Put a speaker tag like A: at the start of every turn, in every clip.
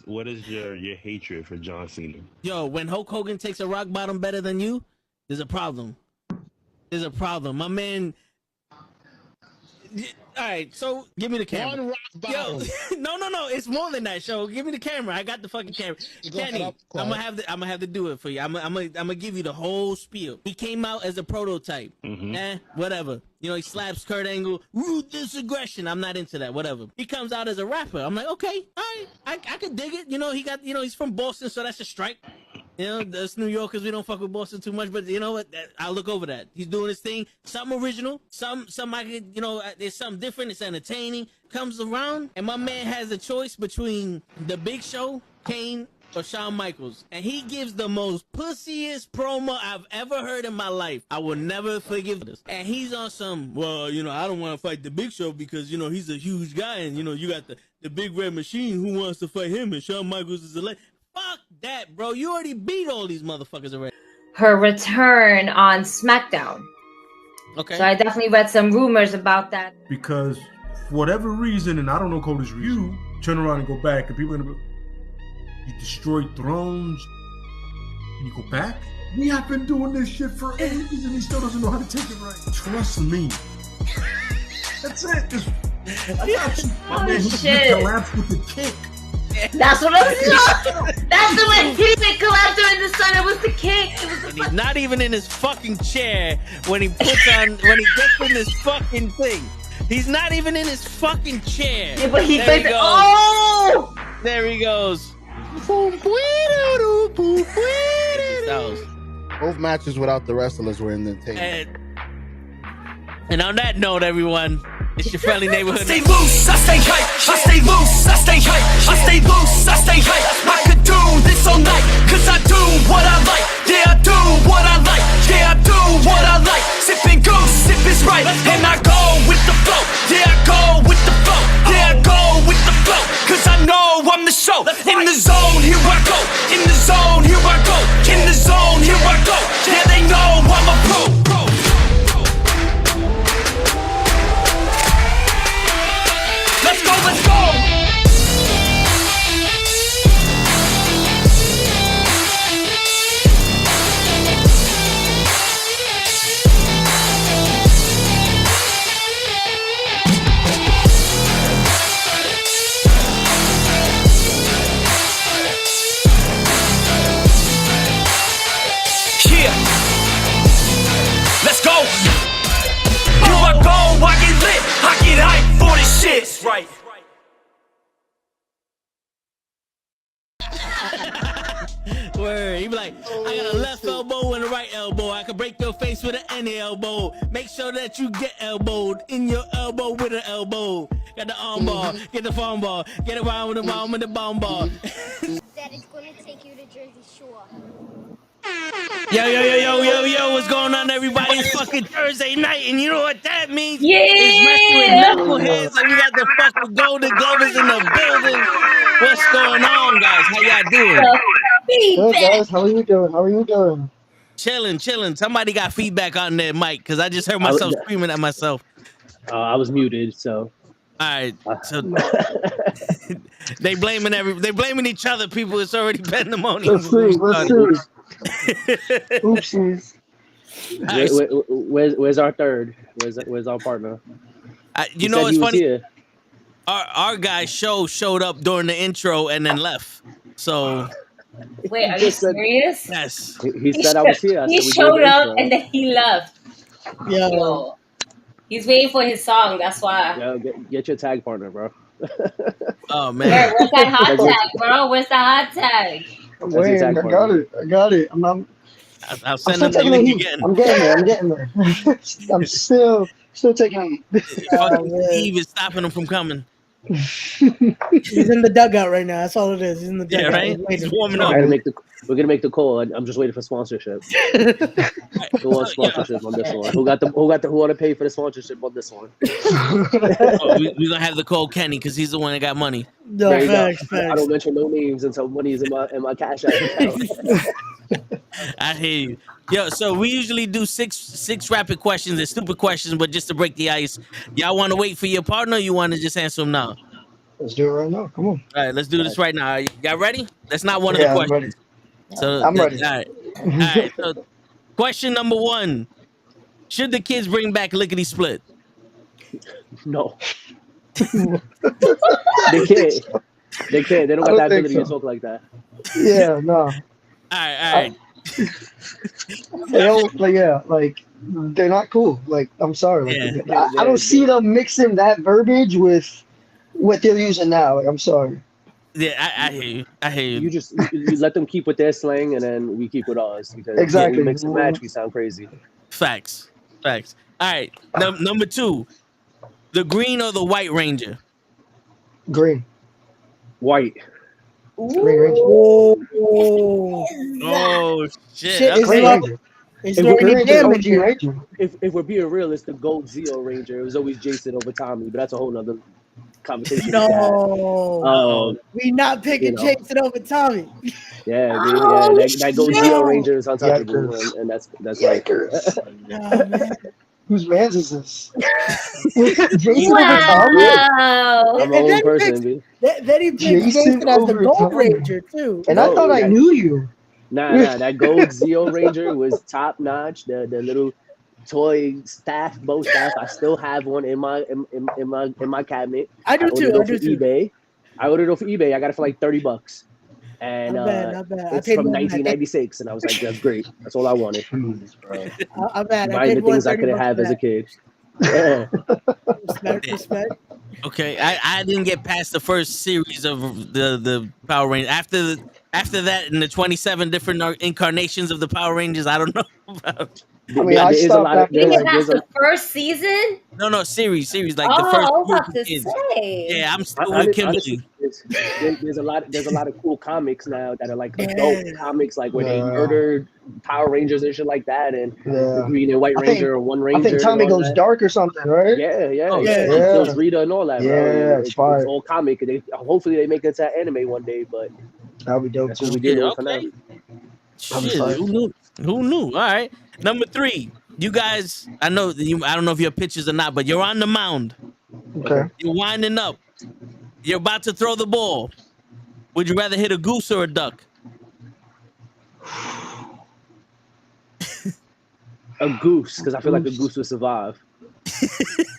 A: what is your hatred for John Cena?
B: Yo, when Hulk Hogan takes a rock bottom better than you, there's a problem. There's a problem. My man. All right, so give me the camera.
C: One rock bottom.
B: Yo, no, it's more than that. Show, give me the camera. I got the fucking camera. Kenny, I'm gonna have to do it for you. I'm gonna give you the whole spiel. He came out as a prototype. Whatever. You know, he slaps Kurt Angle. Ruthless aggression. I'm not into that. Whatever. He comes out as a rapper. I'm like, okay, all right, I can dig it. You know, he's from Boston, so that's a strike. You know, us New Yorkers, we don't fuck with Boston too much, but you know what? I'll look over that. He's doing his thing. Something original. Some I could, you know, there's something different. It's entertaining. Comes around, and my man has a choice between The Big Show, Kane, or Shawn Michaels. And he gives the most pussiest promo I've ever heard in my life. I will never forgive this. And he's on some, well, you know, I don't want to fight The Big Show because, you know, he's a huge guy, and, you know, you got the big red machine. Who wants to fight him? And Shawn Michaels is a legend. Fuck that, bro. You already beat all these motherfuckers already.
D: Her return on SmackDown.
B: Okay.
D: So I definitely read some rumors about that.
E: Because for whatever reason, and I don't know Cody's reason, you turn around and go back, and people are gonna be, you destroyed thrones, and you go back? We have been doing this shit for ages, and he still doesn't know how to take it right. Trust me. That's it. I got you. My man, he collapsed with the kick.
D: That's what I was doing. That's the way he didn't collapse during the sun. It was the kick.
B: He's not even in his fucking chair when he gets in this fucking thing. He's not even in his fucking chair.
D: Yeah, but he thinks, oh!
B: There he goes.
C: Both matches without the wrestlers were in the table.
B: And on that note, everyone, it's your friendly neighborhood.
F: I stay loose, I stay hype. I stay loose, I stay hype. I stay loose, I stay hype. I could do this all night, cause I do what I like. Yeah, I do what I like. Yeah, I do what I like. Sipping goose, sip is right. And I go with the flow. Yeah, I go with the flow. Yeah, I go with the flow. Cause I know I'm the show. In the zone, here I go. In the zone, here I go. In the zone, here I go. Yeah, they know I'm a pro. Let's go, let's go! Yeah! Let's go! Here I go, I get lit, I get hyped for this shit! That's right.
B: Word. He be like, I got a left elbow and a right elbow. I can break your face with an any elbow. Make sure that you get elbowed in your elbow with an elbow. Got the arm bar, get the farm bar, get around with the bomb with the bomb bar.
G: That is going to take you to Jersey Shore.
B: Yo, what's going on, everybody? It's fucking Thursday night, and you know what that means?
D: Yeah!
B: It's Wrestling Knuckleheads, and we got the fucking Golden Glovers in the building. What's going on, guys? How y'all doing?
H: Good, guys. How are you doing?
B: Chilling. Somebody got feedback on their mic, because I just heard myself screaming at myself.
I: I was muted, so.
B: All right, so they blaming each other. People, it's already pandemonium.
H: Let's see. Oopsies.
I: Where's our third? Where's our partner?
B: You know, it's funny. Our guy showed up during the intro and then left. So.
D: Wait, are you serious?
B: Yes.
I: He said I was here.
D: He showed up and then he left.
H: Yeah.
D: Yo. He's waiting for his song. That's why.
I: Yo, get your tag partner, bro.
B: Oh man.
D: Where's that hot tag, bro? Where's the hot tag?
H: I'm waiting. I got it.
B: I'll send him the link again.
H: I'm getting there. I'm still taking him.
B: Steve is stopping him from coming.
J: He's in the dugout right now. That's all it is. He's in the dugout.
B: Yeah, right? He's warming up.
I: We're gonna make the call. I'm just waiting for sponsorship. Who wants sponsorship on this one? Who want to pay for the sponsorship on this one?
B: We're gonna have to call Kenny because he's the one that got money.
J: No, facts.
I: I don't mention no names until money is in my cash app account.
B: I hear you. Yo, so we usually do six rapid questions. They're stupid questions, but just to break the ice. Y'all want to wait for your partner or you want to just answer them now?
H: Let's do it right now. Come on.
B: All right, let's do this right now. Y'all ready? That's not one of the
H: Yeah, I'm ready.
B: questions. So
H: I'm ready.
B: All right. All right. So question number 1: should the kids bring back Lickety Split?
I: No. They can't. They can't. They don't got that ability to talk like that.
H: Yeah, no.
B: All right.
H: They don't, like they're not cool. Like, I'm sorry. Like, I don't see them mixing that verbiage with what they're using now. Like, I'm sorry.
B: Yeah, I hear you. I hear you.
I: You let them keep with their slang, and then we keep with ours. Because
H: Exactly.
I: when we mix and match, we sound crazy.
B: Facts. All right. Number 2: the Green or the White Ranger?
H: Green.
I: White.
H: Green Ranger.
B: Oh shit!
J: Is there any damage here?
I: If we're being real, it's the Gold Zeo Ranger. It was always Jason over Tommy, but that's a whole nother conversation.
J: No, we not picking Jason over Tommy.
I: Yeah, that Gold Zeo Ranger is untouchable, and that's like.
J: Nah, man.
H: Whose man's is this? Jason over Tommy?
I: I'm my own person, B.
J: Then he picked Jason as the Gold Ranger too.
H: And I thought I knew you.
I: Nah. That Gold Zeo Ranger was top notch. The little toy bow staff. I still have one in my cabinet.
J: I do too.
I: eBay. I ordered it off eBay. I got it for like $30. And
J: not bad.
I: It's from 1996, and I was like, "That's great. That's all I wanted."
J: I'm bad.
I: Buying the things I could have as a kid. Yeah.
J: Respect.
B: Okay, I didn't get past the first series of the Power Rangers. After that, in the 27 different incarnations of the Power Rangers, I don't know about.
H: I mean, I stopped
D: That's the first season.
B: No, series like the first.
D: I was about to say.
B: Yeah, I'm still with Kimberly.
I: There's a lot of cool comics now that are like adult comics, like where they murdered Power Rangers and shit like that, and the Green and White Ranger or One Ranger.
H: I think Tommy Goes Dark or something, right?
I: Yeah. Kills Rita and all that.
H: Yeah,
I: it's all comic. And hopefully they make it to anime one day, but
H: that'll be dope.
I: That's what we did for now.
B: Shit, who knew? All right. Number 3, you guys. I don't know if you're pitchers or not, but you're on the mound.
H: Okay.
B: You're winding up. You're about to throw the ball. Would you rather hit a goose or a duck?
I: A goose, because I feel like a goose would survive.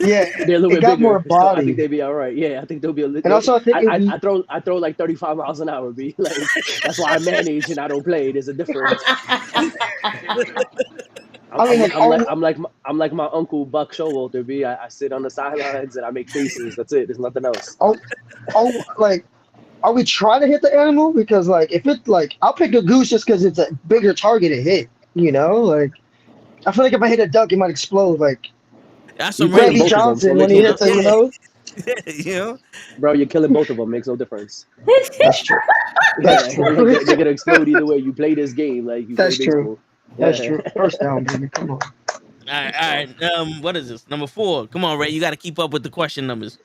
H: Yeah,
I: they're a little bit
H: got
I: bigger,
H: more body.
I: So I think they'd be all right. Yeah, I think they'll be a little.
H: And also,
I: I throw like 35 miles an hour. B. Like, that's why I manage and I don't play. There's a difference. I'm like my uncle Buck Showalter. B. I sit on the sidelines and I make faces. That's it. There's nothing else.
H: Like, are we trying to hit the animal? Because like, if it's like, I'll pick a goose just because it's a bigger target to hit. You know, like, I feel like if I hit a duck, it might explode. Like.
B: That's some
H: Randy Johnson when he hits it, you know?
B: Yeah.
I: Bro, you're killing both of them. Makes no difference.
H: That's true. That's true.
I: They're gonna explode either way. You play this game like you.
H: That's
I: play
H: true.
I: Yeah.
H: That's true. First down, baby. Come on.
B: All right. What is this? Number 4. Come on, Ray. You got to keep up with the question numbers.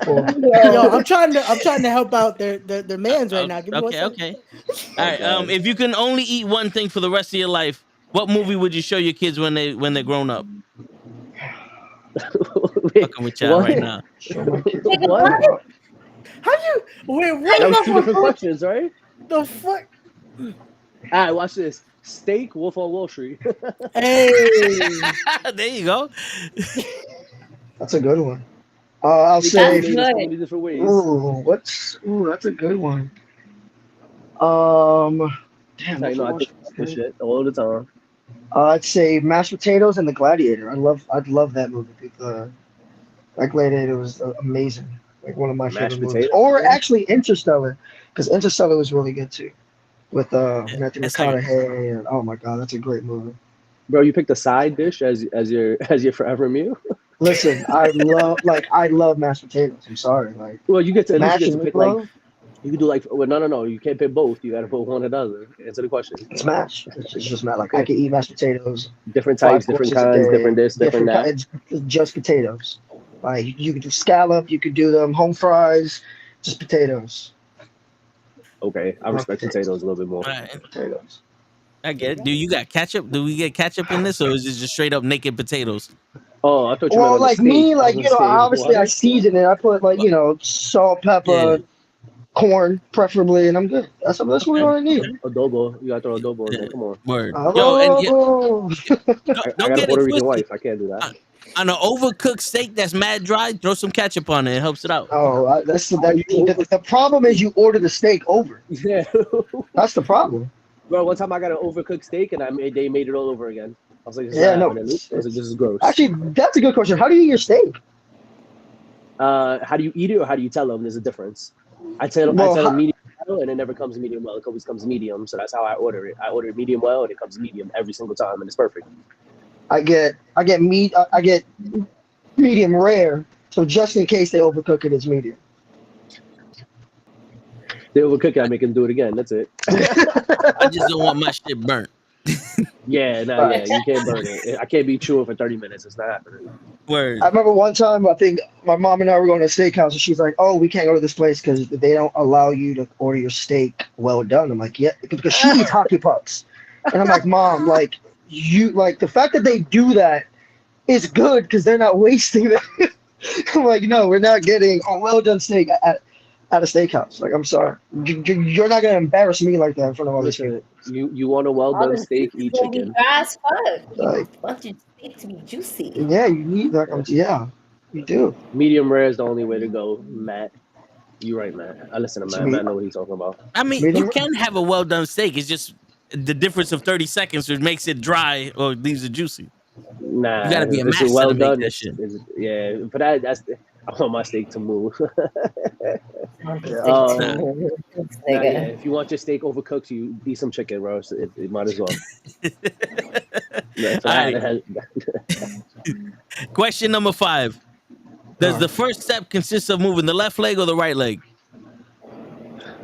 J: Yo, I'm trying to help out their mans right now. Give me
B: okay. All right. If you can only eat one thing for the rest of your life, what movie would you show your kids when they're grown up? Fucking with y'all right now.
J: What? How you? Wait, what?
I: That was 2 different questions, right?
J: The fuck?
I: All right, watch this. Steak, Wolf on Wall Street.
J: Hey,
B: there you go.
H: That's a good one. I'll say.
I: Many different ways.
H: That's a good one. Damn.
I: I think this shit all the time.
H: I'd say Mashed Potatoes and The Gladiator. I'd love that movie. That Gladiator was amazing. Like one of my favorite movies. Or actually Interstellar, because Interstellar was really good too, with Matthew McConaughey. And oh my god, that's a great movie.
I: Bro, you picked a side dish as your forever meal.
H: Listen, I love mashed potatoes. I'm sorry, like.
I: Well, you get to pick
H: love?
I: like. You can do like, well, no. You can't pick both. You got to put one or the other. Answer the question.
H: It's mashed. It's just not like I can eat mashed potatoes.
I: Different types, different kinds, different this, different that.
H: It's just potatoes. Like you could do scallop, you could do them home fries, just potatoes.
I: Okay, I respect potatoes a little bit more.
B: Right.
H: Potatoes.
B: I get it. Do you got ketchup? Do we get ketchup in this, or is it just straight up naked potatoes?
I: Oh, I thought you meant
H: Well,
I: on the
H: like
I: steak.
H: me,
I: I
H: like
I: was
H: you know,
I: gonna say,
H: obviously I
I: what?
H: season it. I put like salt, pepper, corn, preferably, and I'm good. That's what we already need.
I: Adobo. You gotta throw adobo in there. Come on.
B: Word. Yo, and
H: Hello.
I: I
B: don't
I: got a
B: get it
I: Puerto Rican
B: twisted.
I: wife. I can't do that.
B: On an overcooked steak that's mad dry, throw some ketchup on it. It helps it out.
H: Oh, the problem is you order the steak over.
I: Yeah.
H: That's the problem.
I: Bro, one time I got an overcooked steak and they made it all over again. I was like, this is
H: Yeah,
I: not
H: no.
I: happening. I was like, this is gross.
H: Actually, that's a good question. How do you eat your steak?
I: How do you eat it or how do you tell them there's a difference? I tell them medium well and it never comes medium well. It always comes medium. So that's how I order it. I order it medium well and it comes medium every single time and it's perfect.
H: I get medium rare. So just in case they overcook it, it's medium.
I: They overcook it, I make them do it again. That's it.
B: I just don't want my shit burnt.
I: Yeah, you can't burn it. I can't be chewing for 30 minutes. It's not happening.
B: Word.
H: I remember one time, I think my mom and I were going to a steakhouse, and she's like, "Oh, we can't go to this place because they don't allow you to order your steak well done." I'm like, "Yeah," because she eats hockey pucks, and I'm like, "Mom, like the fact that they do that is good because they're not wasting it." I'm like, "No, we're not getting a well done steak at a steakhouse. Like, I'm sorry, you're not gonna embarrass me like that in front of all this shit."
I: You want a well done steak? Eat chicken.
D: Dry as fuck.
H: Like,
D: You want your steak to be juicy.
H: yeah, you need you do.
I: Medium rare is the only way to go, Matt. You're right, Matt. I listen to Matt. Matt know what he's talking about.
B: I mean, you can have a well done steak. It's just the difference of 30 seconds which makes it dry or leaves it juicy.
I: Nah,
B: you gotta be a
I: this
B: master
I: is well
B: to
I: done.
B: make that shit.
I: Yeah, but I want my steak to move. If you want your steak overcooked, you eat some chicken, bro. So it might as well.
B: Question number 5. Does the first step consist of moving the left leg or the right leg?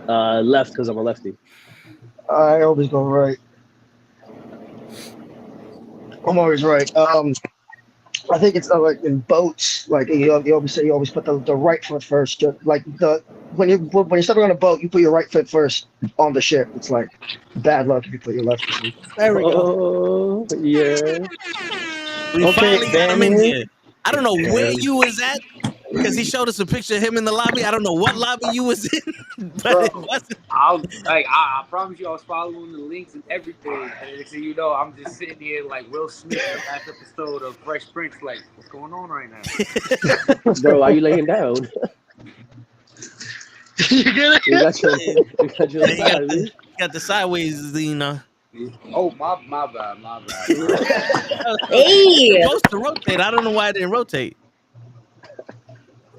I: Left, because I'm a lefty.
H: I always go right. I'm always right. I think it's like in boats. Like you always put the right foot first. Like when you're stepping on a boat, you put your right foot first on the ship. It's like bad luck if you put your left foot.
J: There we go.
I: Oh yeah.
B: We finally got him in here. I don't know where you was at because he showed us a picture of him in the lobby. I don't know what lobby you was in, but it wasn't.
K: I promise you, I was following the links and everything. And next thing you know, I'm just sitting here like Will Smith in the last episode of Fresh Prince. Like, what's going on right now?
I: Bro, why are you laying down?
H: You get it?
I: You
B: got the sideways, you know.
K: Oh, my bad.
D: Hey!
B: It's supposed to rotate. I don't know why it didn't rotate.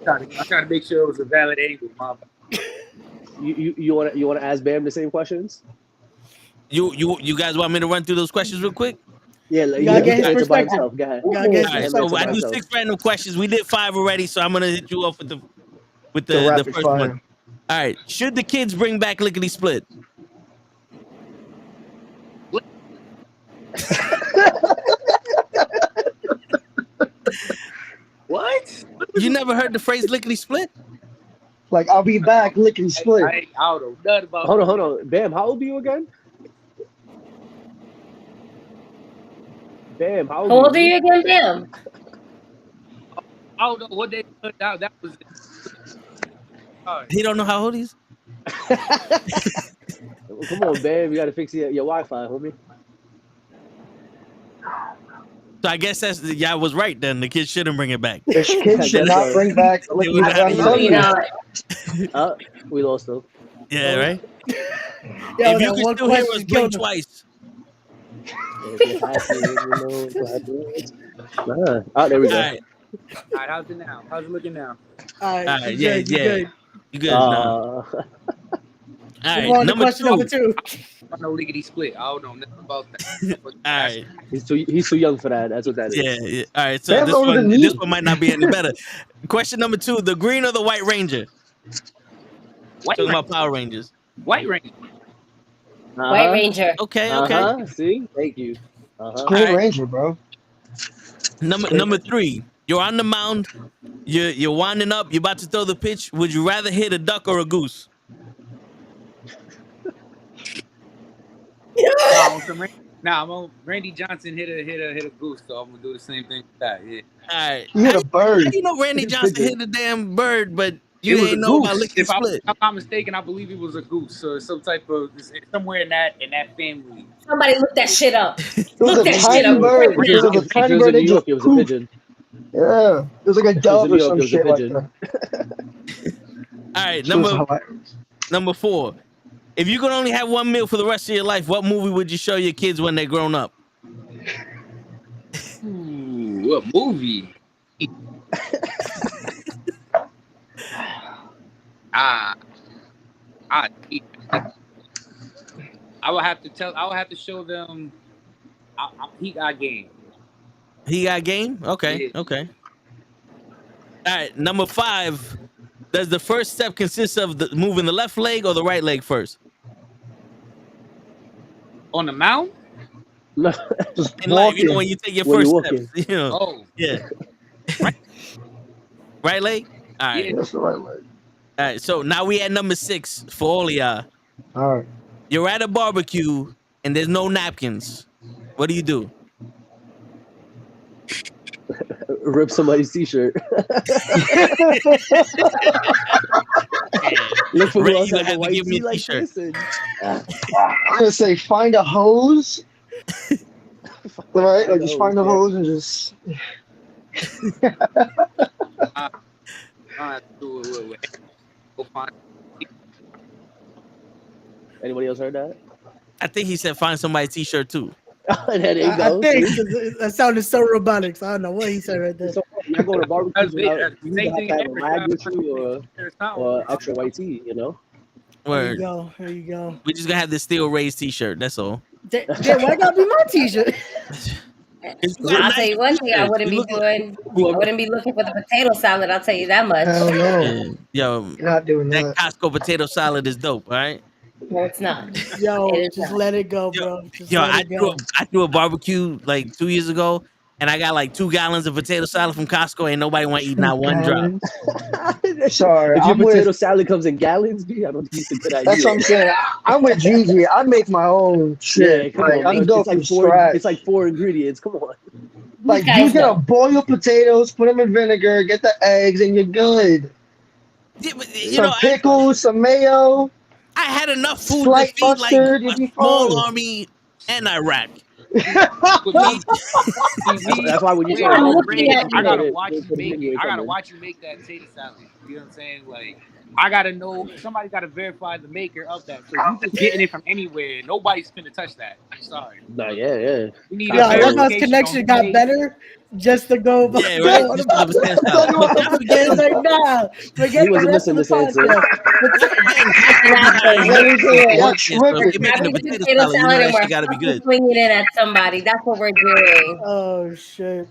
K: I tried to make sure it was a valid angle. My bad.
I: You want to ask Bam the same questions?
B: You guys want me to run through those questions real quick?
I: Yeah,
J: you gotta get his perspective.
I: Go ahead.
B: So I do 6 random questions. We did 5 already, so I'm gonna hit you off with the first one. All right. Should the kids bring back Lickety Split?
K: What?
B: You never heard the phrase Lickety Split?
H: Like, I'll be back, Lickety Split.
K: I don't know nothing about.
I: Hold on. Bam, how old are you again? Bam, how
D: old are you again, Bam?
K: I don't know what they put out. That was.
B: He don't know how old he is?
I: Come on, Bam. You got to fix your Wi-Fi, homie.
B: So I guess I was right then. The kids shouldn't bring it back.
H: The kids should not bring back.
B: We
I: lost them.
B: Yeah, right?
J: Yo,
B: if you can still hear us, blink twice.
I: There we go.
B: All right,
K: how's it now? How's it looking now?
J: All right,
B: yeah. You good now. All right, number 2.
K: I know Lickety Split. I don't know nothing about that.
B: All right.
I: He's too young for that. That's what that is.
B: Yeah. All right. So this one might not be any better. Question number 2: the Green or the White Ranger? Talking about Power Rangers.
K: White Ranger.
D: White Ranger.
B: Okay.
I: See, thank you.
H: Green Ranger, bro.
B: Number 3: you're on the mound. You're winding up. You're about to throw the pitch. Would you rather hit a duck or a goose?
K: Nah, I'm on Randy Johnson hit a goose, so I'm gonna do the same thing with that. Yeah.
B: All right.
H: You hit a bird.
B: How do you know Randy Johnson hit the damn bird, but you
K: It was
B: ain't
K: a
B: know about
K: goose.
B: lickety
K: If I'm
B: split?
K: not mistaken, I believe it was a goose. So some type of somewhere in that family.
D: Somebody look that shit up.
H: It was
D: Look
H: a
D: that shit
H: tiny
D: up.
H: bird.
I: If
H: It was a tiny
I: it was
H: bird.
I: in
H: It
I: New York,
H: just
I: it was a
H: poofed.
I: pigeon.
H: Yeah, it was like a
I: If it was
H: dove
I: in New
H: or
I: York,
H: some
I: it was a
H: shit like
I: pigeon.
H: that.
B: All right,
H: It was hilarious.
B: number 4. If you could only have one meal for the rest of your life, what movie would you show your kids when they're grown up?
K: Ooh, what movie? I would have to show them. He got game.
B: He got game? Okay,
K: Yeah.
B: okay. All right, number 5. Does the first step consist of moving the left leg or the right leg first?
K: On the mount?
H: Just
B: In life, you know,
H: walking.
B: when you take your
I: When
B: first
I: you're
B: steps, you know.
K: Oh,
B: Yeah. Right leg? All right.
K: yeah.
H: That's the right leg.
B: All right, so now we at number 6 for all of y'all.
H: All right.
B: You're at a barbecue and there's no napkins. What do you do?
I: Rip somebody's t-shirt. Look for
B: Ray,
I: who else
B: you
I: has
B: have
I: a
B: to
I: white
B: give me
I: tee
B: a
I: like
B: t-shirt.
I: this. And,
H: I'm gonna say find a hose. Right? Like just find the hose and just.
K: I have to do it with go find.
I: Anybody else heard that?
B: I think he said find somebody's t-shirt too.
I: There you
J: I
I: go.
J: think that sounded so robotic. So I don't know what he said right there.
I: So I go to barbecues
K: That's
I: without
K: the
I: you
K: same
I: have
K: thing
I: to have a
K: every
I: rag
K: time.
I: with you or extra white tea, you know?
J: There you
B: Word.
J: go. There you go.
B: We just gonna have this Steel Rays t-shirt. That's all.
J: Damn, why gotta be my t-shirt?
D: I'll tell you one thing. I wouldn't be doing. I wouldn't be looking for the potato salad. I'll tell you that much.
H: Hell no.
B: Yeah. Yo,
H: You're not doing
B: that
H: that.
B: Costco potato salad is dope. All right.
D: No, it's not.
J: Yo,
D: It is
J: just
D: not.
J: let it go, bro. Just
B: Yo,
J: let
B: I
J: it go.
B: threw a barbecue like 2 years ago, and I got like 2 gallons of potato salad from Costco. Ain't nobody want to eat not one drop.
H: Sorry,
I: If your
H: I'm
I: potato
H: with.
I: salad comes in gallons, I don't think it's a good idea.
H: That's what I'm saying. I'm with Gigi. I make my own shit.
I: Yeah, come
H: Like
I: on.
H: I go
I: It's like
H: from
I: four.
H: scratch.
I: It's like 4 ingredients. Come on.
H: Like
D: guys
H: you gotta
D: know.
H: boil potatoes, put them in vinegar, get the eggs, and you're good.
B: Yeah, but, you
H: Some
B: know,
H: pickles, some mayo,
B: I had enough food to
H: slight
B: feed like
H: mustard,
B: a
H: you'll be
B: small
H: fine.
B: army and Iraq.
I: That's why when you say
D: I'm
I: like,
D: looking at
K: I gotta
D: you.
K: watch you make it. I gotta watch you make that potato salad. You know what I'm saying? Like, I gotta know. Somebody gotta verify the maker of that. So you just getting it from anywhere. Nobody's finna touch that. I'm sorry.
I: Nah, yeah.
K: You need
J: Yeah,
K: a
J: that man's
K: verification
J: connection
K: on
J: got
K: who
J: better just to go.
B: Yeah, right. Just for the potato salad. But not forgetting,
J: It's like, nah, forget
I: He wasn't
J: the rest of
I: missing
J: the
I: this answer.
J: podcast.
B: not forgetting,
D: What are you doing?
H: What
B: so if you're making a
D: Grabbing
B: potato
D: potato
B: salad, you know
D: salad
B: that
D: and we're
B: shit gotta be
D: fucking
B: good.
D: swinging it at somebody. That's what we're doing.
J: Oh shit.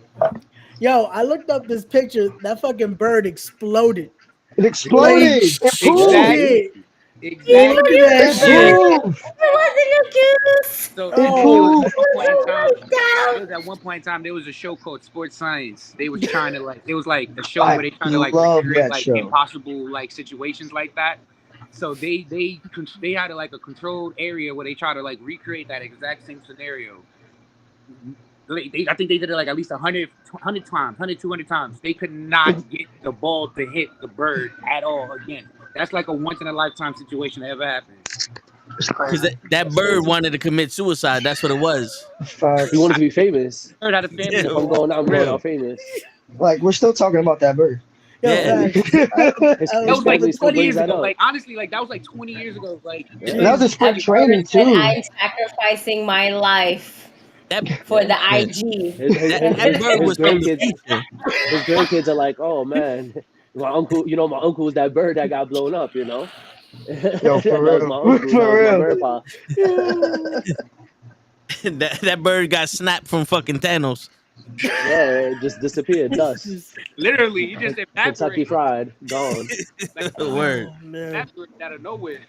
J: Yo, I looked up this picture. That fucking bird exploded.
H: It exploded. It pooped.
K: Exactly.
J: Yo, look at that
H: It
J: shit.
H: pooped.
D: It wasn't no goose.
K: So
H: It
J: Oh,
H: pooped.
K: at one point in time, there was a show called Sports Science. They was trying to like, it was like a show
H: I
K: where they trying to like
H: love
K: recreate
H: that
K: like
H: show.
K: impossible like situations like that. So they had like a controlled area where they try to like recreate that exact same scenario. I think they did it like at least 100 times, 200 times. They could not get the ball to hit the bird at all again. That's like a once in a lifetime situation that ever happened.
B: Because that bird wanted to commit suicide. That's what it was.
H: Facts.
I: He wanted to be famous.
K: Bird had a family.
I: If I'm going out, I'm going out famous.
H: Like we're still talking about that bird.
B: Yeah.
K: That was like
I: family still
K: 20 years
I: brings that
K: ago.
I: up.
K: Like honestly, like that was like 20 years ago. Like
H: That was a spring training too.
D: I'm sacrificing my life for the IG.
B: That bird was from the future.
I: His grandkids are like, oh man, my uncle was that bird that got blown up, you know?
H: Yo, for
I: That was
H: real.
I: my uncle,
H: For
I: that
H: real.
I: was my grandpa.
B: that bird got snapped from fucking Thanos.
I: Yeah, it just disappeared, dust.
K: literally, you just
I: Kentucky
K: evaporated.
I: Fried, gone.
K: Like,
B: Word.
K: evaporated out of nowhere.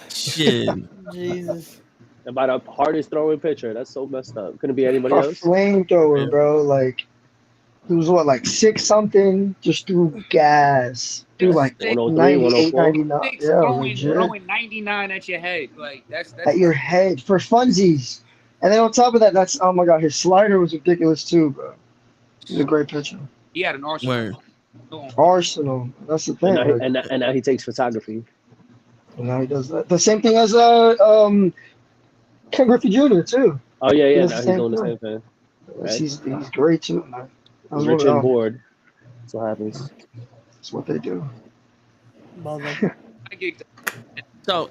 B: Shit.
J: Jesus.
I: And by the hardest throwing pitcher, that's so messed up. Couldn't be anybody
H: A
I: else.
H: flamethrower, bro. Like he was what, like 6 something? Just threw gas. Threw like
I: 103,
H: 98,
I: 104.
H: 99. Yeah, legit.
K: Throwing 99 at your head. Like that's
H: At your head for funsies. And then on top of that, that's oh my god, his slider was ridiculous too, bro. He's a great pitcher.
K: He had an Arsenal.
H: Arsenal. That's the thing.
I: And now he takes photography.
H: And now he does that. The same thing as Ken Griffey Jr. too.
I: Oh yeah. Now he's doing the same thing.
H: Right? He's great too.
I: He's rich and bored. That's what happens.
H: That's what they do.
B: So,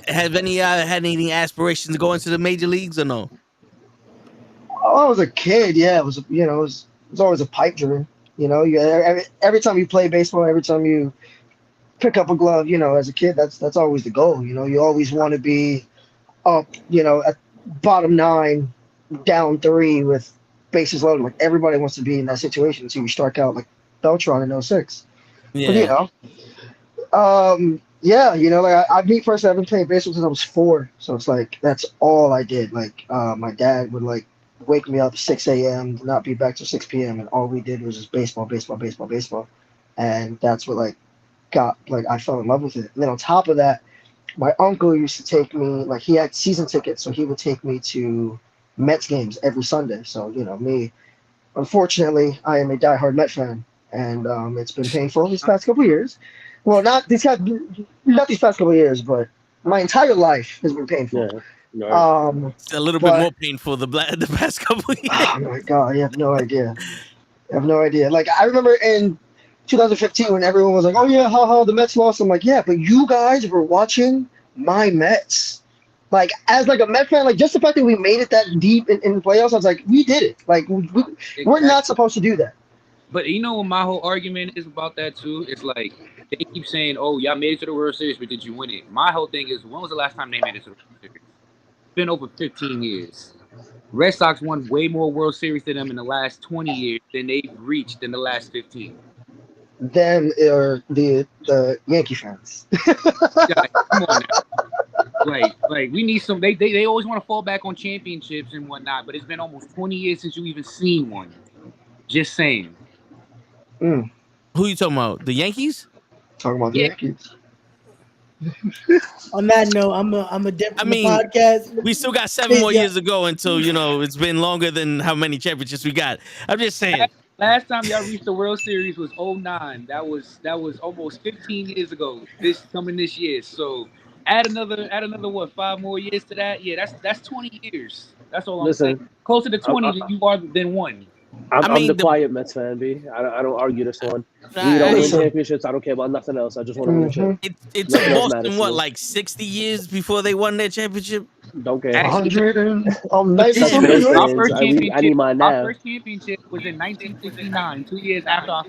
B: have any had any aspirations to go into the major leagues or no?
H: Oh, I was a kid. Yeah, it was. It was always a pipe dream. Every time you play baseball, every time you pick up a glove, as a kid, that's always the goal. You always want to be up, at bottom 9, down 3 with bases loaded. Like everybody wants to be in that situation until you strike out like Beltran in 06.
B: Yeah.
H: But, I me personally, I've been playing baseball since I was 4. So it's like, that's all I did. Like, my dad would like wake me up 6 a.m. to not be back till 6 p.m. And all we did was just baseball. And that's what I fell in love with it. And then on top of that, my uncle used to take me, like he had season tickets. So he would take me to Mets games every Sunday. So, me, unfortunately, I am a diehard Met fan. And it's been painful these past couple of years. Well, not these past couple of years, but my entire life has been painful.
B: Yeah. It's a little bit more painful the past couple of years.
H: Oh my god, you have no idea. Like I remember in 2015 when everyone was like, "Oh yeah, the Mets lost." I'm like, "Yeah, but you guys were watching my Mets." Like as like a Met fan, like just the fact that we made it that deep in the playoffs, I was like, "We did it." Like we're not supposed to do that.
K: But you know what my whole argument is about that too? It's like they keep saying, "Oh, y'all made it to the World Series, but did you win it?" My whole thing is, when was the last time they made it to the World Series? It's been over 15 years. Red Sox won way more World Series than them in the last 20 years than they've reached in the last 15.
H: Them are the Yankee fans.
K: Come on now. Like we need some. They always want to fall back on championships and whatnot, but it's been almost 20 years since you even seen one. Just saying.
B: Who you talking about? The Yankees?
H: Talking about the Yankees.
J: On that note, I'm a dip from the podcast.
B: We still got 7 more years to go until it's been longer than how many championships we got. I'm just saying.
K: Last time y'all reached the World Series was 2009. That was almost 15 years ago. This year. So add another what, 5 more years to that? Yeah, that's 20 years. That's all I'm saying. Closer to 20 than you are than 1.
I: I'm the quiet Mets fan, B. I don't argue this one. We don't win championships. I don't care about nothing else. I just want to win a chip.
B: It took Boston, like 60 years before they won their championship?
I: Don't care.
H: 100 and
I: I need mine now.
K: Our first championship was in 1969, 2 years after our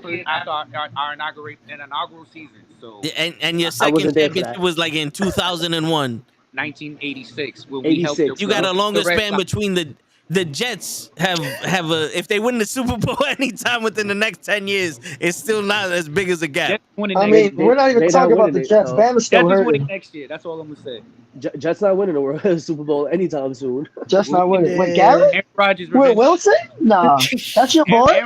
K: inaugural season. So
B: and your second championship was like in 2001.
K: 1986.
B: You got a longer span between the Jets have if they win the Super Bowl anytime within the next 10 years, it's still not as big as a gap.
H: We're not even talking about the Jets. Bama's still hurting.
K: Next year. That's all I'm gonna say.
I: Jets not winning the Super Bowl anytime soon.
H: Jets not winning. Wait, Garrett?
K: Aaron Rodgers.
H: Wait, Wilson? Nah, that's your boy.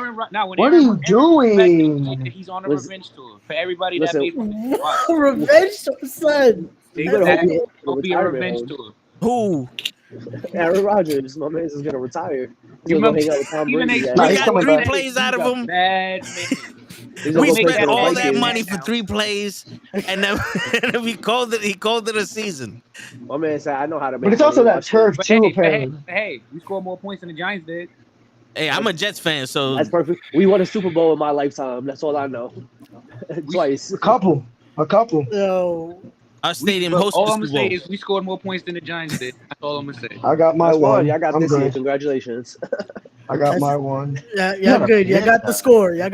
H: What are you doing?
K: He's on a revenge tour for everybody that made
J: revenge tour, son.
K: It'll be a revenge tour.
B: Who?
I: Aaron Rodgers, my man, is gonna retire. He's
K: gonna
I: hang out with Tom Brady.
B: We got 3 plays out of him. We spent all that money for 3 plays, and then he called it a season.
I: My man said, "I know how to make."
H: But it's also that turf too, apparently.
K: Hey, we scored more points than the Giants did.
B: Hey, I'm a Jets fan, so
I: that's perfect. We won a Super Bowl in my lifetime. That's all I know. Twice.
H: A couple.
J: No.
B: Our stadium hosted
K: all
B: the
K: I'm
B: Super
K: gonna
B: Bowl.
K: say is we scored more points than the Giants did. That's all I'm gonna say.
H: I got my one.
I: I got this year. Congratulations.
H: I got my one.
J: Yeah, good. You got the score.
I: Yeah,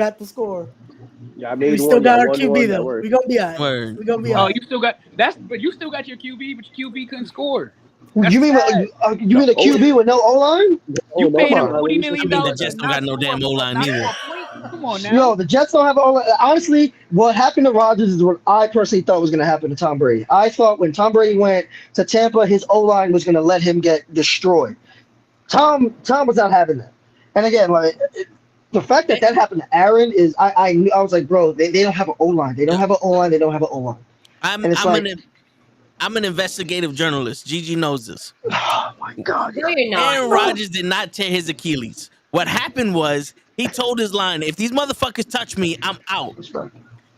I: I made
J: we still got our QB though. We gonna be all right.
K: Oh, you still got but you still got your QB, but your QB couldn't score.
H: You mean a QB with no O-line?
K: You paid him $40 million.
B: The Jets don't got no damn O-line either.
K: Come on now.
H: No, the Jets don't have O-line. Honestly, what happened to Rodgers is what I personally thought was going to happen to Tom Brady. I thought when Tom Brady went to Tampa, his O-line was going to let him get destroyed. Tom was not having that. And again, like the fact that happened to Aaron is, I was like, bro, they don't have an O-line. They don't have an O-line.
B: I'm an investigative journalist. Gigi knows this.
H: Oh
I: my God.
D: No, you're not.
B: Aaron Rodgers did not tear his Achilles. What happened was he told his line, if these motherfuckers touch me, I'm out.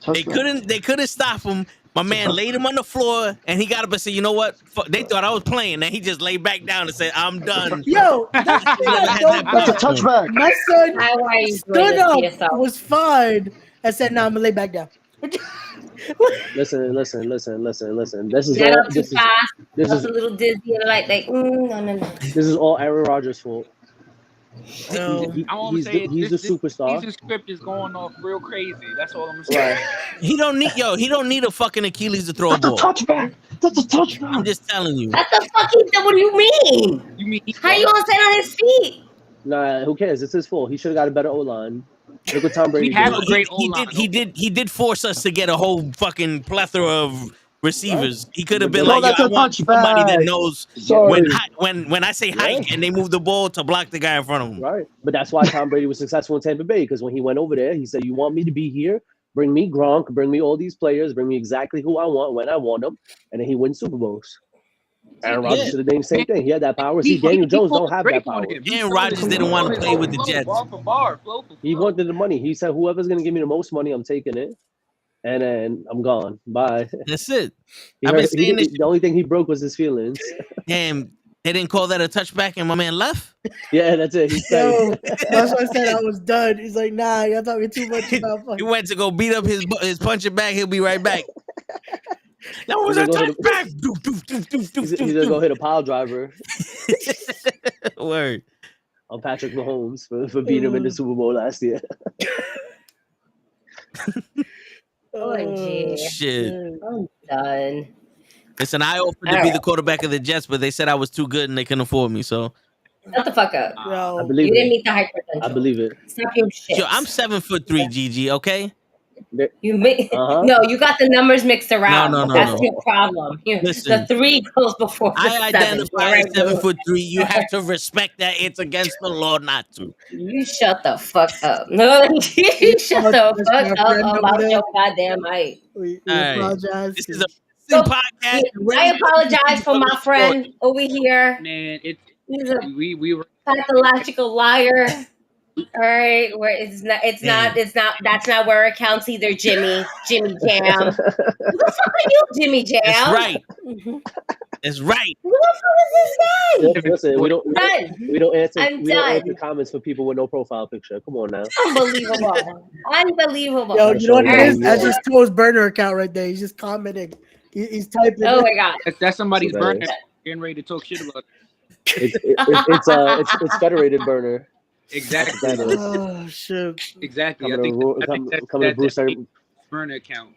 B: They couldn't stop him. My man laid him on the floor and he got up and said, you know what? They thought I was playing. And he just laid back down and said, I'm done.
J: Yo, that's
H: a touchback.
J: My son
D: Why are you
J: stood
D: doing this to
J: up,
D: yourself?
J: was fine, and said, "Nah, I'm gonna lay back down."
I: Listen. This is
D: Get
I: all.
D: up too fast.
I: This
D: Up
I: is
D: a little dizzy and like no.
I: this is all Aaron Rodgers' fault.
J: No.
K: I want to say
I: He's the superstar.
K: This script is going off real crazy. That's all I'm saying.
I: Right.
B: He don't need a fucking Achilles to throw a ball.
H: Touchback. That's a touchback.
B: I'm just telling you.
D: That's a fucking. What do you mean?
K: You mean
D: How you gonna stand on his feet?
I: Nah, who cares? It's his fault. He should have got a better O-line. Look what Tom Brady
K: We have
I: did.
K: a great O-line.
B: He did force us to get a whole fucking plethora of receivers. He could have been
H: No,
B: like,
H: that's
B: I
H: a
B: want somebody that
H: touchback.
B: knows
H: Sorry.
B: when I say hike and they move the ball to block the guy in front of him.
I: Right. But that's why Tom Brady was successful in Tampa Bay, because when he went over there, he said, you want me to be here? Bring me Gronk, bring me all these players, bring me exactly who I want when I want them, and then he wins Super Bowls. Aaron Rodgers should have done the same thing. He had that power. See, Daniel Jones don't have that power.
B: Aaron Rodgers didn't want to play with the Jets.
I: He wanted the money. He said, whoever's going to give me the most money, I'm taking it. And then I'm gone. Bye.
B: That's it.
I: The only thing he broke was his feelings.
B: Damn, they didn't call that a touchback and my man left?
I: Yeah, that's it.
J: Yo, that's why I said I was done. He's like, nah, you're talking too much about
B: He
J: fucking.
B: went to go beat up his punching bag. He'll be right back. That was a touchback.
I: He's going to go hit a pile driver.
B: Word.
I: On Patrick Mahomes for beating him in the Super Bowl last year.
D: Oh,
B: shit.
D: I'm done.
B: Listen, I offered to be the quarterback of the Jets, but they said I was too good and they couldn't afford me. So
D: Shut the fuck up.
I: I believe
D: You didn't
I: it.
D: meet the hype potential.
I: I believe it.
D: Stop your shit.
B: Yo, I'm 7'3", GG. Okay.
D: You no, you got the numbers mixed around.
B: No,
D: That's your problem.
B: Listen,
D: the 3 goes before the
B: I
D: 7.
B: identify as 7'3". You have to respect that. It's against the law not to.
D: You shut the fuck up. No, you shut the fuck up about your goddamn height.
J: We
B: All right.
J: apologize.
B: This is a podcast.
D: I apologize for my friend over here.
K: Man,
D: He's a
K: we were
D: pathological liar. All right, where that's not where it counts either, Jimmy Jam. Who the fuck are you, Jimmy Jam?
B: That's right. That's right.
D: Who the fuck is this guy?
I: Listen, we don't answer comments for people with no profile picture. Come on now.
D: Unbelievable.
J: Yo, you know what it is?
I: Right.
J: That's just To's burner account right there. He's just commenting. He's typing.
D: Oh my god.
K: That's somebody's
I: So
K: burner getting ready to talk shit about it.
I: It's federated burner.
K: Exactly.
J: Oh shit.
K: Exactly.
I: Coming to Bruce
K: burner account.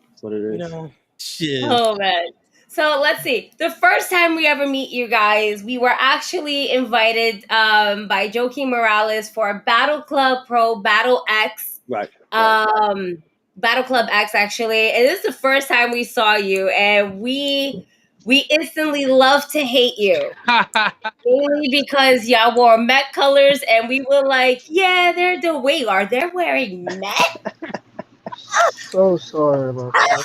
I: That's what it is.
J: No.
B: Shit.
D: Oh man. So let's see. The first time we ever meet you guys, we were actually invited by Joaquin Morales for Battle Club Pro Battle X.
I: Right.
D: Battle Club X actually. And this is the first time we saw you, and we instantly love to hate you. Only because y'all wore Met colors, and we were like, yeah, they're the way. Are they wearing Met?
H: So sorry about that.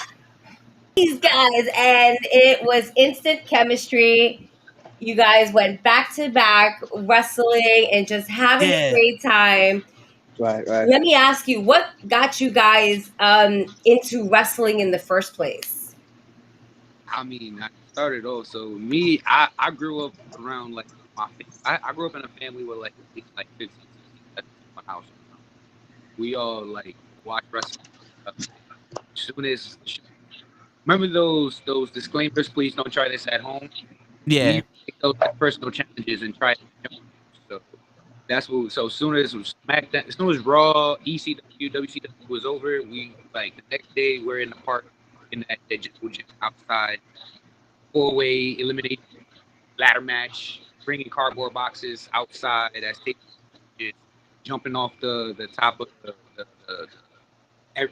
D: These guys, and it was instant chemistry. You guys went back to back wrestling and just having a great time.
I: Right.
D: Let me ask you, what got you guys into wrestling in the first place?
K: I mean, I started off. So me, I grew up around like I grew up in a family with like 15 at my house. We all like watch wrestling. As soon as remember those disclaimers, please don't try this at home.
B: Yeah.
K: We take those personal challenges and try. So that's what. So as soon as SmackDown, as soon as Raw, ECW, WCW was over, we like the next day we're in the park in that just outside 4-way elimination ladder match, bringing cardboard boxes outside as they just jumping off the top of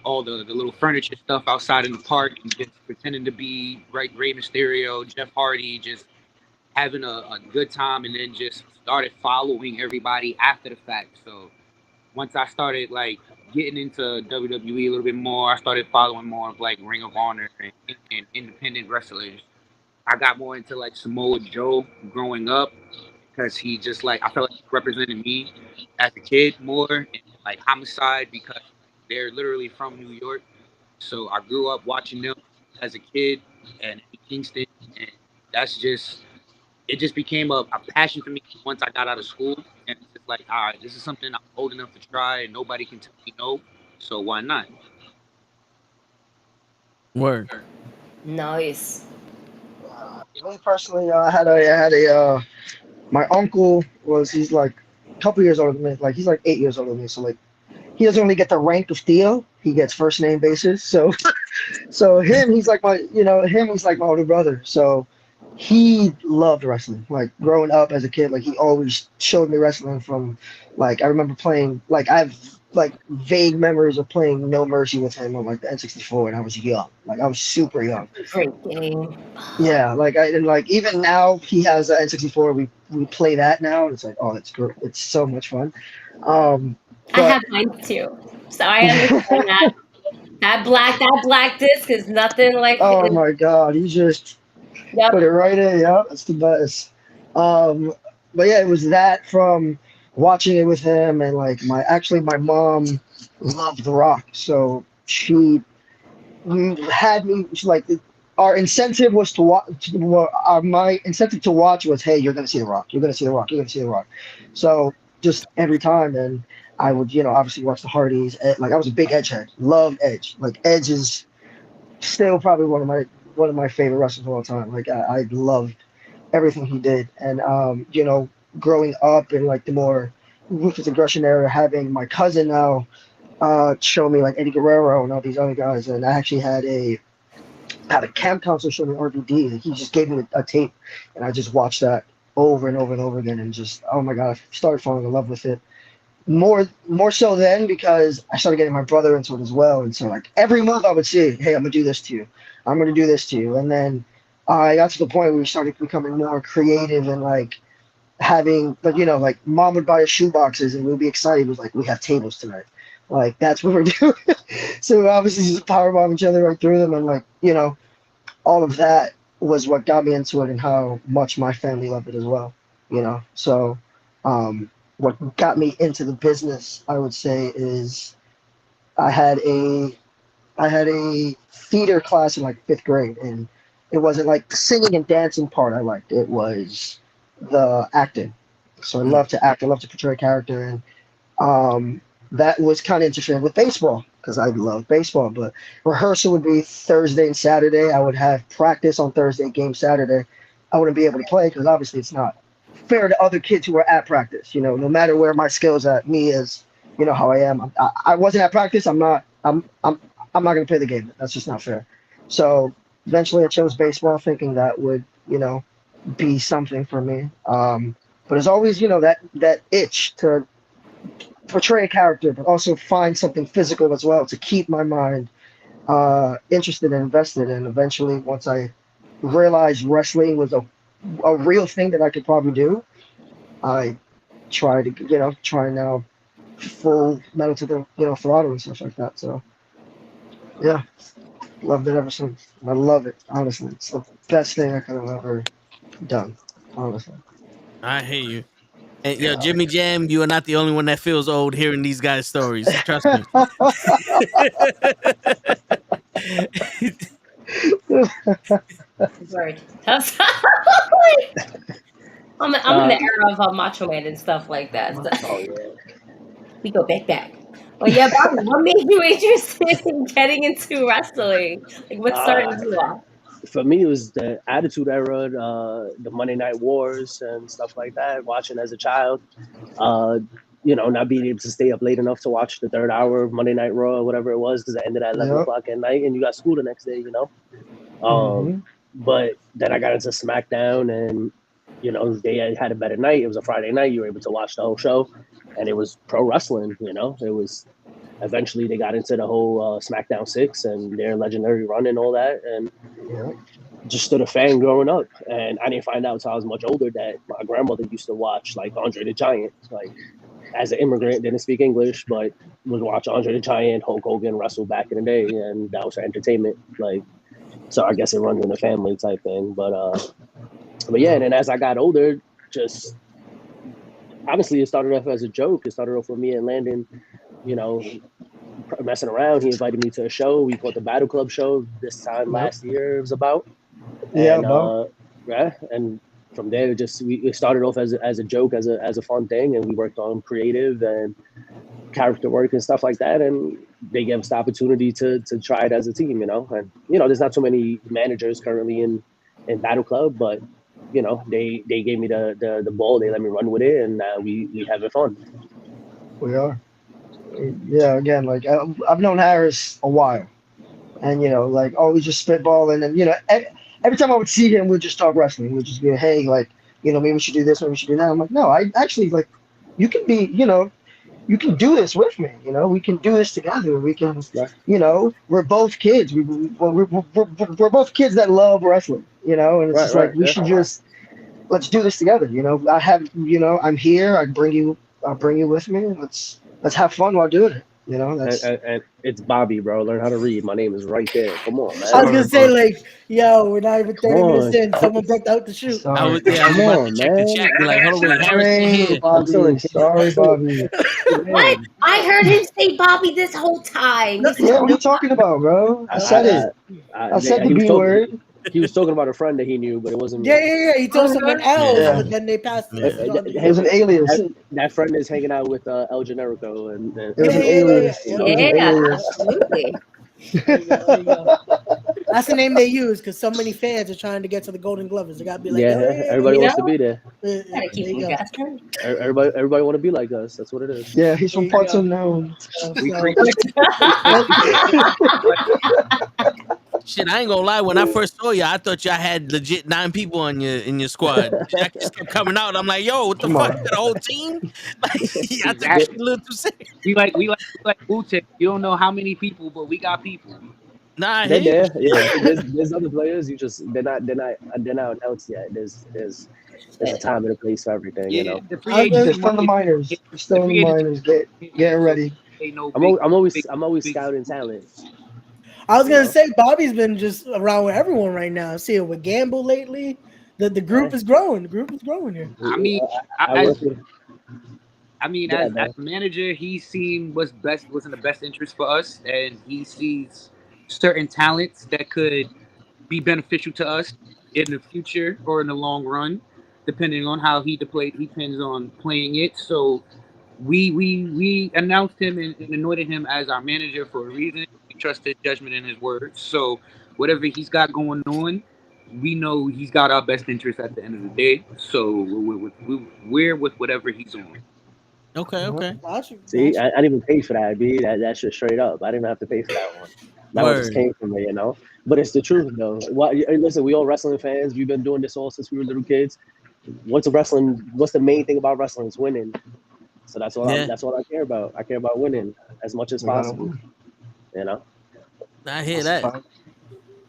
K: all the little furniture stuff outside in the park and just pretending to be Rey Mysterio, Jeff Hardy, just having a good time, and then just started following everybody after the fact. So once I started like getting into WWE a little bit more, I started following more of like Ring of Honor and independent wrestlers. I got more into like Samoa Joe growing up because he just like I felt like he represented me as a kid more, and like Homicide because they're literally from New York. So I grew up watching them as a kid and in Kingston, and that's just it just became a passion for me once I got out of school. And it's just like, all right, this is something I'm old enough to try, and nobody can tell me no. So why not?
B: Word.
D: Nice.
H: Me personally, I had a my uncle he's like a couple years older than me. Like he's like 8 years older than me. So like he doesn't really get the rank of Theo. He gets first name basis. So so he's like he's like my older brother. So he loved wrestling. Like growing up as a kid, like he always showed me wrestling from like I remember playing like I've like vague memories of playing No Mercy with him on like the N64 and I was young. Like I was super young.
D: Great game.
H: Yeah, like and like even now he has the N64. We play that now and it's like, oh, it's great. It's so much fun.
D: I have mine too. So I understand that. That black disc is nothing like
H: oh my god, you just put it right in. Yeah, that's the best. But yeah, it was that from watching it with him and like my mom loved The Rock, so she had me like our incentive was to watch. My incentive to watch was, hey, you're gonna see The Rock. You're gonna see The Rock. You're gonna see The Rock. So just every time, and I would obviously watch the Hardys. Like I was a big Edge head. Loved Edge. Like Edge is still probably one of my favorite wrestlers of all time. Like I loved everything he did, and growing up in like the more ruthless aggression era, having my cousin now show me like Eddie Guerrero and all these other guys, and I actually had a camp counselor show me RVD. He just gave me a tape, and I just watched that over and over and over again, and just oh my god, I started falling in love with it. More so then because I started getting my brother into it as well, and so like every move I would see, hey, I'm gonna do this to you, I'm gonna do this to you, and then I got to the point where we started becoming more creative and like having, but like mom would buy us shoe boxes and we'd be excited. It was like we have tables tonight, like that's what we're doing. So obviously just powerbomb each other right through them, and like all of that was what got me into it and how much my family loved it as well. So what got me into the business, I would say, is I had a theater class in like 5th grade, and it wasn't like the singing and dancing part I liked. It was the acting. So I love to act. I love to portray a character, and that was kind of interfering with baseball because I love baseball. But rehearsal would be Thursday and Saturday. I would have practice on Thursday, game Saturday. I wouldn't be able to play because obviously it's not fair to other kids who are at practice. No matter where my skills at, me as how I am. I wasn't at practice. I'm not going to play the game. That's just not fair. So eventually I chose baseball thinking that would, be something for me. But it's always, that itch to portray a character, but also find something physical as well to keep my mind interested and invested. And eventually, once I realized wrestling was a real thing that I could probably do, I try now full metal to the throttle and stuff like that. So yeah, loved it ever since. I love it, honestly. It's the best thing I could have ever done, honestly.
B: I hear you. And yo, Jimmy Jam, you are not the only one that feels old hearing these guys' stories. Trust me.
D: Word. I'm in the era of Macho Man and stuff like that. So.
I: Oh yeah.
D: We go back. Well, yeah, Bobby, what made you interested in getting into wrestling? Like, what started you off?
I: For me, it was the Attitude Era, the Monday Night Wars and stuff like that. Watching as a child, not being able to stay up late enough to watch the 3rd hour of Monday Night Raw or whatever it was because it ended at 11 o'clock at night and you got school the next day. But then I got into SmackDown and they had a better night. It was a Friday night. You were able to watch the whole show, and it was pro wrestling. It was. Eventually, they got into the whole SmackDown 6 and their legendary run and all that, and just stood a fan growing up. And I didn't find out until I was much older that my grandmother used to watch like Andre the Giant. Like as an immigrant, didn't speak English, but would watch Andre the Giant, Hulk Hogan wrestle back in the day, and that was her entertainment. Like So I guess it runs in the family type thing. But yeah, and then as I got older, just honestly, it started off as a joke. It started off with me and Landon, you know, messing around. He invited me to a show. We called the Battle Club show this time last year. It was about, and yeah, and from there, it started off as a joke, as a fun thing, and we worked on creative and character work and stuff like that. And they gave us the opportunity to try it as a team, you know. And there's not so many managers currently in Battle Club, but they gave me the ball. They let me run with it, and we having fun.
H: We are. Yeah, again, like I've known Harris a while, and like always just spitball, and then every time I would see him, we'd just talk wrestling. We'd just be, hey, like maybe we should do this, maybe we should do that. I'm like, no, I actually like you can be, you can do this with me. We can do this together. We can, we're both kids. We're both kids that love wrestling. And it's just like we should just let's do this together. I have, I'm here. I'll bring you with me. Let's have fun while doing it.
I: And it's Bobby, bro. Learn how to read. My name is right there. Come on, man.
J: I was gonna say, like, yo, we're not even 30 minutes in. Someone broke out the shoot.
B: I was about to check the chat. Be like, hold on, wait, Harris here.
H: Sorry, Bobby.
D: What? I heard him say Bobby this whole time.
H: Yeah, what are you talking about, bro? I said it. I said the B word.
I: He was talking about a friend that he knew, but it wasn't.
J: Yeah. He told someone else, but then they passed it.
H: It was an alias.
I: That friend is hanging out with El Generico, and
H: it was an alias.
D: Yeah, absolutely.
J: There you go. That's the name they use because so many fans are trying to get to the Golden Glovers. They gotta be like,
I: everybody wants to be there.
J: There
I: Everybody want to be like us. That's what it is.
H: Yeah, he's from parts unknown.
B: Shit, I ain't gonna lie. When I first saw you, I thought y'all had legit 9 people in your squad. Jack just kept coming out. I'm like, yo, what the fuck? The whole team? Like, I think that's a little too serious.
K: We like Wu-Tang. You don't know how many people, but we got people.
B: Nah,
I: yeah. There's other players. They're not announced yet. There's a time and a place for everything.
H: They're still the minors. Still the minors. Getting ready.
I: I'm always scouting talent.
J: I was gonna say Bobby's been just around with everyone right now. See it with Gamble lately. The group is growing. The group is growing here.
K: I mean, as manager, he seen what's in the best interest for us, and he sees certain talents that could be beneficial to us in the future or in the long run, depending on how he depends on playing it. So we announced him and anointed him as our manager for a reason. Trust his judgment and his words. So whatever he's got going on, we know he's got our best interest at the end of the day. So we're with whatever he's on.
B: Okay.
I: See, I didn't even pay for that, B. That's just straight up. I didn't have to pay for that one. That one just came from me, But it's the truth, though. Listen, we all wrestling fans. We've been doing this all since we were little kids. What's the main thing about wrestling? It's winning. So that's all I care about. I care about winning as much as possible.
B: I hear that.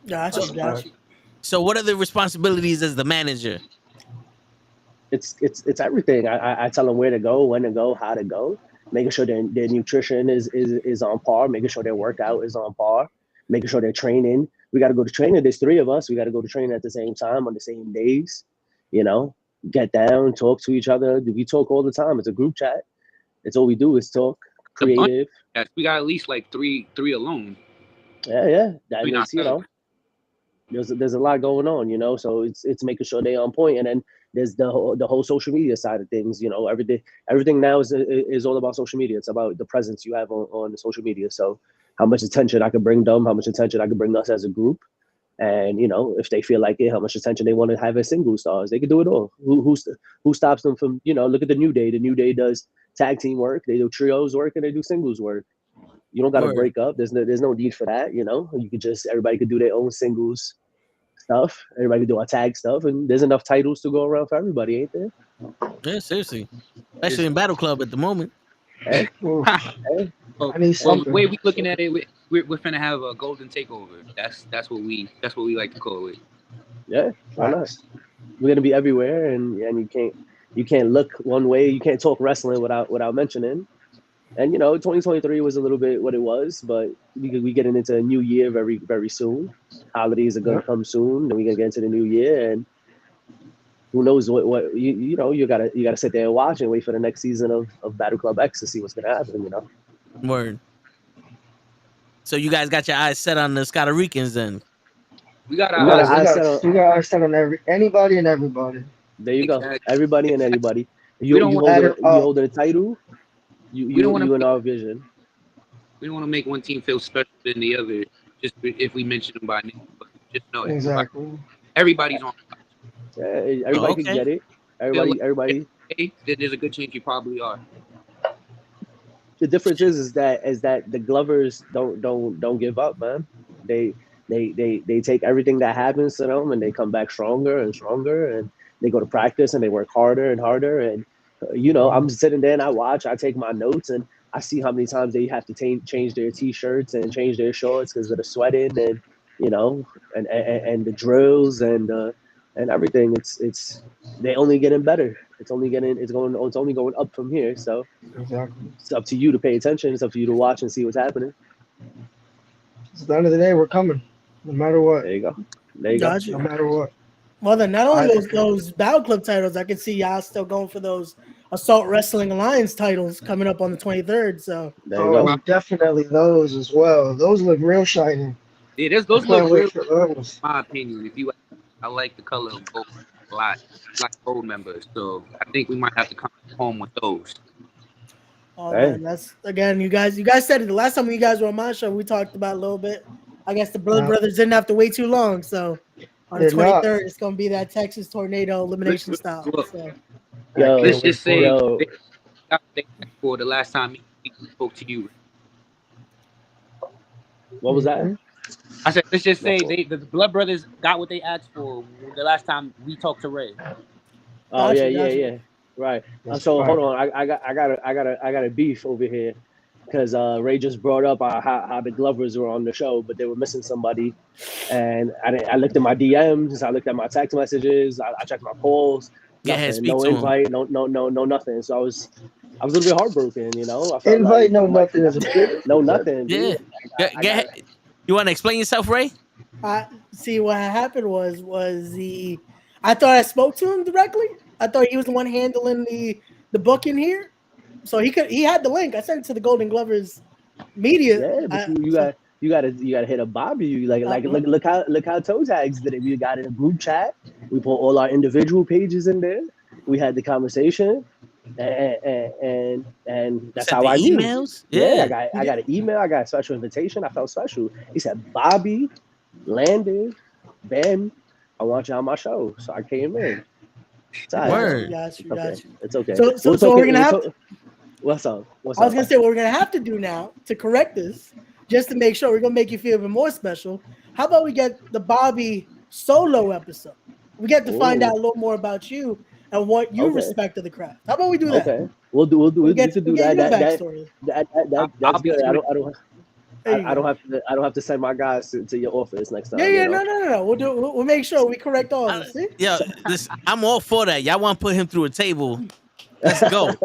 J: Gotcha.
B: So what are the responsibilities as the manager?
I: It's everything. I tell them where to go, when to go, how to go, making sure their nutrition is on par, making sure their workout is on par, making sure they're training. We got to go to training. There's 3 of us. We got to go to training at the same time on the same days, get down, talk to each other. We talk all the time. It's a group chat. It's all we do is talk, creative.
K: We got at least like three alone.
I: Yeah. That means, there's a lot going on, so it's making sure they're on point. And then there's the whole social media side of things, everything now is all about social media. It's about the presence you have on the social media. So how much attention I could bring them, how much attention I could bring us as a group. And, if they feel like it, how much attention they want to have as single stars, they can do it all. Who stops them from, look at the New Day. The New Day does tag team work, they do trios work, and they do singles work. You don't got to break up. There's no need for that. You could everybody could do their own singles stuff. Everybody could do our tag stuff, and there's enough titles to go around for everybody, ain't there?
B: Yeah, seriously. Especially in Battle Club at the moment.
I: Hey.
H: I mean,
K: the way we looking at it, we're finna have a golden takeover. That's what we like to call it.
I: Yeah, why not? We're gonna be everywhere, and you can't look one way. You can't talk wrestling without mentioning. And 2023 was a little bit what it was, but we getting into a new year very, very soon. holidays are gonna come soon, and we're gonna get into the new year, and who knows what you know, you gotta sit there and watch and wait for the next season of Battle Club X to see what's gonna happen, you know.
B: Word. So you guys got your eyes set on the Costa Ricans then?
K: We got
H: We got eyes set on anybody and everybody.
I: There you go. Everybody and anybody.
K: We don't want
I: You holding a title. You in our vision.
K: We don't want to make one team feel special than the other, just if we mention them by name. But just know
H: exactly.
K: Everybody's on.
I: Yeah, everybody can get it. Everybody.
K: There's a good chance you probably are.
I: The difference is that the Glovers don't give up, man. They take everything that happens to them and they come back stronger and stronger, and they go to practice and they work harder and harder. And you know, I'm sitting there and I watch, I take my notes, and I see how many times they have to change their t-shirts and change their shorts because of the sweating, and you know, and the drills and everything. It's they only getting better. It's only going up from here. So
H: exactly,
I: it's up to you to pay attention. It's up to you to watch and see what's happening.
H: At the end of the day, we're coming, no matter what.
I: There you go. There you go.
H: No matter what.
J: Well, then not only those Battle Club titles, I can see y'all still going for those Assault Wrestling Alliance titles coming up on the 23rd. So
H: definitely those as well. Those look real shiny.
K: Yeah, those look real. In my opinion, I like the color of gold a lot, like gold members. So I think we might have to come home with those.
J: Oh man, that's again, you guys said it the last time you guys were on my show. We talked about a little bit. I guess the Blood Brothers didn't have to wait too long. So on the 23rd, it's gonna be that Texas Tornado elimination style. So.
K: Let's just say for the last time he spoke to you.
I: What was that?
K: I said, let's just say the Blood Brothers got what they asked for the last time we talked to Ray.
I: Oh yeah. Right. So hold on, I got a beef over here because Ray just brought up how the Glovers were on the show, but they were missing somebody, and I looked at my DMs, I looked at my text messages, I checked my calls. Nothing, no invite, no nothing. So I was a little bit heartbroken, you know. I felt
H: invite, no nothing is a bit.
I: No nothing.
B: Yeah. You want to explain yourself, Ray?
J: See, what happened was I thought I spoke to him directly. I thought he was the one handling the booking here, so he had the link. I sent it to the Golden Glovers media.
I: Yeah, but you gotta hit a Bobby. You look how toe tags did it. We got in a group chat. We put all our individual pages in there. We had the conversation, and that's how I knew.
B: Emails?
I: Yeah, I got an email. I got a special invitation. I felt special. He said, "Bobby, Landon, Ben, I want you on my show." So I came in.
B: Word.
J: Got you.
I: It's okay.
J: So we're gonna have.
I: What's up?
J: I was gonna say what we're gonna have to do now to correct this, just to make sure we're gonna make you feel even more special. How about we get the Bobby solo episode? We get to find out a little more about you and what you respect of the craft. How about we do that?
I: Okay, we'll do that. That's good. I don't have to send my guys to your office next time.
J: Yeah. No. We'll make sure we correct all this. See?
B: Yeah, I'm all for that. Y'all want to put him through a table? Let's go.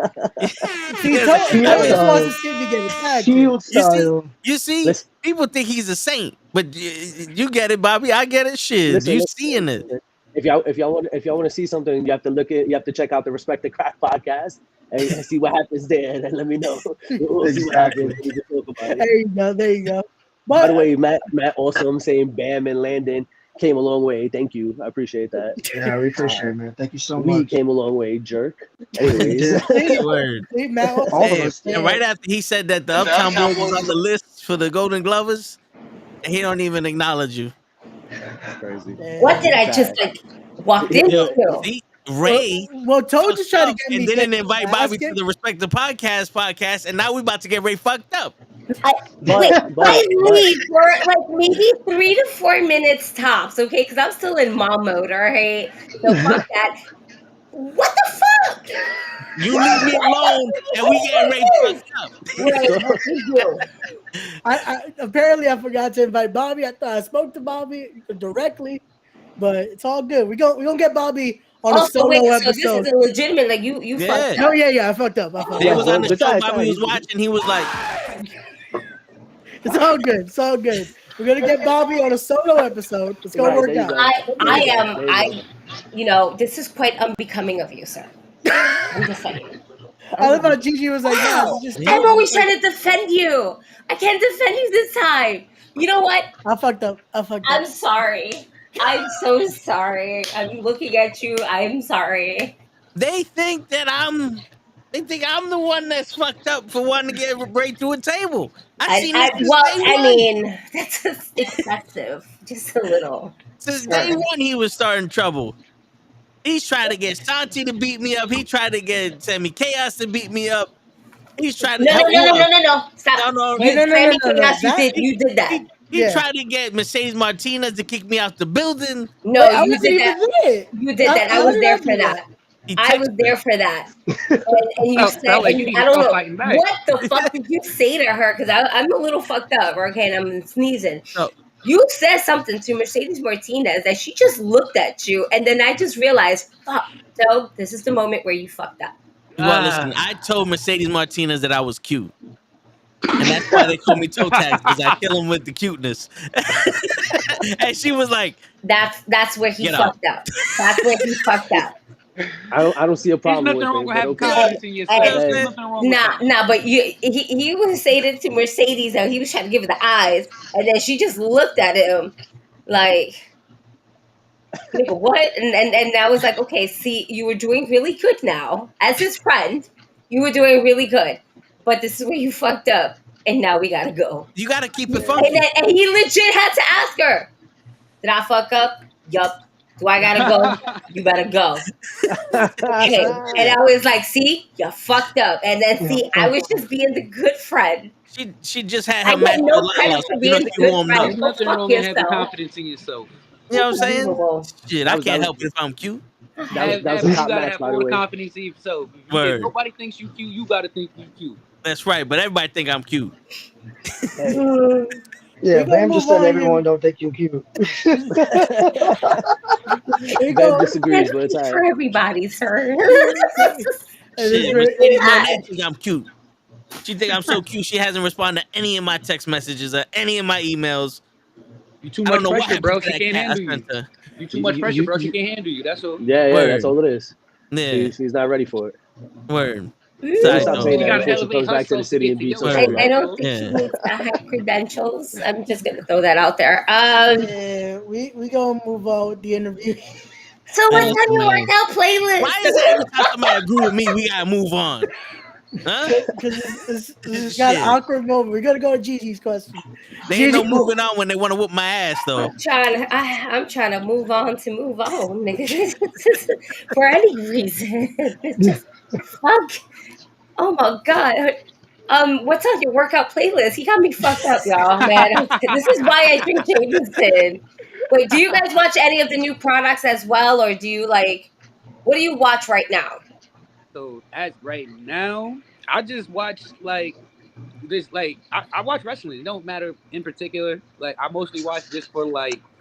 B: You see, people think he's a saint, but you get it, Bobby. I get it. Shit, you seeing it?
I: If y'all want to see something, you have to check out the Respect the Craft podcast and see what happens there, and then let me know. We'll see what happens.
J: There you go.
I: By the way, Matt, awesome, saying Bam and Landon came a long way. Thank you. I appreciate that.
H: Yeah, we appreciate it, man. Thank you so much.
I: We came a long way, jerk. Anyways.
B: Word. And right after he said that the Uptown Boys was on the list for the Golden Glovers, and he don't even acknowledge you.
I: That's crazy.
D: What did I just walk into?
B: Ray.
J: Well, Toad just tried to get me.
B: And didn't invite Bobby to the Respect the podcast, and now we about to get Ray fucked up.
D: I leave for like maybe 3 to 4 minutes tops, okay? Because I'm still in mom mode, all right? So fuck that. What the fuck?
B: You leave me alone, and we get Ray fucked up.
J: Apparently I forgot to invite Bobby. I thought I spoke to Bobby directly, but it's all good. We're gonna get Bobby on a solo episode.
D: So this is a legitimate, like you fucked up.
J: No, yeah, I fucked up.
B: He was on the show, Bobby was watching, he was like,
J: It's all good. We're gonna get Bobby on a solo episode. It's gonna work out.
D: This is quite unbecoming of you, sir. I'm just saying.
J: I love how Gigi was like,
D: Wow.
J: just
D: I'm always trying to defend you. I can't defend you this time. You know what?
J: I fucked up.
D: I'm sorry. I'm so sorry. I'm looking at you. I'm sorry.
B: They think I'm the one that's fucked up for wanting to get right through a table.
D: That's just excessive. Just a little.
B: Since day one, he was starting trouble. He's trying to get Santi to beat me up. He tried to get Sammy Chaos to beat me up. He's trying to
D: No. Stop.
B: No.
D: You did that.
B: He tried to get Mercedes Martinez to kick me out the building.
D: No, you did that. You did that. I was there for that. I was there for that. And you said, I don't know, what the fuck did you say to her? Because I'm a little fucked up, okay, and I'm sneezing.
B: Oh.
D: You said something to Mercedes Martinez that she just looked at you, and then I just realized, fuck, so this is the moment where you fucked up.
B: Well, listen, I told Mercedes Martinez that I was cute. And that's why they call me toe tags, because I kill him with the cuteness. And she was like,
D: That's where he fucked up. That's where he fucked up.
I: I don't see a problem with it.
K: There's nothing wrong with having confidence in yourself.
D: Nah, but he was saying it to Mercedes, how he was trying to give her the eyes, and then she just looked at him like, nigga, what? And I was like, okay, see, you were doing really good now. As his friend, you were doing really good. But this is where you fucked up, and now we gotta go.
B: You gotta keep it funky.
D: And he legit had to ask her, did I fuck up? Yup. Do I gotta go? You better go. Okay. And I was like, see, you fucked up. And then see, I was just being the good friend.
B: She just had her
D: match. No credit for being the good friend.
K: There's nothing wrong with having confidence in yourself.
B: You know what I'm saying? Shit, I can't help it if I'm cute.
I: That was a
K: you
I: top
K: gotta
I: match,
K: have
I: by the
K: all the
I: way.
K: confidence in yourself.
B: Word.
K: If nobody thinks you cute, you gotta think you cute.
B: That's right, but everybody think I'm cute.
H: Yeah, Bam just said everyone don't think you're cute.
I: Ben disagrees, but it's all
D: for
I: right.
D: everybody, sir.
B: Shit, Mercedes Monet think I'm cute. She think I'm so cute. She hasn't responded to any of my text messages or any of my emails.
K: You too much pressure, bro. She can't handle you. You too much pressure, bro. She can't handle you. That's all.
I: Yeah, that's all it is.
B: Yeah.
I: She's not ready for it.
B: Word.
I: Stop saying that before she comes back to the city and beats us.
D: I don't think she needs to have credentials. I'm just gonna throw that out there.
J: We gonna move on with the interview.
D: So what's on your workout playlist?
B: Why is it every time somebody agree with me, we gotta move on? Huh?
J: Because it's got an awkward moment. We're gonna go to Gigi's question.
B: They ain't no moving on when they want to whoop my ass, though.
D: I'm trying to move on, nigga. For any reason. Just fuck. Oh my god. What's on your workout playlist? He got me fucked up, y'all, man. This is why I drink Jameson. Wait, do you guys watch any of the new products as well, or do you what do you watch right now?
K: So as right now, I just watch I watch wrestling. It don't matter in particular. I mostly watch just for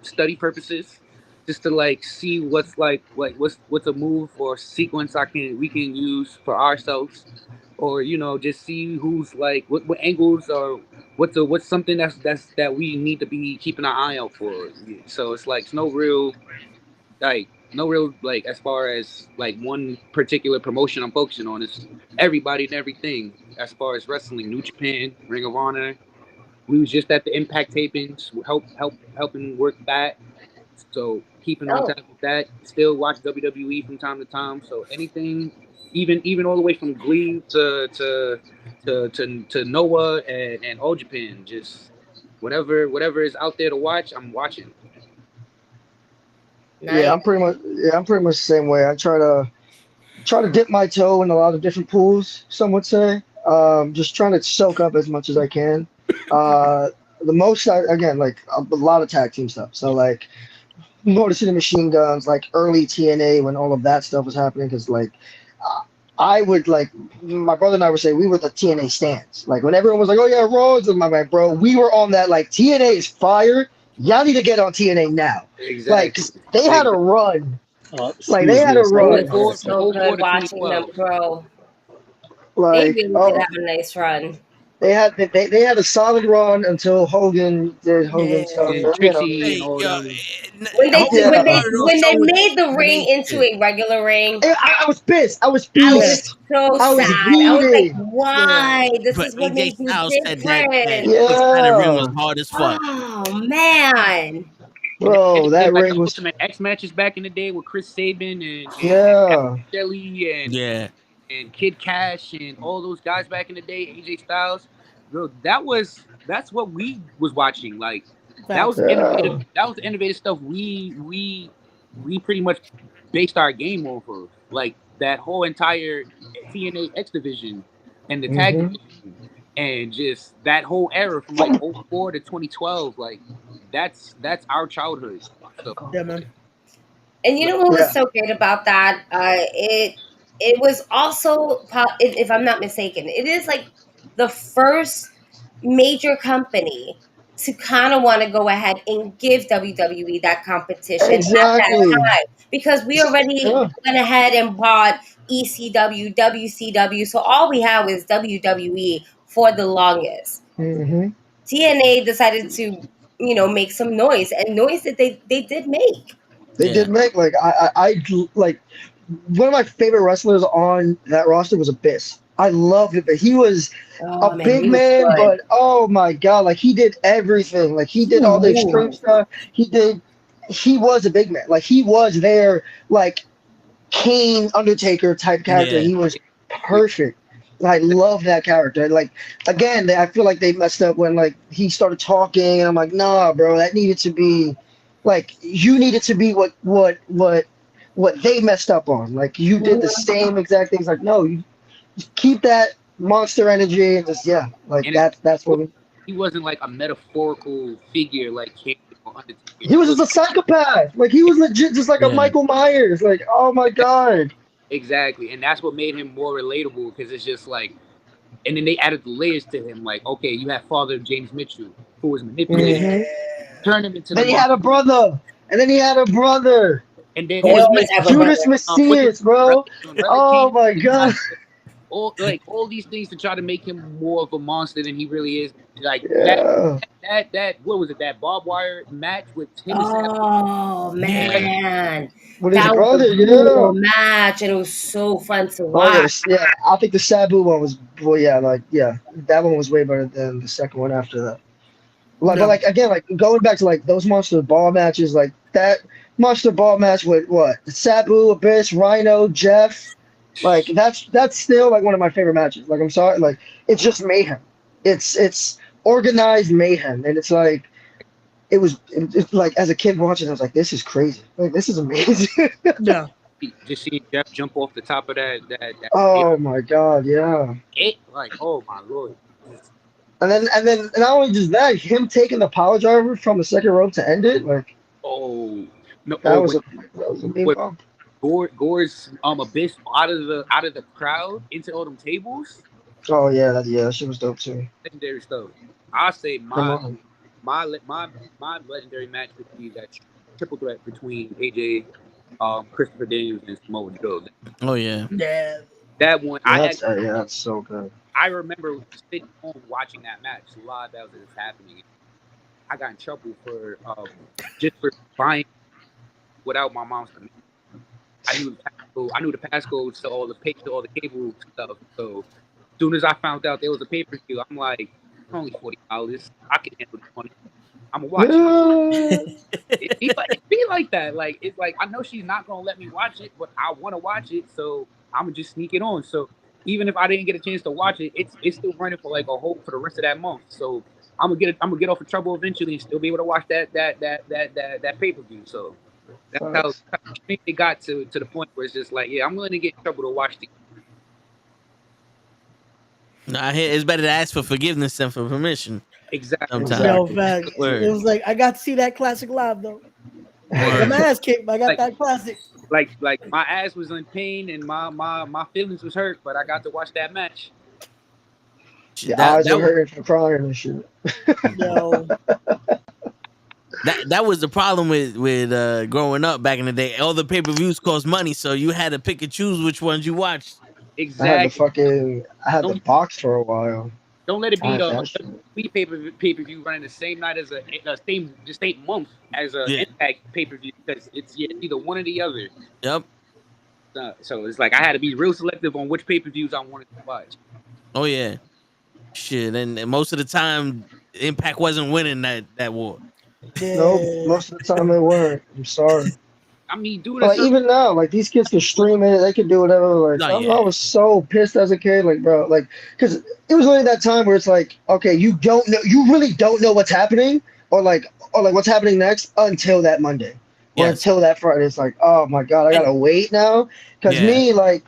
K: study purposes, just to see what's what's a move or sequence we can use for ourselves, or just see who's what angles or what's something that we need to be keeping our eye out for. So it's no real as far as one particular promotion I'm focusing on. It's everybody and everything as far as wrestling. New Japan, Ring of Honor. We was just at the Impact tapings, helping work that. So keeping on top of that. Still watch WWE from time to time. So anything, even all the way from Glee to Noah and All Japan, just whatever is out there to watch, I'm watching.
H: Nice. Yeah, I'm pretty much the same way. I try to dip my toe in a lot of different pools, some would say. Just trying to soak up as much as I can. The most a lot of tag team stuff. So Motor City Machine Guns, early TNA when all of that stuff was happening, because I would my brother and I would say we were the TNA stands. When everyone was like, oh yeah, Rhodes, and my bro, we were on that TNA is fire. Y'all need to get on TNA now. Exactly. They had a run. They had a run.
D: So good watching them, bro. They really did have a nice run.
H: They had a solid run until Hogan did Hogan stuff.
K: And
H: And,
K: Trixie and
B: Hey,
K: all
B: yo,
K: them.
D: When they
B: Hogan
H: Yeah.
B: started off
D: when they
B: so
D: made the ring into
B: amazing.
D: a regular ring,
H: I was pissed. I was
D: I was
H: pissed.
D: so
H: I was
D: sad. I was like,
H: heated.
D: why? This
B: But
D: is what
B: AJ
D: made you
B: Styles said that
D: different.
B: inside the ring was
H: Yeah,
B: hard as fuck.
D: Oh man.
H: bro,
K: And they
H: that
K: did like
H: ring
K: the
H: was.
K: Ultimate X matches back in the day with Chris Sabin
H: Yeah.
K: Shelly
B: Yeah.
K: and Kid Cash and all those guys back in the day, AJ Styles. Bro, that's what we was watching. Like that was
J: Facts.
K: the innovative.
H: Yeah.
K: That was the innovative stuff we pretty much based our game off of. Like that whole entire TNA X division and the tag
H: hmm
K: division and just that whole era from like 04 to 2012. Like that's our childhood. So
J: Yeah, man.
D: And you know what was
H: Yeah.
D: so great about that? It was also, if I'm not mistaken, it is like the first major company to kind of want to go ahead and give WWE that competition at that
H: Exactly.
D: time because we already
H: Yeah.
D: went ahead and bought ECW, WCW, so all we had was WWE for the longest.
H: hmm
D: TNA decided to, make some noise, and noise that they did make.
H: They
B: Yeah.
H: did make like like one of my favorite wrestlers on that roster was Abyss. I loved it, but he was a
D: Oh man,
H: big
D: he was
H: man,
D: good.
H: but oh my god, like he did everything. Like he did all the extreme
D: Ooh.
H: stuff. He was a big man. Like he was their like Kane Undertaker type character.
B: Yeah.
H: He was perfect. I love that character. Like again, I feel like they messed up when like he started talking, and I'm like, nah, bro, that needed to be like you needed to be what they messed up on. Like you did the same exact things. Like no, you keep that monster energy and just like
K: and
H: that's what
K: he wasn't like a metaphorical figure like Kane or Undertaker.
H: he was just a psychopath. Like he was legit just like a
B: Yeah.
H: Michael Myers. Like oh my god.
K: Exactly, and that's what made him more relatable because it's just like, and then they added the layers to him. Like, okay, you have Father James Mitchell who was manipulating,
H: Mhm.
K: turned him into
H: Then
K: the
H: he had a brother, and then he had a brother.
K: and then
D: They always have a
H: Judas
D: brother.
H: Messias, bro. Oh my god.
K: all these things to try to make him more of a monster than he really is. Like
H: Yeah.
K: that what was it? That barbed wire match with him and Sabu.
D: Oh man,
H: With his
D: that was
H: brother,
D: a
H: yeah.
D: cool match, and it was so fun to
H: Oh yeah,
D: watch.
H: yeah. I think the Sabu one was, well, that one was way better than the second one after that. Like, but like again, like going back to like those monster ball matches, like that monster ball match with what Sabu, Abyss, Rhino, Jeff, like that's still like one of my favorite matches. Like I'm sorry, like it's just mayhem. It's organized mayhem, and it's like it's like as a kid watching, I was like, this is crazy. Like this is amazing.
J: Yeah.
K: Just seeing Jeff jump off the top of that
H: Oh my god, yeah.
K: like oh my lord.
H: And then not only just that, him taking the power driver from the second rope to end it, like
K: Oh no!
H: that was a big
K: with
H: bump.
K: Gore's Abyss out of the crowd into all them tables.
H: Oh yeah, that shit was dope too.
K: Legendary stuff. I say
H: Come
K: my
H: on.
K: legendary match would be that triple threat between AJ, Christopher Daniels, and Samoa Joe.
B: Oh yeah.
J: Yeah.
K: That one,
H: Yeah, that's so good.
K: I remember sitting home watching that match live as it was happening. I got in trouble for just for buying without my mom's permission. I knew the passcodes to all the cable stuff. So as soon as I found out there was a pay-per-view, I'm like, only $40. I can handle the money. I'm gonna watch it. It be like that. Like it's like I know she's not gonna let me watch it, but I want to watch it, so I'm gonna just sneak it on. So even if I didn't get a chance to watch it, it's still running for like for the rest of that month. So I'm gonna get off of trouble eventually and still be able to watch that pay-per-view. So that's how it got to the point where it's just like, yeah, I'm willing to get in trouble to watch the.
B: Nah, it's better to ask for forgiveness than for permission.
K: Exactly.
B: Sometimes.
J: No, fact. It was like I got to see that classic live though. Got my ass kicked, but I got that classic.
K: Like my ass was in pain and my feelings was hurt, but I got to watch that match.
H: Your eyes are hurting from crying and shit.
J: Yo.
B: That was the problem with growing up back in the day. All the pay-per-views cost money, so you had to pick and choose which ones you watched.
K: Exactly.
H: I had the box for a while.
K: Don't let it be
H: That's
K: a pay per view running the same night as the same month as a Impact pay per view, because it's either one or the other.
B: Yep.
K: So it's like I had to be real selective on which pay per views I wanted to watch.
B: Oh yeah, shit, and most of the time, Impact wasn't winning that war.
H: Nope, most of the time they weren't. I'm sorry.
K: I mean, dude,
H: Like even now, like these kids can stream it, they can do whatever. Like I was so pissed as a kid, like bro, like because it was really that time where it's like, okay, you really don't know what's happening, or like what's happening next until that Monday, or until that Friday. It's like, oh my god, I gotta wait now. Because me, like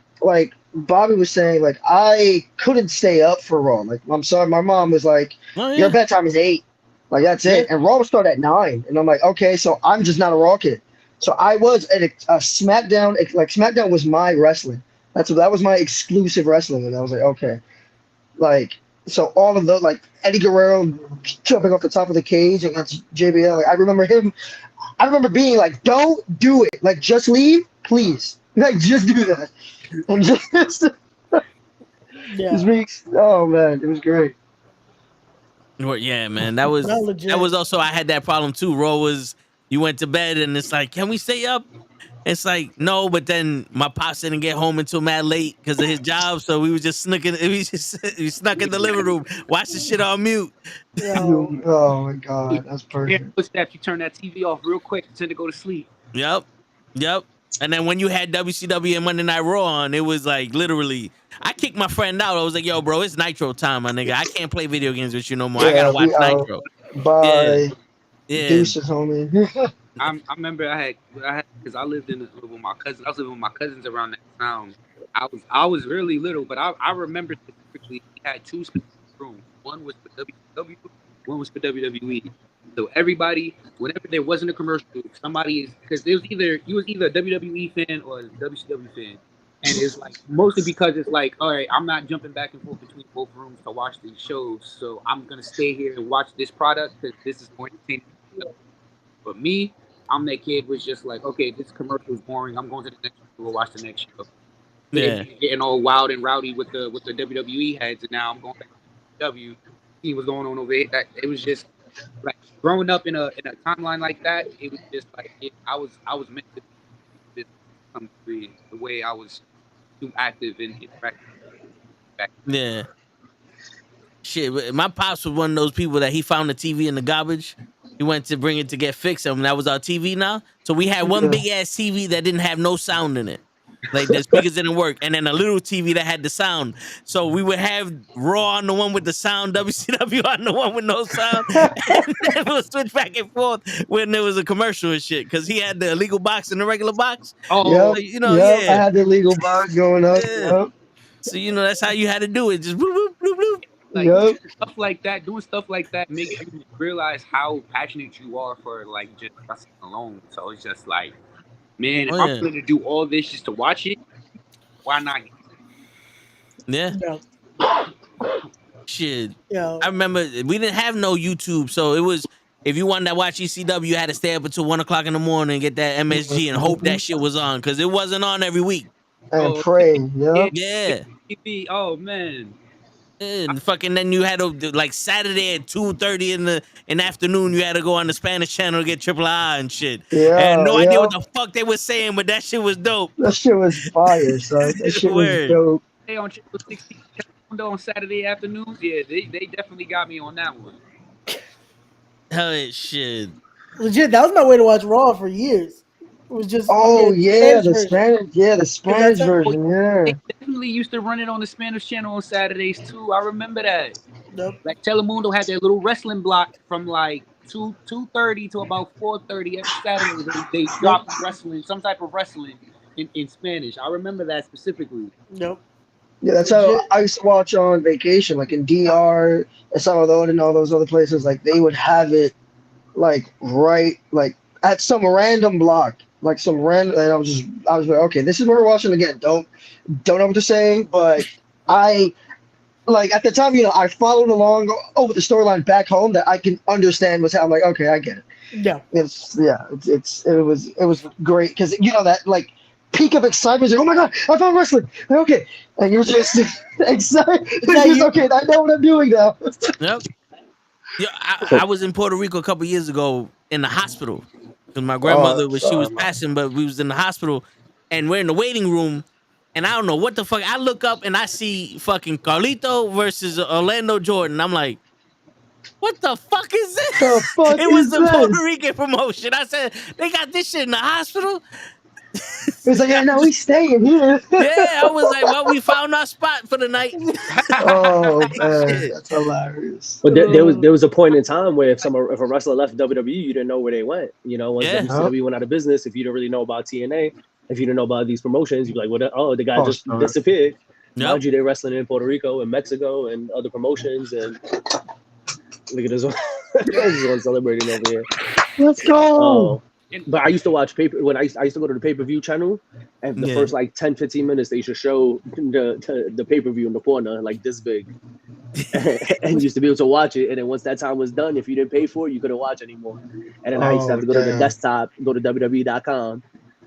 H: Bobby was saying, like I couldn't stay up for Raw. Like I'm sorry, my mom was like, your bedtime is 8, like that's it, and Raw would start at 9, and I'm like, okay, so I'm just not a Raw kid. So I was at a SmackDown. Like SmackDown was my wrestling. That was my exclusive wrestling, and I was like, okay, like so all of the like Eddie Guerrero jumping off the top of the cage against JBL. Like, I remember being like, don't do it. Like just leave, please. Like just do that. And just oh man, it was great.
B: Well, yeah, man, that was also I had that problem too. Raw was. You went to bed and it's like, can we stay up? It's like, no, but then my pops didn't get home until mad late because of his job. So we was just we snuck in the living room, watch the shit on mute.
H: Oh my god, that's perfect.
K: Footsteps, you turn that TV off real quick, tend to go to sleep.
B: Yep. And then when you had WCW and Monday Night Raw on, it was like literally, I kicked my friend out. I was like, yo, bro, it's Nitro time, my nigga. I can't play video games with you no more. I gotta watch Nitro.
H: Bye.
B: Yeah.
H: Deuces, homie.
K: I remember I had because I lived with my cousins. I was living with my cousins around that town. I was really little, but I remember specifically we had 2 specific rooms. One was for WCW, one was for WWE. So everybody, whenever there wasn't a commercial, because you was either a WWE fan or a WCW fan, and it's like mostly because it's like, all right, I'm not jumping back and forth between both rooms to watch these shows, so I'm gonna stay here and watch this product because this is more entertaining. But me, I'm that kid was just like, okay, this commercial is boring. I'm going to the next show. We'll watch the next show. Yeah, getting all wild and rowdy with the WWE heads, and now I'm going back to W. See what's going on over here. It was just like growing up in a timeline like that. It was just like I was meant to be some degree the way I was too active and interactive.
B: Yeah. Shit, my pops was one of those people that he found the TV in the garbage. He went to bring it to get fixed, and that was our TV now. So we had one big ass TV that didn't have no sound in it. Like the speakers didn't work, and then a little TV that had the sound. So we would have Raw on the one with the sound, WCW on the one with no sound, and then we'll switch back and forth when there was a commercial and shit. Because he had the illegal box and the regular box.
H: Oh, yep, I had the illegal box going up.
B: Yeah. Yep. So that's how you had to do it. Just bloop, bloop, bloop, bloop.
K: Like doing stuff like that makes you realize how passionate you are for like just wrestling alone. So it's just like, man, if I'm going to do all this just to watch it, why not?
B: Yeah. Shit. I remember we didn't have no YouTube, so it was if you wanted to watch ECW, you had to stay up until 1 o'clock in the morning and get that MSG and hope that shit was on because it wasn't on every week.
H: And pray,
B: yeah.
K: Oh man.
B: And fucking then you had to like Saturday at 2:30 in the afternoon you had to go on the Spanish channel to get Triple I and shit.
H: Yeah,
B: I had no idea what the fuck they were saying, but that shit was dope.
H: That shit was fire, son. That shit was dope.
K: Hey, on Triple 16 on Saturday afternoons, yeah, they definitely got me on that one.
B: Hell shit.
J: Legit, that was my way to watch Raw for years. It was just
H: the Spanish version. Yeah,
K: they definitely used to run it on the Spanish channel on Saturdays too. I remember that.
J: Yep.
K: Like Telemundo had their little wrestling block from like 2:30 to about 4:30 every Saturday. They dropped wrestling, some type of wrestling in Spanish. I remember that specifically.
J: Nope.
H: Yeah, that's how I used to watch on vacation, like in DR, El Salvador, and all those other places. Like they would have it, like right, like at some random block. Like some random, and I was like, okay, this is what we're watching again. Don't know what they're saying, but I like at the time, I followed along over the storyline back home that I can understand what's happening. I'm like, okay, I get it.
J: Yeah,
H: it was great because that like peak of excitement. Like, oh my god, I found wrestling. Like, okay, and you're just excited. Okay, I know what I'm doing now.
B: Yep. Yeah, I was in Puerto Rico a couple years ago in the hospital because my grandmother she was passing, but we was in the hospital, and we're in the waiting room, and I don't know what the fuck. I look up and I see fucking Carlito versus Orlando Jordan. I'm like, what the fuck is this? It was the Puerto Rican promotion. I said, they got this shit in the hospital.
H: He's like, yeah, no, we staying here.
B: Yeah, I was like, well, we found our spot for the night.
H: Oh man, that's hilarious.
I: But there was a point in time where if a wrestler left WWE, you didn't know where they went. You know, once WCW went out of business, if you didn't really know about TNA, if you didn't know about these promotions, you'd be like, what? Oh, the guy just disappeared. Mind you, they're wrestling in Puerto Rico and Mexico and other promotions. And look at this one. This one celebrating over here.
H: Let's go.
I: But I used to watch when I used to go to the pay-per-view channel, and the first like 10-15 minutes they used to show the pay-per-view in the corner like this big, and you used to be able to watch it. And then once that time was done, if you didn't pay for it, you couldn't watch anymore. And then I used to have to go to the desktop, go to WWE.com,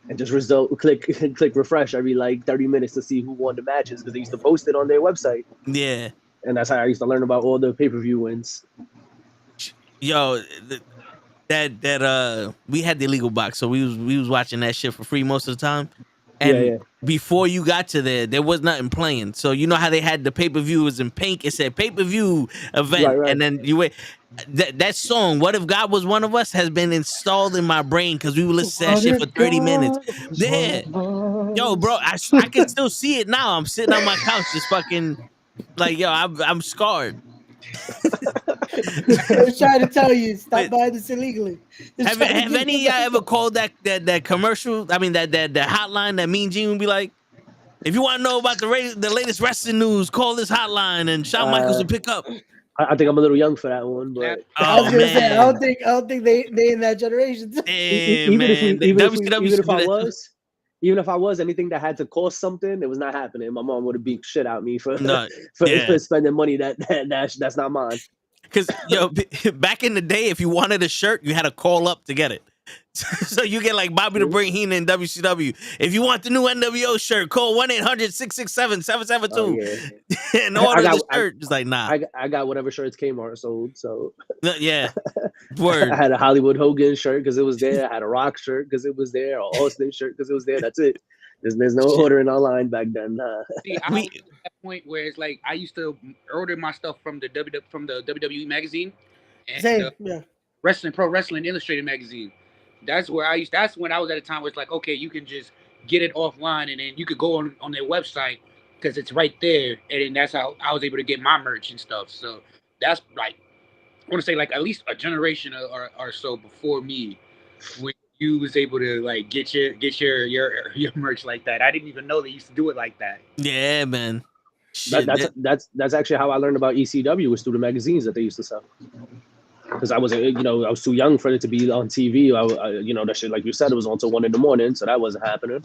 I: and just click refresh every like 30 minutes to see who won the matches because they used to post it on their website.
B: Yeah,
I: and that's how I used to learn about all the pay-per-view wins.
B: Yo. That we had the illegal box, so we was watching that shit for free most of the time. And before you got to there was nothing playing. So you know how they had the pay-per-view was in pink. It said pay-per-view event, right. And then you wait. That song, "What If God Was One of Us," has been installed in my brain because we would listen to that shit for 30 minutes. Yeah, yo, bro, I can still see it now. I'm sitting on my couch, just fucking like, yo, I'm scarred.
J: I was trying to tell you, stop buying this illegally.
B: Have any of y'all ever called that commercial? I mean, that hotline that Mean Gene would be like, if you want to know about the latest wrestling news, call this hotline and Shawn Michaels will pick up.
I: I think I'm a little young for that one, but
J: I was gonna say, I don't think they in that generation.
I: Even if I was anything that had to cost something, it was not happening. My mom would have beat shit out me for spending money that's not mine.
B: Because back in the day, if you wanted a shirt, you had to call up to get it. So you get like Bobby the Brain Heenan in WCW. If you want the new NWO shirt, call 1-800-667-772 and order the shirt. Just like, nah.
I: I got whatever shirts Kmart sold. So
B: yeah, word.
I: I had a Hollywood Hogan shirt because it was there. I had a Rock shirt because it was there. Or Austin shirt because it was there. That's it. There's no ordering online back then.
K: See, I was at that point where it's like I used to order my stuff from the WWE magazine and Pro Wrestling Illustrated magazine. That's when I was at a time where it's like, okay, you can just get it offline and then you could go on their website because it's right there. And then that's how I was able to get my merch and stuff. So that's like, I want to say like at least a generation or so before me, when you was able to like get your merch like that. I didn't even know they used to do it like that.
B: Yeah, man. Shit,
I: that's actually how I learned about ECW was through the magazines that they used to sell. Because I was too young for it to be on TV. That shit, like you said, it was on till 1 a.m, so that wasn't happening.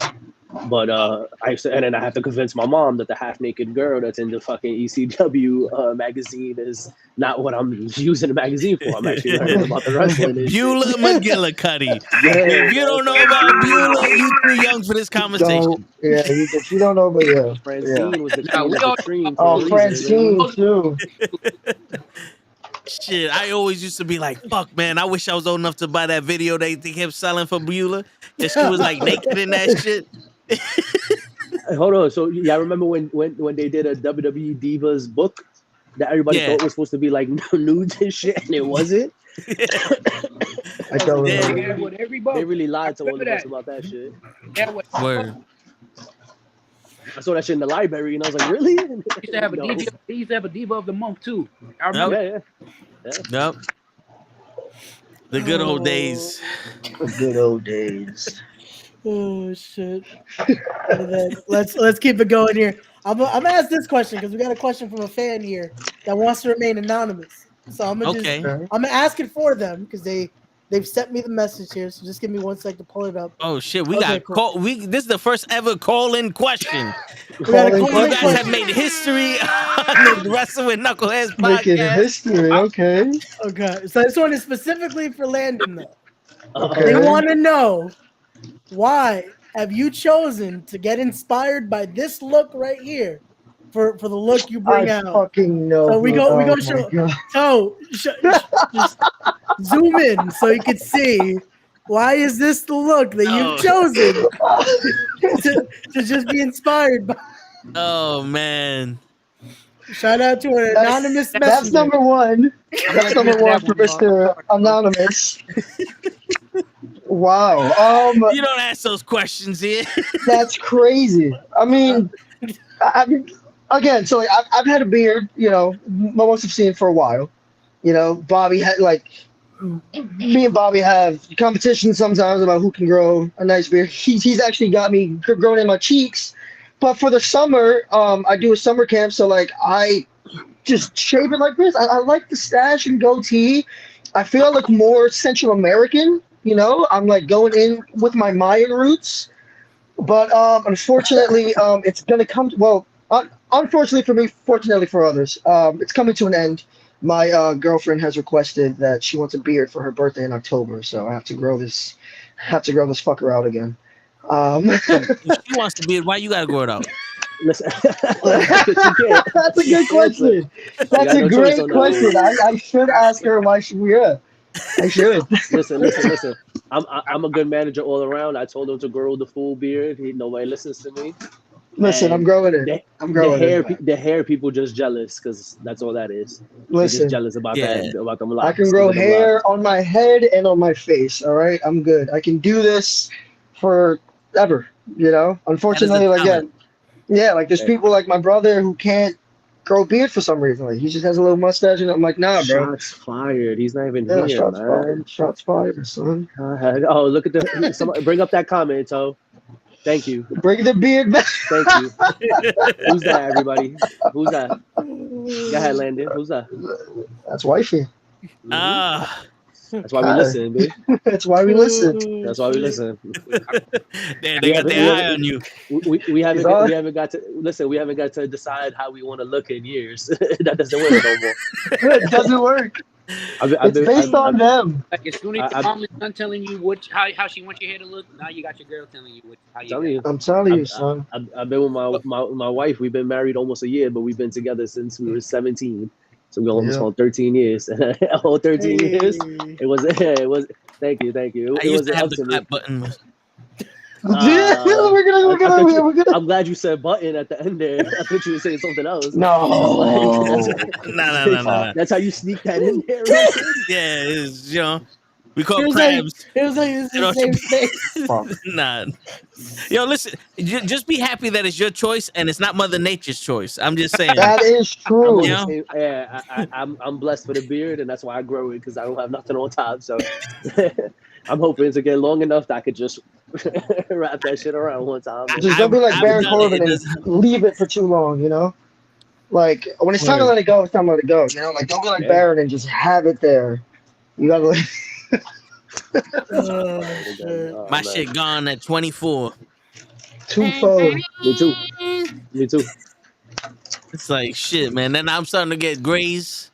I: But and then I have to convince my mom that the half-naked girl that's in the fucking ECW magazine is not what I'm using the magazine for. I'm actually learning about the wrestling.
B: Beulah McGillicuddy. If you don't know about Beulah, you too young for this conversation.
H: If you don't know, but
I: Francine was the queen.
H: Francine too.
B: Shit, I always used to be like, fuck, man, I wish I was old enough to buy that video they kept selling for Beulah. And she was like naked in that shit.
I: Hold on. So, yeah, I remember when they did a WWE Divas book that everybody thought was supposed to be like nudes and shit, and it wasn't?
H: I don't remember.
I: They really lied to all of us about that shit.
B: Word.
I: I saw that shit in the library, and I was like, "Really?"
K: They used to have a diva of the month too. I remember.
B: Yep. The good old days.
H: The good old days.
J: Oh shit! Let's keep it going here. I'm gonna ask this question because we got a question from a fan here that wants to remain anonymous. So I'm gonna ask it for them because they've sent me the message here. So just give me 1 second to pull it up.
B: Oh shit, we got call. This is the first ever call-in question. You guys have made history on the Wrestle with Knuckleheads podcast.
H: Making history, okay.
J: So this one is specifically for Landon though. Okay. They want to know why have you chosen to get inspired by this look right here for the look you bring out?
H: I fucking know.
J: So we go show. So just zoom in so you can see. Why is this the look that you've chosen to just be inspired by?
B: Oh man!
J: Shout out to an anonymous messenger.
H: That's number one. That's number one for Mr. Anonymous. Wow.
B: You don't ask those questions here.
H: That's crazy. I mean, again, so like, I've had a beard. You know, most have seen it for a while. You know, Bobby had me and Bobby have competition sometimes about who can grow a nice beard. He's actually got me growing in my cheeks. But for the summer, I do a summer camp, so like I just shave it like this. I like the stash and goatee. I feel I look more Central American, you know. I'm like going in with my Mayan roots. But unfortunately, it's gonna come. Unfortunately for me, fortunately for others, it's coming to an end. My girlfriend has requested that she wants a beard for her birthday in October, so I have to grow this fucker out again.
B: If she wants to be, why you gotta grow it out?
I: Listen,
H: that's a good question. That's a great question. I should ask her why she. Yeah, I should.
I: Listen. I'm a good manager all around. I told him to grow the full beard. Nobody listens to me.
H: Listen, I'm growing it.
I: The hair people just jealous because that's all that is.
H: Listen,
I: just jealous about that, about them locks.
H: I can grow hair on my head and on my face. All right, I'm good. I can do this forever. You know, unfortunately, again, like there's people like my brother who can't grow a beard for some reason. Like he just has a little mustache, and I'm like, nah, bro.
I: Shots fired. He's not even here,
H: shots
I: man.
H: Fired. Shots fired, son.
I: Oh, look at somebody bring up that comment, Toe. Thank you.
H: Bring the beard back.
I: Thank you. Who's that, everybody? Who's that? Go ahead, Landon. Who's that?
H: That's wifey.
I: That's why we listen, babe.
H: That's why we listen.
I: That's why we listen.
B: They got their eye on you.
I: We haven't got to listen. We haven't got to decide how we want to look in years. That doesn't work no more.
H: It doesn't work. It's based on them.
K: Like as soon as your mom is done telling you how she wants your hair to look, now you got your girl telling you how you.
H: I'm telling you, son.
I: I've been with my wife. We've been married almost a year, but we've been together since we were 17. So we almost on 13 years. All 13 years. It was. Thank you. It was
B: up to me. Button.
H: We're gonna.
I: I'm glad you said button at the end there. I thought you were saying something else.
B: No.
I: That's how you sneak that in there.
B: Yeah, it's, you know, we call crabs.
J: It was like it's the same thing.
B: Nah. Yo, listen, just be happy that it's your choice and it's not Mother Nature's choice. I'm just saying.
H: That is true.
I: I'm blessed with a beard, and that's why I grow it, because I don't have nothing on top. So I'm hoping to get long enough that I could just wrap that shit around one time.
H: Just don't be like Baron Corbin and leave it for too long, you know? Like, when it's time to let it go, it's time to let it go. You know, like, don't be like Baron and just have it there. You gotta let
B: my shit gone at 24.
H: Twofold.
I: Me too.
B: It's like shit, man. Then I'm starting to get grays.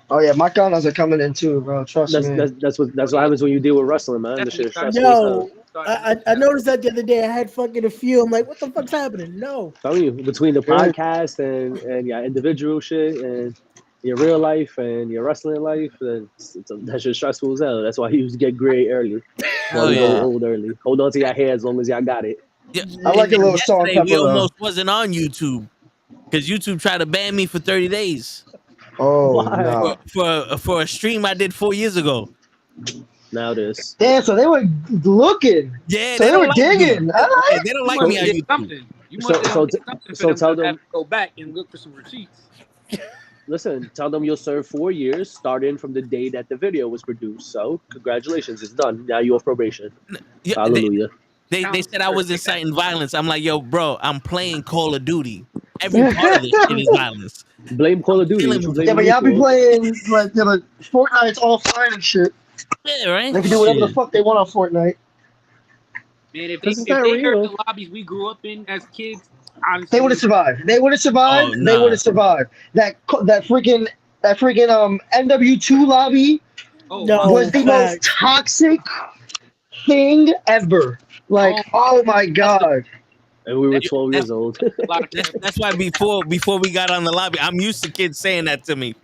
H: Oh yeah, my condoms are coming in too, bro. Trust me.
I: That's what happens when you deal with wrestling, man. The shit is stressful.
J: Yo, I noticed that the other day. I had fucking a few. I'm like, what the fuck's happening? No.
I: I'm telling you, between the podcast and your individual shit and your real life and your wrestling life, that shit's stressful as hell. That's why you get gray early. Go old early. Hold on to your hair as long as y'all got it.
B: Yeah,
H: I like a little salt pepper.
B: We almost wasn't on YouTube because YouTube tried to ban me for 30 days.
H: Oh, no.
B: For a stream I did 4 years ago.
I: Now this.
H: Damn, so they were looking.
B: Yeah,
H: so they were digging.
B: Yeah, they don't like me on YouTube.
I: So tell them
K: to go back and look for some receipts.
I: Listen, tell them you'll serve 4 years starting from the day that the video was produced. So congratulations, it's done. Now you're off probation.
B: Yeah,
I: hallelujah.
B: They said I was inciting violence. I'm like, yo, bro, I'm playing Call of Duty. Every part of this shit is violence.
I: Blame Call of Duty.
H: Yeah, but y'all be playing like Fortnite's all fine and shit.
B: Yeah, right.
H: They can do whatever the fuck they want on Fortnite.
K: Man, if they heard the lobbies we grew up in as kids, honestly,
H: they would have survived. They would have survived.
B: Oh, nah.
H: They would have survived. That freaking NW2 lobby was the most toxic thing ever. Like, oh my god.
I: And we were 12 years old.
B: That's why before we got on the lobby, I'm used to kids saying that to me.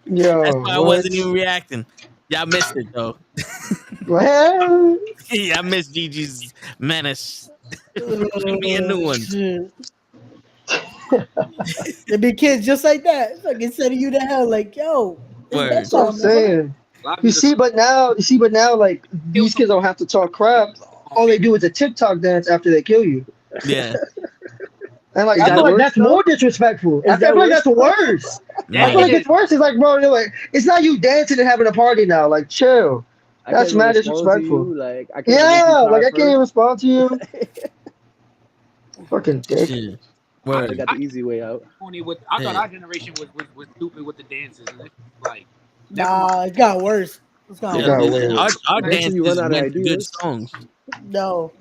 H: Yo,
B: That's why I
H: what?
B: wasn't even reacting. Y'all missed it though.
H: Well,
B: Yeah, I missed Gigi's menace. Give me a new one.
J: There be kids just like that, fucking sending you to hell. Like, yo,
B: Word.
H: that's what I'm saying. You see, but now, like these kids don't have to talk crap. All they do is a TikTok dance after they kill you.
B: Yeah.
H: And like,
I: Is
H: I
I: that
H: feel like
I: worse,
H: that's
I: though?
H: more disrespectful. I
I: Is
H: feel
I: that
H: like that's
I: worse?
H: worse.
B: Yeah.
H: I feel like it's worse. It's like, bro, you're like, it's not you dancing and having a party now. Like, chill.
I: I
H: That's
I: can't even
H: mad
I: respond to
H: disrespectful.
I: you. Like, I can't make you
H: Yeah,
I: cry
H: like I can't even
I: first.
H: respond to you. Fucking dick.
B: Shit.
I: I
B: Word.
I: got the easy way out.
K: I thought our generation was stupid with the dances. And it's like,
J: Nah, it got worse. It's got
H: It got
J: worse.
H: way worse.
B: Our
I: Wait till you run
B: dances
I: out of
B: went to good
I: ideas.
B: songs.
J: No.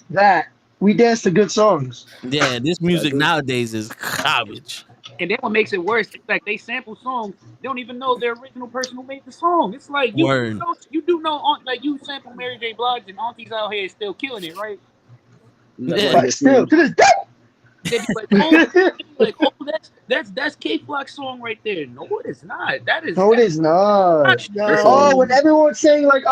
H: That we dance to good songs.
B: Yeah, this music
I: Exactly.
B: nowadays is garbage.
K: and then what makes it worse is like they sample songs, they don't even know the original person who made the song. It's like
B: Word.
K: you do know like you sample Mary J. Blige and Auntie's out here still killing it, right?
I: That's
B: Yeah.
I: why
H: But still, to this day.
K: They be like, oh, that's K Flock's song right there. No, it is not. That is
H: No, it is not.
J: No.
H: Oh, when everyone's saying like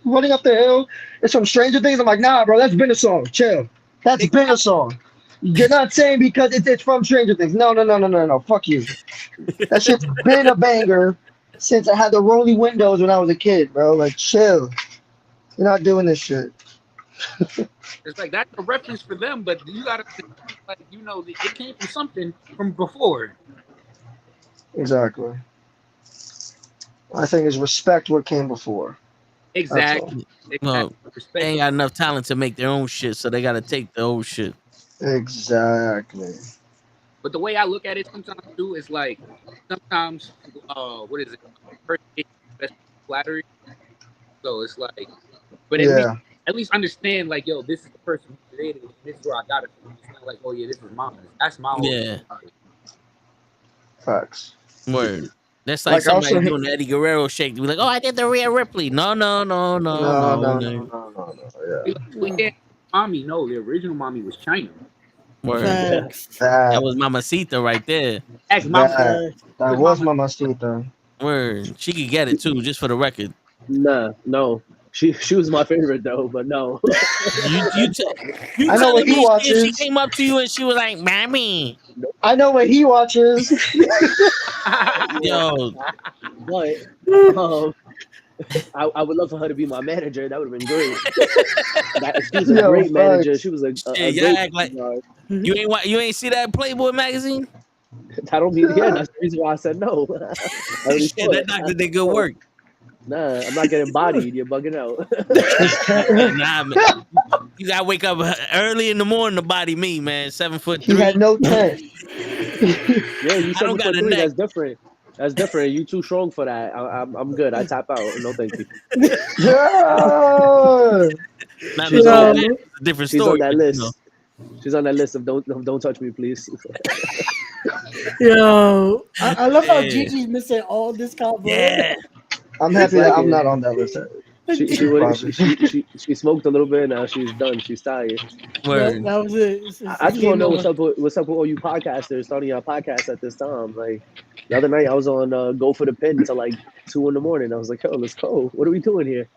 H: running up the hill, it's from Stranger Things. I'm like, nah, bro, that's been a song. Chill. That's been a song. You're not saying because it's from Stranger Things. No. Fuck you. That shit's been a banger since I had the rolly windows when I was a kid, bro. Like, chill. You're not doing this shit.
K: It's like that's a reference for them, but you gotta like it came from something from before.
H: Exactly. I think is respect what came before.
K: Exactly.
B: No, they ain't got enough talent to make their own shit, so they gotta take the old shit.
H: Exactly.
K: But the way I look at it sometimes too is like sometimes what is it? First best flattery. So it's like, but at least understand like, yo, this is the person who created it. This is where I got it from. It's not like, oh yeah, this is mine. That's my own.
B: Yeah.
H: Facts.
B: Word. That's like somebody
H: also,
B: doing the Eddie Guerrero shake. To be like, oh, I did the Rhea Ripley. No.
K: Yeah. Mommy, no, the original mommy was China.
B: Word.
J: Facts.
B: That was Mamacita right there.
K: That's
H: that was Mamacita.
B: Word. She could get it too, just for the record.
I: Nah, no. She was my favorite though, but no.
B: You
H: I know what he watches.
B: She came up to you and she was like, "Mommy."
H: I know what he watches.
B: Yo,
I: but I would love for her to be my manager. That would have been great. She was a great manager. She was a great
B: act like you ain't see that Playboy magazine.
I: I don't mean that's the reason why I said no.
B: That doctor did good work.
I: Nah, I'm not getting bodied. You're bugging out.
B: Nah, man. You gotta wake up early in the morning to body me, man. 7'3".
H: He had no tent.
I: Yeah, you 7'3". That's different. That's different. You too strong for that. I'm good. I tap out. No, thank you.
H: Yeah.
B: She's a different
I: She's
B: story.
I: on that list. She's on that list of don't touch me, please.
J: Yo, I love how Gigi's missing all this combo.
B: Yeah.
H: I'm happy that I'm not on that list.
I: She smoked a little bit. Now she's done. She's tired.
J: That was it.
I: I just want to know what's up with all you podcasters starting your podcast at this time. Like the other night, I was on Go for the Pin until like 2 a.m. I was like, yo, let's go. What are we doing here?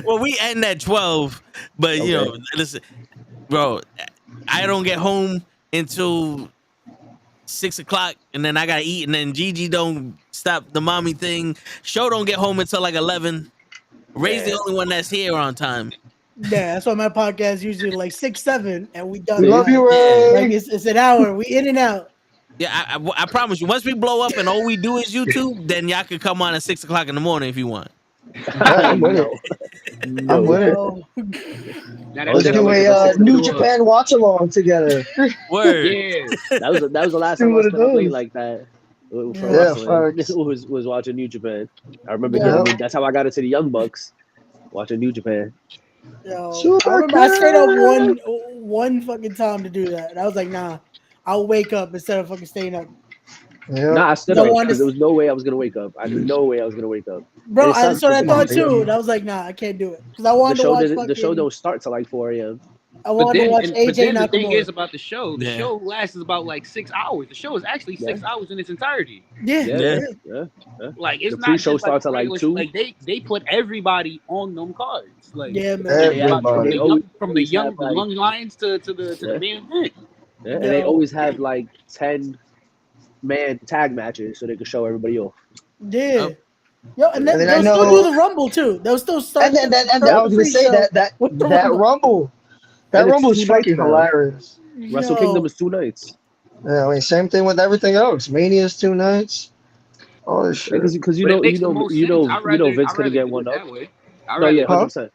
B: Well, we end at 12, but you know, listen, bro, I don't get home until 6 o'clock, and then I gotta eat, and then Gigi don't stop the mommy thing. Show don't get home until like 11. Ray's the only one that's here on time.
J: Yeah, that's why my podcast usually like 6, 7, and we done.
H: We love you, Ray.
J: Like it's an hour. We in and out.
B: Yeah, I promise you. Once we blow up and all we do is YouTube, then y'all can come on at 6 o'clock in the morning if you want.
H: I'm with it. I'm with it. Let's do a New Japan watch along together.
B: Word.
K: Yeah.
I: That was the last time I spent up late like that. Was watching New Japan. I remember that's how I got into the Young Bucks, watching New Japan.
J: Yo, I remember I stayed up one fucking time to do that. And I was like, nah, I'll wake up instead of fucking staying up.
H: Yeah.
I: Nah, I stood up because there was no way I was gonna wake up. I knew no way I was gonna wake up.
J: Bro, that's what I thought too. And I was like, nah, I can't do it because I wanted to watch.
I: The show don't start till like 4 a.m.
J: I wanted to watch AJ
K: but then
J: Nakamura.
K: The thing is about the show lasts about like 6 hours. The show is actually 6 hours in its entirety.
J: Yeah.
K: Like it's
I: the
K: not
I: pre-show
K: just
I: starts
K: like
I: at like 2.
K: Like they put everybody on them cards. Like
J: yeah, man.
K: From the young lions to the main event.
I: Yeah, and they always have like 10-man tag matches so they can show everybody off.
J: Yeah. Yo, and then they'll still do the Rumble too. They'll still start.
H: And I was gonna say that Rumble. That Rumble is fucking hilarious.
I: Wrestle Kingdom is 2 nights.
H: Yeah, I mean, same thing with everything else. Mania's 2 nights. All this shit.
I: Because you know Vince couldn't get one up. No, yeah, 100%.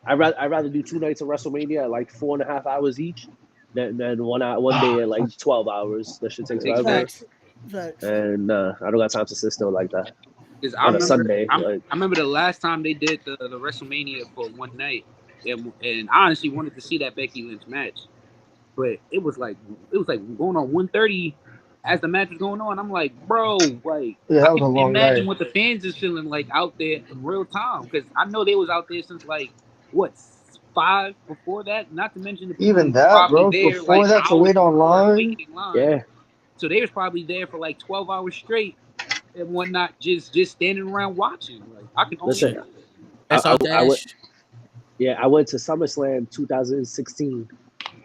I: I'd rather do 2 nights of WrestleMania at like 4.5 hours each than one day at like 12 hours. That shit takes forever. And I don't got time to sit still like that. On a Sunday.
K: I remember the last time they did the WrestleMania for one night, and I honestly wanted to see that Becky Lynch match, but it was like going on 1:30 as the match was going on. I'm like, bro, like I can imagine what the fans is feeling like out there in real time, because I know they was out there since like what 5 before that. Not to mention the people
H: even that, bro.
K: There,
H: before that, to wait online.
K: Yeah. So they was probably there for like 12 hours straight and whatnot, just standing around watching. Like I can only
I: listen.
B: That's all Dash.
I: I went to SummerSlam 2016.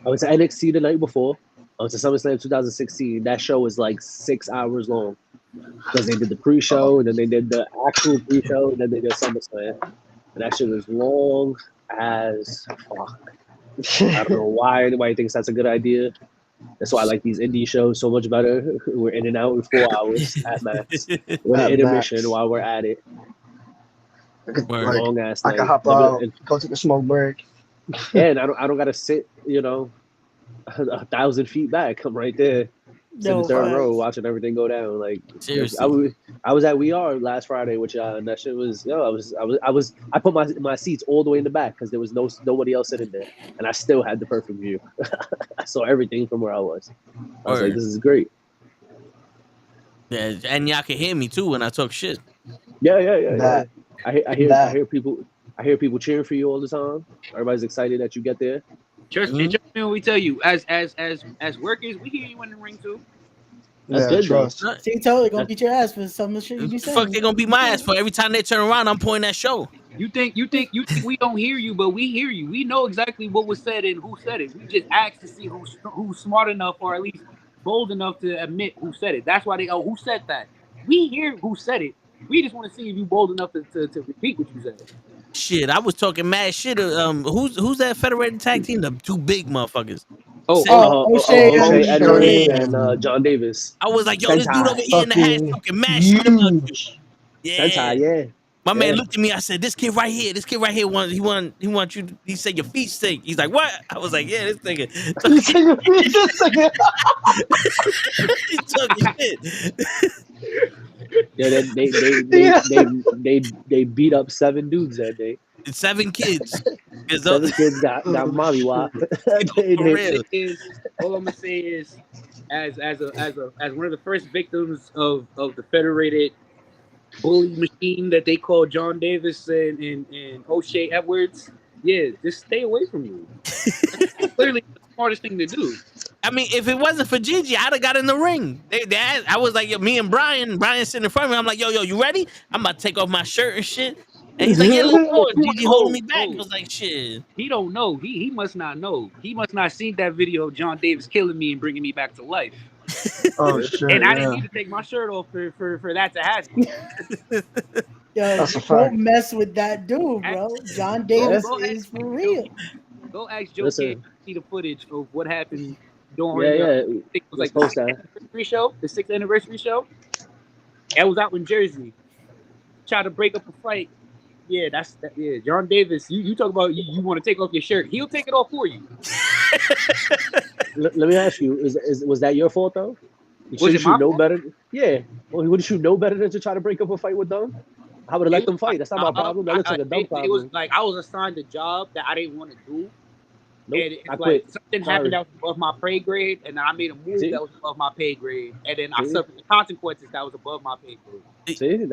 I: I went to NXT the night before. I went to SummerSlam 2016. That show was like 6 hours long because they did the pre-show and then they did the actual pre-show and then they did SummerSlam. And that shit was long as fuck. I don't know why anybody thinks that's a good idea. That's why I like these indie shows so much better. We're in and out in 4 hours at max. We're in intermission while we're at it. Long ass.
H: I can hop out, go take a smoke break.
I: Yeah, and I don't gotta sit, 1,000 feet back. I'm right there. In the third row watching everything go down. Like seriously. I was at We Are last Friday with y'all, and that shit was I put my seats all the way in the back because there was nobody else sitting there, and I still had the perfect view. I saw everything from where I was. I was like, this is great.
B: Yeah, and y'all can hear me too when I talk shit.
I: Yeah. I hear people cheering for you all the time. Everybody's excited that you get there.
K: Trust me when we tell you, as workers, we hear you in the ring too.
I: That's good, bro.
J: See, totally gonna beat your ass for some of the shit you be saying.
B: Fuck, they gonna beat my ass for every time they turn around. I'm pointing that show.
K: You think we don't hear you, but we hear you. We know exactly what was said and who said it. We just asked to see who's smart enough or at least bold enough to admit who said it. That's why who said that? We hear who said it. We just want to see if you bold enough to repeat what you said.
B: Shit, I was talking mad shit. Who's that federated tag team? The 2 big motherfuckers.
I: O'Shea and John Davis.
B: I was like, yo, this dude over here in the hat talking mad shit about you. Yeah.
I: Sentai,
B: My man looked at me. I said, "This kid right here wants you." He said, "Your feet stink." He's like, "What?" I was like, "Yeah, this nigga." He's talking shit.
I: Yeah, they beat up 7 dudes that day.
B: 7 kids.
I: 7 kids got mommy whopped.
K: All I'm gonna say is, as one of the first victims of the federated bully machine that they call John Davis and O'Shea Edwards, yeah, just stay away from you. That's clearly the smartest thing to do.
B: I mean, if it wasn't for Gigi, I'd have got in the ring. I was like, me and Brian sitting in front of me. I'm like, yo, you ready? I'm about to take off my shirt and shit. And he's like, yeah, look forward. Gigi holding me back. I was like, shit.
K: He don't know. He must not know. He must not seen that video of John Davis killing me and bringing me back to life.
H: Oh shit!
K: And I didn't need to take my shirt off for that to happen.
J: Yo, don't mess with that dude, bro. John Davis is for real.
K: Go ask Joe Kid to see the footage of what happened during it was like the 6th anniversary show. The 6th anniversary show. That was out in Jersey. Tried to break up a fight. Yeah, yeah. John Davis, you talk about you want to take off your shirt. He'll take it off for you.
I: Let me ask you: was that your fault though? Shouldn't you know better? Yeah. Well, wouldn't you know better than to try to break up a fight with them? I would have let them fight. That's not my problem. That looks like a dumb problem.
K: It was like I was assigned a job that I didn't want to do,
I: Nope.
K: And it's
I: I
K: like
I: quit.
K: something
I: Sorry.
K: happened that was above my pay grade, and then I made a move
I: See?
K: that was above my pay grade, and then I
I: See?
K: suffered the consequences that was above my pay grade.
I: See,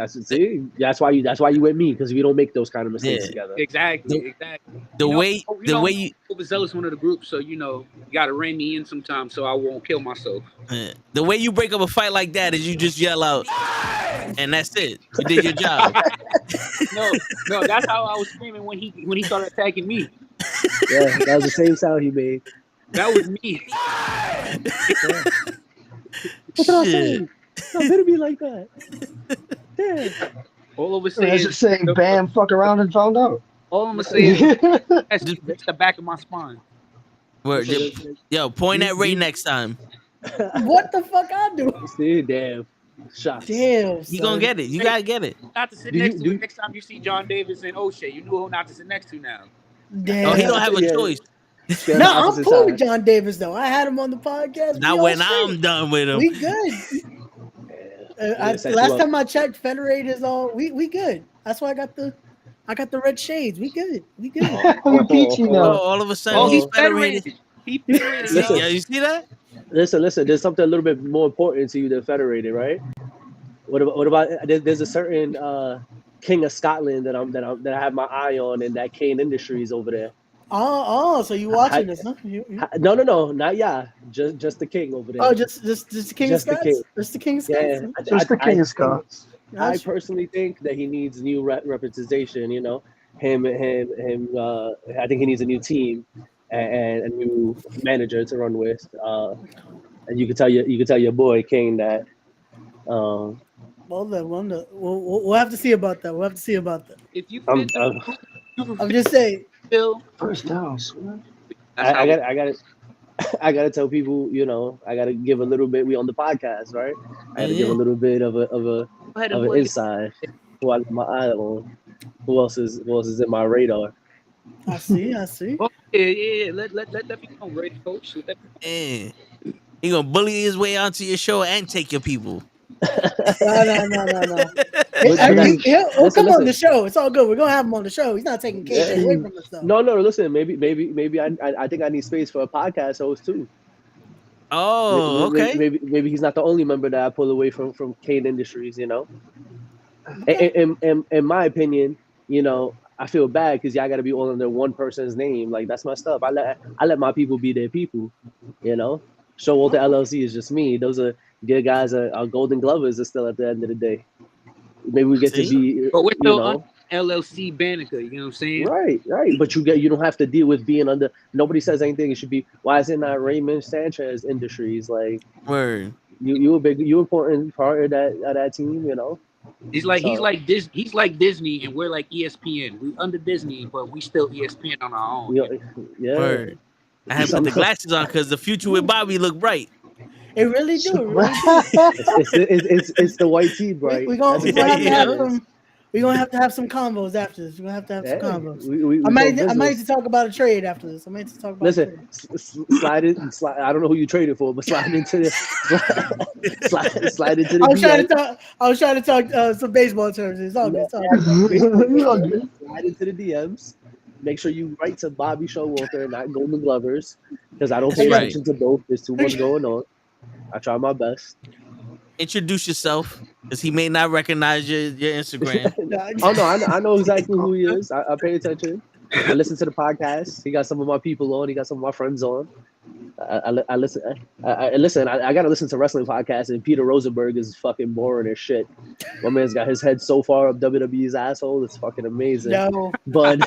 I: that's why you with me, because we don't make those kind of mistakes
B: Yeah.
I: together.
K: Exactly.
B: The way you
K: overzealous one of the groups, so you gotta rein me in sometimes, so I won't kill myself.
B: the way you break up a fight like that is you just yell out, and that's it. You did your job.
K: No, that's how I was screaming when he started attacking me.
I: Yeah, that was the same sound he made.
K: That was me.
I: What can I say? Don't hit me like that. Damn.
K: All of a
H: I
K: sudden,
H: was just saying, bam, fuck around and found out.
K: all I'm gonna say is that's the back of my spine.
B: Word. Yo, point at Ray next time.
J: What the fuck I do?
I: See, damn. Shots.
J: Damn,
B: You gonna get it. You gotta get it.
K: Not to sit next to it next time you see John Davis and O'Shea. You knew who not to sit next to now.
J: Damn.
B: Oh, he don't have a choice.
J: No, I'm cool with John Davis though. I had him on the podcast.
B: Not when I'm done with him.
J: We good. Last time I checked, Federated is all. We good. That's why I got the red shades. We good. We good.
H: We peachy now.
B: All of a sudden, he's federated.
K: He federated.
I: Listen.
B: Yeah, you see that?
I: Listen. There's something a little bit more important to you than Federated, right? What about? There's a certain King of Scotland that I have my eye on, and that Kane Industries over there.
J: Oh, so you watching this? Huh?
I: No, not yeah. Just the King over there.
J: Oh, just the King of
I: Just the
J: Scots.
I: King.
J: Just the King of
I: Yeah,
J: Scots.
H: Just the King of Scots.
I: I personally think that he needs new representation. You know, him. I think he needs a new team and a new manager to run with. And you can tell your boy King that.
J: Well, then we'll have to see about that. We'll have to see about that.
K: If you,
J: I'm just saying.
H: First down.
I: I gotta tell people, I gotta give a little bit. We on the podcast, right? I gotta give a little bit of an inside. Who I got my eye on. Who else is in my radar?
J: I see.
K: Oh, yeah. Let me know, right, coach.
B: He gonna bully his way onto your show and take your people.
J: No. He'll come on the show. It's all good. We're gonna have him on the show. He's not taking KJ away from us though.
I: No. Listen, maybe I think I need space for a podcast host too.
B: Oh, okay.
I: Maybe he's not the only member that I pull away from Kane Industries. In my opinion, I feel bad because y'all got to be all under one person's name. Like that's my stuff. I let my people be their people. Showalter LLC is just me. Those are good guys. Our Golden Glovers are still at the end of the day. Maybe we get to be.
K: But we're still on LLC Banneker. You know what I'm saying?
I: Right. But you don't have to deal with being under. Nobody says anything. It should be. Why is it not Raymond Sanchez Industries? Like,
B: word.
I: You important part of that team.
K: He's like Disney, and we're like ESPN. We under Disney, but we still ESPN on our own.
I: Yeah.
B: Word. I have to put the glasses on because the future with Bobby look bright.
J: It really do.
I: It's the white tea, bright.
J: We're gonna have to have some combos after this. We're gonna have to have some combos. I might need to talk about a trade after this.
I: Listen, slide in. I don't know who you traded for, but slide into the slide into the.
J: I was trying to talk some baseball terms. It's all good.
I: Slide into the DMs. Make sure you write to Bobby Showalter and not Golden Glovers, because I don't pay attention to both. There's too much going on. I try my best.
B: Introduce yourself, because he may not recognize your Instagram.
I: Oh no, I know exactly who he is. I pay attention. I listen to the podcast. He got some of my people on. He got some of my friends on. I listen. I gotta listen to wrestling podcasts, and Peter Rosenberg is fucking boring as shit. My man's got his head so far up WWE's asshole. It's fucking amazing.
J: No.
I: But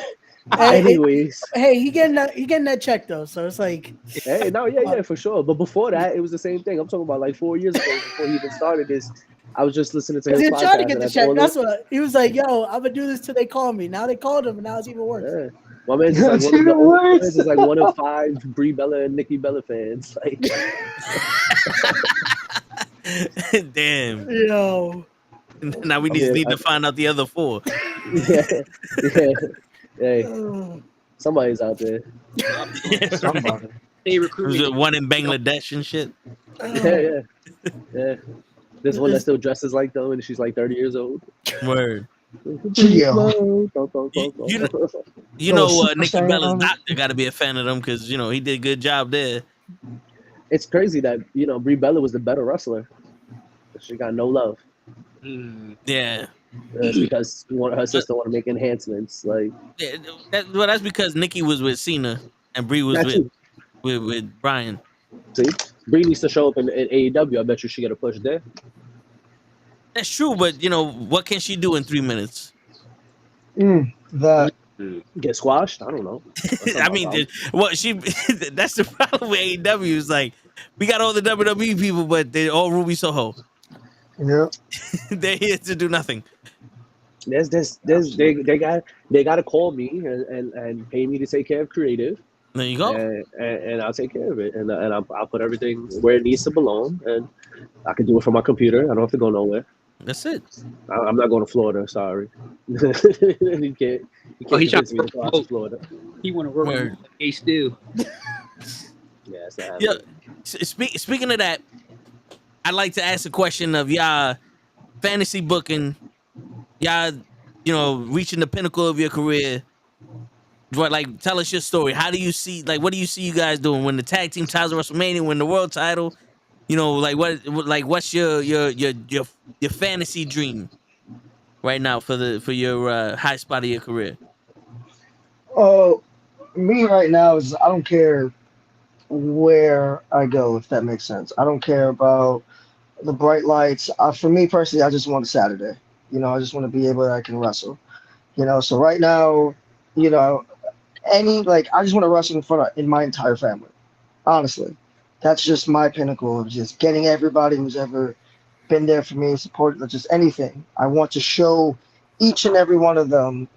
I: anyways,
J: he getting that check though, so it's like.
I: Hey, no, yeah, for sure. But before that, it was the same thing. I'm talking about like 4 years ago before he even started this. I was just listening to his podcast.
J: He was trying to get the check. That's what he was like. Yo, I'm gonna do this till they call me. Now they called him, and now it's even worse.
I: Yeah. My man's like one of 5 Brie Bella and Nikki Bella fans. Like,
B: damn.
J: Yo.
B: Now we need to find out the other 4.
I: Yeah. Hey, somebody's out there.
B: Somebody. They recruited one in Bangladesh and shit.
I: Yeah. There's one that still dresses like them, and she's like 30 years old.
B: Word. You know, Nikki Bella's doctor got to be a fan of them because you know he did a good job there.
I: It's crazy that Brie Bella was the better wrestler. She got no love.
B: Yeah,
I: it's because her sister want to make enhancements. Like,
B: yeah, that's because Nikki was with Cena and Brie was with Brian.
I: See, Brie needs to show up in AEW. I bet you she get a push there.
B: That's true, but you know what can she do in 3 minutes?
H: That
I: get squashed. I don't know.
B: I mean, what she that's the problem with AEW is like we got all the WWE people, but they're all Ruby Soho.
H: Yeah,
B: they're here to do nothing.
I: They got to call me and pay me to take care of creative.
B: There you go.
I: And I'll take care of it, and I'll put everything where it needs to belong, and I can do it from my computer. I don't have to go nowhere.
B: That's it.
I: I'm not going to Florida. Sorry, you can't convince me to go to Florida.
K: He want to work with A still.
I: Yeah, it's not
B: happening. Speaking of that, I'd like to ask a question of y'all fantasy booking. Y'all, reaching the pinnacle of your career. Like, tell us your story. How do you see? Like, what do you see you guys doing when the tag team titles of WrestleMania, win the world title? What's your fantasy dream right now for your high spot of your career?
H: Me right now is I don't care where I go, if that makes sense. I don't care about the bright lights. For me personally, I just want a Saturday. I just want to be able that I can wrestle. So right now, I just want to wrestle in my entire family. Honestly, that's just my pinnacle of just getting everybody who's ever been there for me, supported, just anything. I want to show each and every one of them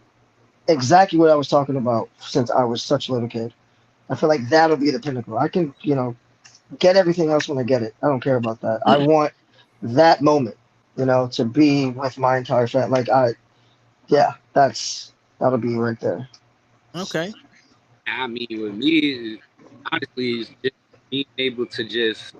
H: exactly what I was talking about since I was such a little kid. I feel like that'll be the pinnacle. I can, get everything else when I get it. I don't care about that. I want that moment, to be with my entire family. That'll be right there.
B: Okay.
K: I mean, with me, honestly, it's just being able to just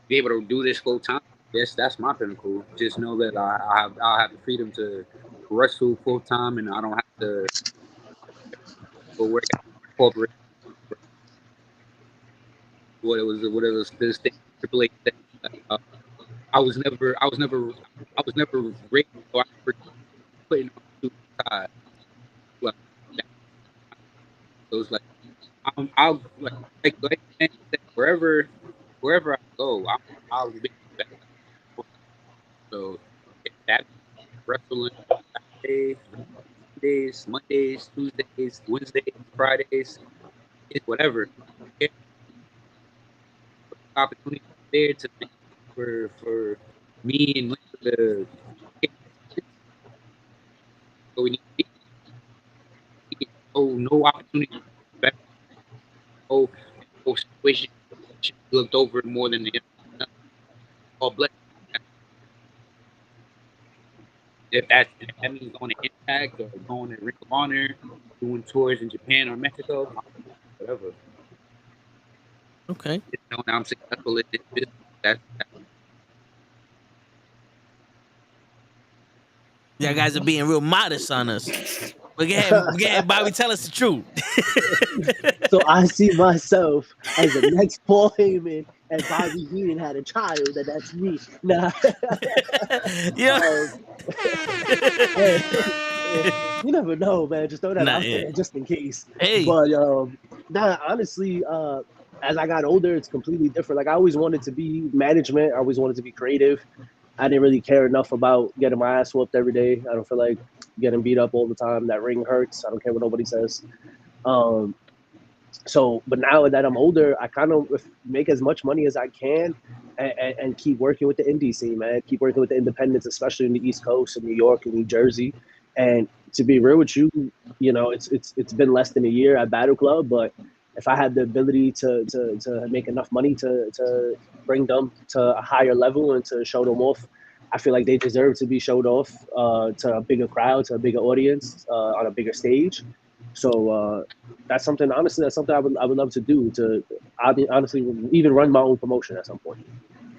K: be able to do this full time. Yes, that's my pinnacle. Just know that I'll have the freedom to wrestle full time, and I don't have to go work at corporate. What it was this thing. I was never raised, so I never putting on two sides. So it's like I'll wherever I go, I'll be back. So if that's wrestling Saturdays, Mondays, Tuesdays, Wednesdays, Fridays, it's whatever. If opportunity there to for me and the so we need no opportunity. No situation looked over more than the all blessed. If that means going to Impact or going to Ring of Honor, doing tours in Japan or Mexico, whatever.
B: Okay.
K: Now I'm successful at this business. That's
B: y'all guys are being real modest on us. But go ahead, Bobby, tell us the truth.
I: So I see myself as the next Paul Heyman, and Bobby Heenan had a child, and that's me. Nah.
B: Yeah.
I: You never know, man. Just throw that out there just in case.
B: Hey.
I: But honestly, as I got older, it's completely different. Like, I always wanted to be management. I always wanted to be creative. I didn't really care enough about getting my ass whooped every day. I don't feel like getting beat up all the time. That ring hurts. I don't care what nobody says. But now that I'm older, I kind of make as much money as I can and keep working with the indie scene, man. Keep working with the independents, especially in the East Coast, in New York and New Jersey. And to be real with you, it's been less than a year at Battle Club, but if I had the ability to make enough money to bring them to a higher level and to show them off, I feel like they deserve to be showed off to a bigger crowd, to a bigger audience, on a bigger stage. So that's something I would love to do. Honestly, even run my own promotion at some point.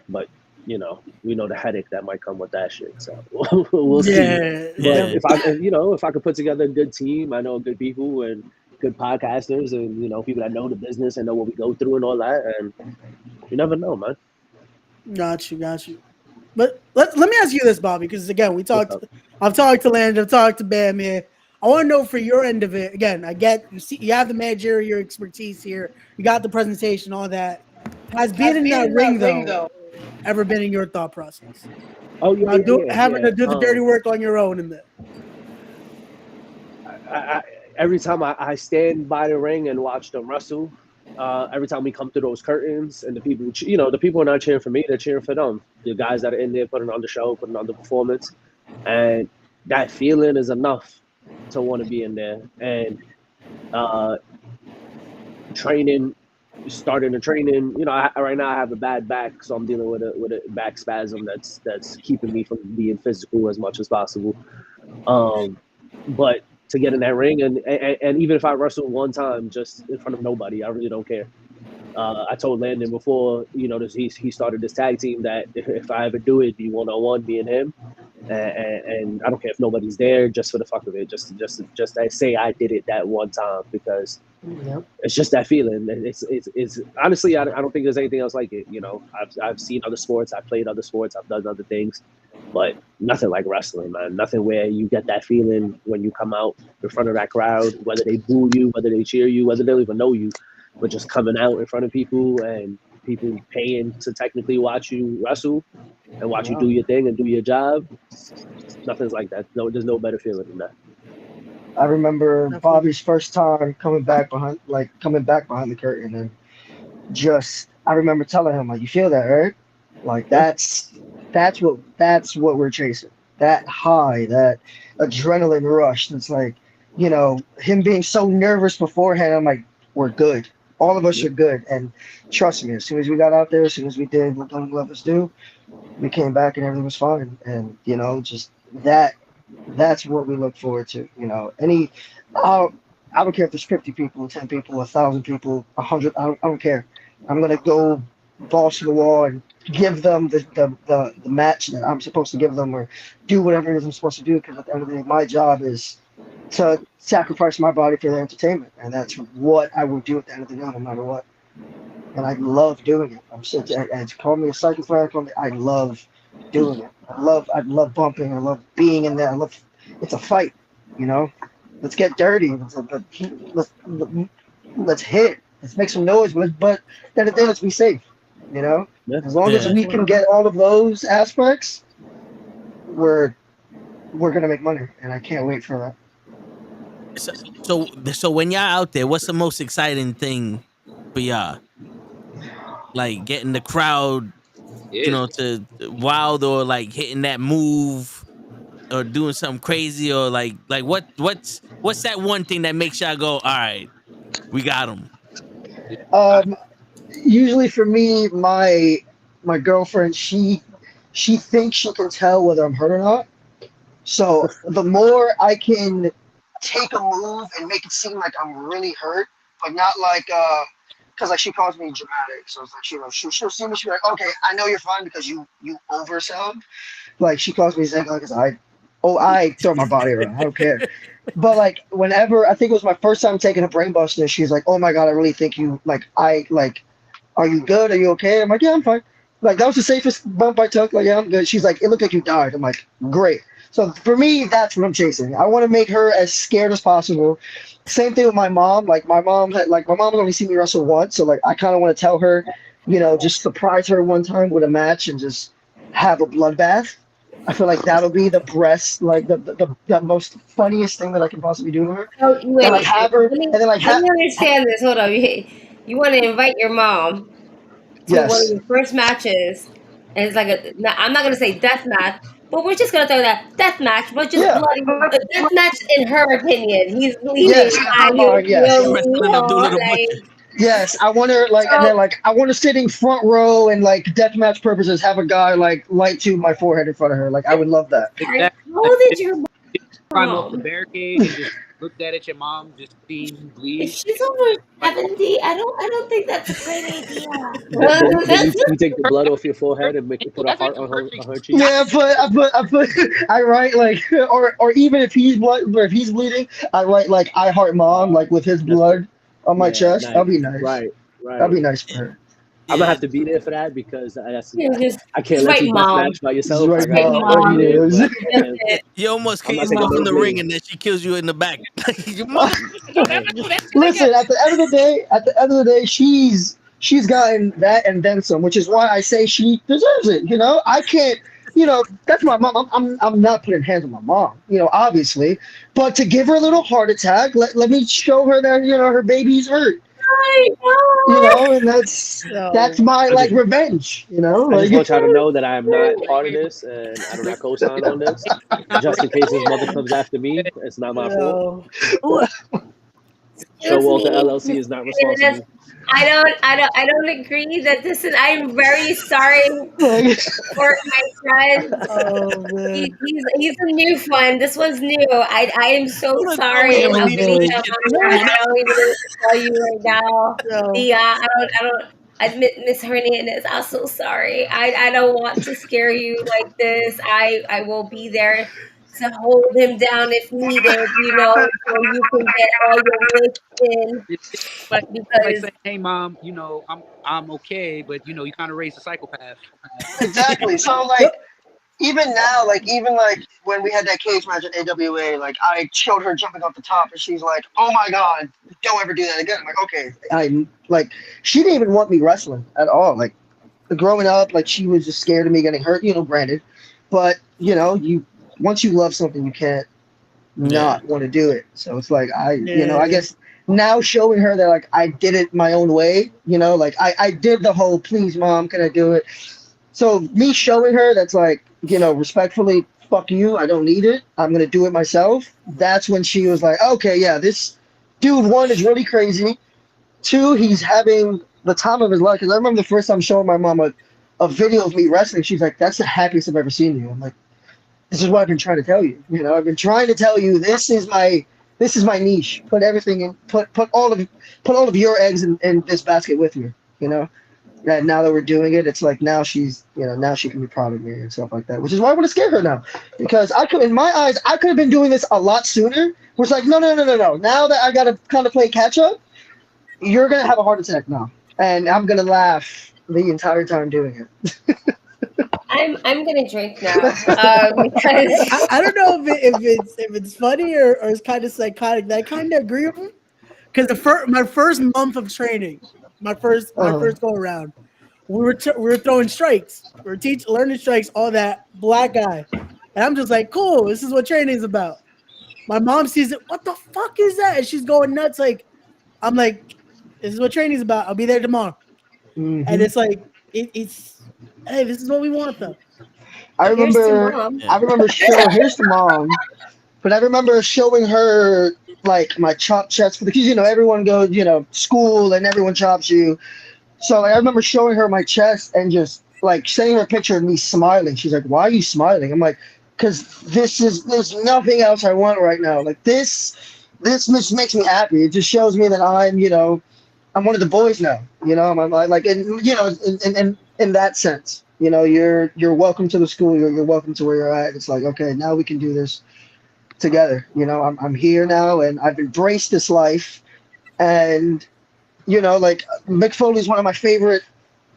I: But you know, we know the headache that might come with that shit. So we'll see.
J: Yeah,
I: But if I could put together a good team, I know good people and good podcasters, and you know, people that know the business and know what we go through and all that, and you never know, man.
J: Got you. But let me ask you this, Bobby, because again, I've talked to Landon, I've talked to Bam here. I want to know for your end of it. Again, I get you have the managerial expertise here. You got the presentation, all that. Has being in that ring though ever been in your thought process?
I: Oh yeah,
J: having to do the dirty work on your own in there.
I: Every time I stand by the ring and watch them wrestle, every time we come through those curtains and the people, you know, the people are not cheering for me, they're cheering for them. The guys that are in there putting on the show, putting on the performance. And that feeling is enough to want to be in there. And starting the training, you know, right now I have a bad back, so I'm dealing with a back spasm that's keeping me from being physical as much as possible. But to get in that ring, and even if I wrestle one time just in front of nobody, I really don't care. I told Landon before, you know, he started this tag team that if I ever do it, it'd be one-on-one, me and him. And I don't care if nobody's there, just for the fuck of it, just to say I did it that one time, because it's just that feeling. It's honestly, I don't think there's anything else like it. You know, I've seen other sports, I've played other sports, I've done other things, but nothing like wrestling, man. Nothing where you get that feeling when you come out in front of that crowd, whether they boo you, whether they cheer you, whether they don't even know you, but just coming out in front of people and people paying to technically watch you wrestle and watch you do your thing and do your job. Nothing's like that. No, there's no better feeling than that.
H: I remember Bobby's first time coming back behind the curtain, and I remember telling him, like, you feel that, right? Like that's what we're chasing. That high, that adrenaline rush. That's like, you know, him being so nervous beforehand. I'm like, we're good. All of us are good. And trust me, as soon as we got out there, as soon as we did what Golden Gloves do, we came back and everything was fine. And, you know, just that's what we look forward to. You know, I don't care if there's 50 people, 10 people, 1,000 people, 100. I don't care. I'm going to go balls to the wall and give them the match that I'm supposed to give them, or do whatever it is I'm supposed to do. Because at the end of the day, my job is to sacrifice my body for their entertainment, and that's what I will do at the end of the day, no matter what. And I love doing it. And call me a psychopath, I love doing it. I love bumping. I love being in there. It's a fight, you know. Let's get dirty. Let's hit. Let's make some noise. But then let's be safe, you know. As long as we can get all of those aspects, we're gonna make money, and I can't wait for that.
B: So when y'all out there, what's the most exciting thing for y'all? Like getting the crowd, you know, to wild, or like hitting that move, or doing something crazy, or like what's that one thing that makes y'all go, all right, we got him?
H: Usually for me, my girlfriend, she thinks she can tell whether I'm hurt or not. So the more I can take a move and make it seem like I'm really hurt, but not like because like she calls me dramatic. So it's like she'll see me, she'll be like, okay, I know you're fine because you oversound. Like she calls me Zenga because I throw my body around. I don't care. But like whenever, I think it was my first time taking a brain buster, she's like, oh my god, I really think you are you good? Are you okay? I'm like, yeah, I'm fine. Like that was the safest bump I took. Like, yeah, I'm good. She's like, it looked like you died. I'm like, great. So for me, that's what I'm chasing. I want to make her as scared as possible. Same thing with my mom. Like my mom has only seen me wrestle once, so like I kind of want to tell her, you know, just surprise her one time with a match and just have a bloodbath. I feel like that'll be the the most funniest thing that I can possibly do to her.
D: Oh, wait,
H: and like have her,
D: let me
H: have
D: understand this. Hold on, you want to invite your mom to one of your first matches, and it's like I'm not gonna say death match, but we're just gonna throw that death match, but just bloody death match in her opinion. He's leaving.
H: Yes, I want her and then I want her sitting front row and like deathmatch purposes have a guy like light to my forehead in front of her. Like I would love that.
D: How old is your
K: climb up the barricade and just looked at your mom, just seen you bleed?
D: She's over 70. I don't think that's a great idea.
I: Then you take the blood off your forehead and put a heart on her cheek.
H: Yeah, I write like, or even if he's bleeding, I write like I heart mom, like with his blood on my chest.
I: Nice.
H: That'd be nice.
I: Right.
H: That'd be nice for her.
I: I'm gonna have to be there for that because I can't
D: right,
I: let you
D: mom.
I: match by yourself.
H: Right,
I: I
H: mom.
B: You almost
I: I'm
B: came
I: not
B: off in the
I: taking
B: ring and then she kills you in the back.
H: Listen, at the end of the day, she's gotten that and then some, which is why I say she deserves it. You know, I can't. You know, that's my mom. I'm not putting hands on my mom. You know, obviously, but to give her a little heart attack, let me show her that her baby's hurt. You know, and that's my like revenge. You know,
I: I just want y'all to know that I am not part of this, and I do not co-sign on this. Just in case his mother comes after me, it's not my fault. So Walter LLC is not responsible.
D: I don't agree that this is. I'm very sorry for my friend.
J: Oh man,
D: he's a new one. This one's new. I am so sorry. I don't even know what to tell you right now. I Miss Hernandez. I'm so sorry. I don't want to scare you like this. I will be there to hold him down if needed, so you can get all your wish in.
K: Like saying, hey mom, I'm okay, but you kind of raised a psychopath.
H: Exactly. So like even now, like when we had that cage match at AWA, like I showed her jumping off the top and she's like, oh my god, don't ever do that again. I'm like, okay. She didn't even want me wrestling at all. Like growing up, like she was just scared of me getting hurt, granted. But once you love something, you can't not want to do it. So it's like I guess now showing her that like I did it my own way, like I did the whole please mom, can I do it? So me showing her that's like, respectfully, fuck you, I don't need it. I'm gonna do it myself. That's when she was like, okay, yeah, this dude, one, is really crazy. Two, he's having the time of his life. Because I remember the first time showing my mom a video of me wrestling, she's like, that's the happiest I've ever seen you. I'm like, this is what I've been trying to tell you. I've been trying to tell you this is my niche. Put everything in. Put all of your eggs in this basket with you. And now that we're doing it, it's like now she's now she can be proud of me and stuff like that. Which is why I want to scare her now, because in my eyes I could have been doing this a lot sooner. Where it's like no. Now that I gotta kind of play catch up, you're gonna have a heart attack now, and I'm gonna laugh the entire time doing it.
D: I'm gonna drink now because
J: I don't know if it's funny or it's kind of psychotic. I kind of agree with him because my first month of training, my first go around, we were throwing strikes, we were learning strikes, all that black guy, and I'm just like, cool, this is what training's about. My mom sees it, what the fuck is that? And she's going nuts. Like, I'm like, this is what training's about. I'll be there tomorrow. Mm-hmm. And it's like it's. Hey, this is what we want, though.
H: I remember showing here's the mom, but I remember showing her like my chop chest because everyone goes school and everyone chops you, so I remember showing her my chest and just like sending her a picture of me smiling. She's like, "Why are you smiling?" I'm like, "Cause there's nothing else I want right now. Like this just makes me happy. It just shows me that I'm one of the boys now. I'm like in that sense, you're welcome to the school. You're welcome to where you're at. It's like, okay, now we can do this together. I'm here now, and I've embraced this life. And like Mick Foley is one of my favorite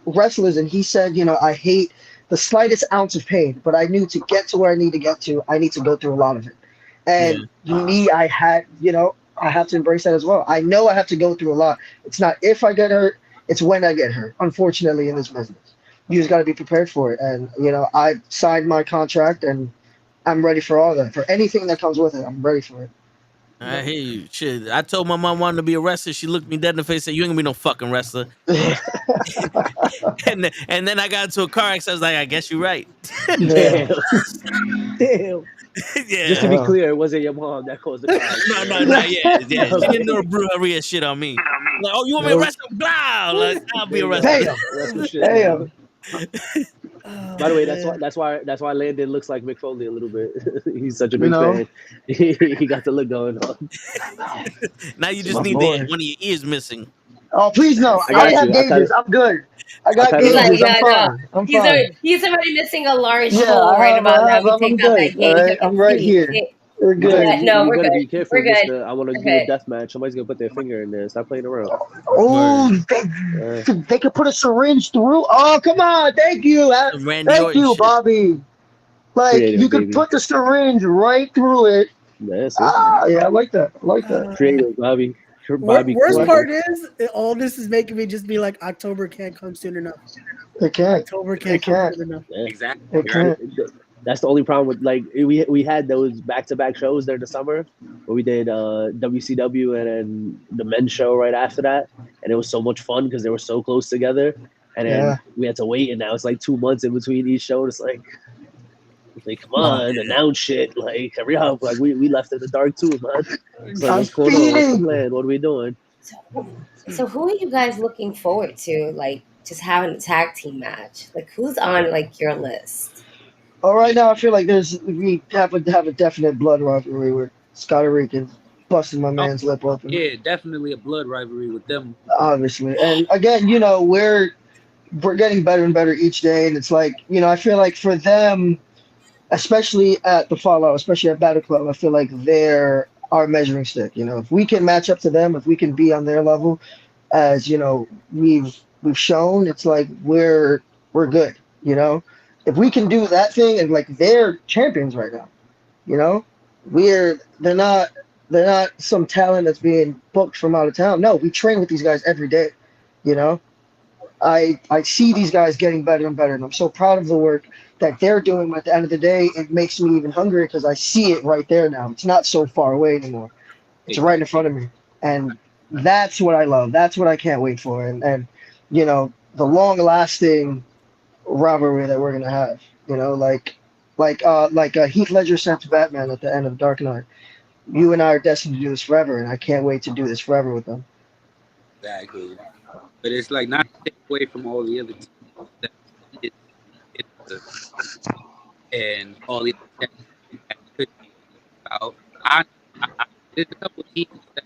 H: wrestlers, and he said, I hate the slightest ounce of pain, but I knew to get to where I need to get to, I need to go through a lot of it. And me, I have to embrace that as well. I know I have to go through a lot. It's not if I get hurt, it's when I get hurt, unfortunately, in this business. You just got to be prepared for it. And, I signed my contract, and I'm ready for all that. For anything that comes with it, I'm ready for it.
B: I hear you. Shit, I told my mom I wanted to be a wrestler. She looked me dead in the face and said, you ain't gonna be no fucking wrestler. and then I got into a car accident. I was like, I guess you're right.
I: Damn.
B: Yeah.
I: Just to be clear, it wasn't your mom that caused the car.
B: No, yeah. She didn't know brewery shit on me. Like, oh, you want me to wrestle? Blah! Like, I'll be a wrestler.
H: Damn. Damn.
I: By the way, that's why Landon looks like Mick Foley a little bit. He's such a
H: You
I: big
H: know?
I: fan. He got the look going on.
B: Now you just
H: My
B: need
H: boy.
B: one of your ears missing.
H: Oh, please no.
I: I
H: I already
I: got
H: have
I: you. I cut
H: gauges.
I: it.
H: I'm good. I
I: I
H: got
I: cut
D: He's
I: it
D: like,
I: off.
H: gauges. I'm
D: yeah, no.
H: fine. I'm fine.
D: He's already missing a large
H: Yeah,
D: hole right about now. He
H: I'm
D: takes out that
H: good. All
D: gauge.
H: right, I'm right here. We're
I: You better,
H: good.
D: Yeah, no,
I: you
D: we're
I: better
D: good.
I: be careful,
D: We're good.
I: Mister. I want to
D: We're
I: do a
D: good.
I: death match. Somebody's gonna put their finger in there. Stop playing around.
H: Oh,
I: Uh,
H: they could put a syringe through. Oh, come on. Thank you.
B: Randy
H: Thank
B: Orton
H: you,
B: shit.
H: Bobby. Like, you
I: creative,
H: could
I: baby.
H: put the syringe right through it.
I: That's it.
H: Yeah, I like that. I like that.
I: Creative, Bobby. Bobby.
J: Worst
I: Creative.
J: part is all this is making me just be like, October can't come soon enough.
H: They can't.
J: October
H: They
J: can't come
H: can't.
J: soon enough.
I: Yeah.
K: Exactly.
H: They can't.
I: That's the only problem with like we had those back-to-back shows there in the summer where we did WCW and then the men's show right after that, and it was so much fun because they were so close together, and then
H: Yeah.
I: we had to wait, and now it's like 2 months in between each show. It's like come on, announce shit, like hurry up, like we left in the dark too, man. It's like
H: I'm
I: what's going on? What's the
H: feeding.
I: plan? What are we doing?
D: So who are you guys looking forward to? Like just having a tag team match? Like who's on like your list?
H: All right now, I feel like we have a definite blood rivalry with Scotty Rican busting my man's lip open.
K: Yeah, definitely a blood rivalry with them.
H: Obviously, and again, we're getting better and better each day, and it's like I feel like for them, especially at the Fallout, especially at Battle Club, I feel like they're our measuring stick. If we can match up to them, if we can be on their level, as we've shown, it's like we're good. If we can do that thing, and like they're champions right now, they're not some talent that's being booked from out of town. No, we train with these guys every day. I see these guys getting better and better, and I'm so proud of the work that they're doing. But at the end of the day, it makes me even hungrier because I see it right there now. It's not so far away anymore. It's right in front of me, and that's what I love. That's what I can't wait for, and the long-lasting rivalry that we're gonna have. Like Heath Ledger said to Batman at the end of Dark Knight. You and I are destined to do this forever, and I can't wait to do this forever with them.
K: Exactly. But it's like not to take away from all the other teams that and all the other teams that could be about. There's a couple of teams that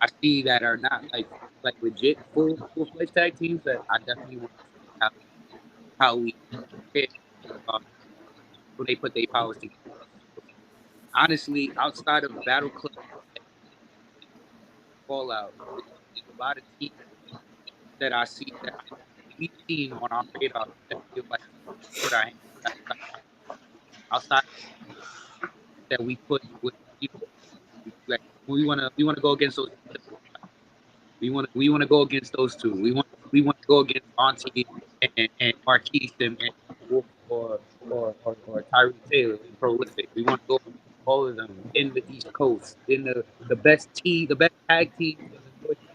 K: I see that are not like legit full-fledged tag teams that I definitely want to see how we compare when they put their powers together. Honestly, outside of Battle Club, Fallout, there's a lot of teams that I see that we've seen on our radar that feel like put our hands outside that we put with like we want to go against those. We want to go against those two. We want to go against Auntie and Marquise and Wolf or Tyree Taylor and Prolific. We want to go against all of them in the East Coast, in the best tag teams in the Northeast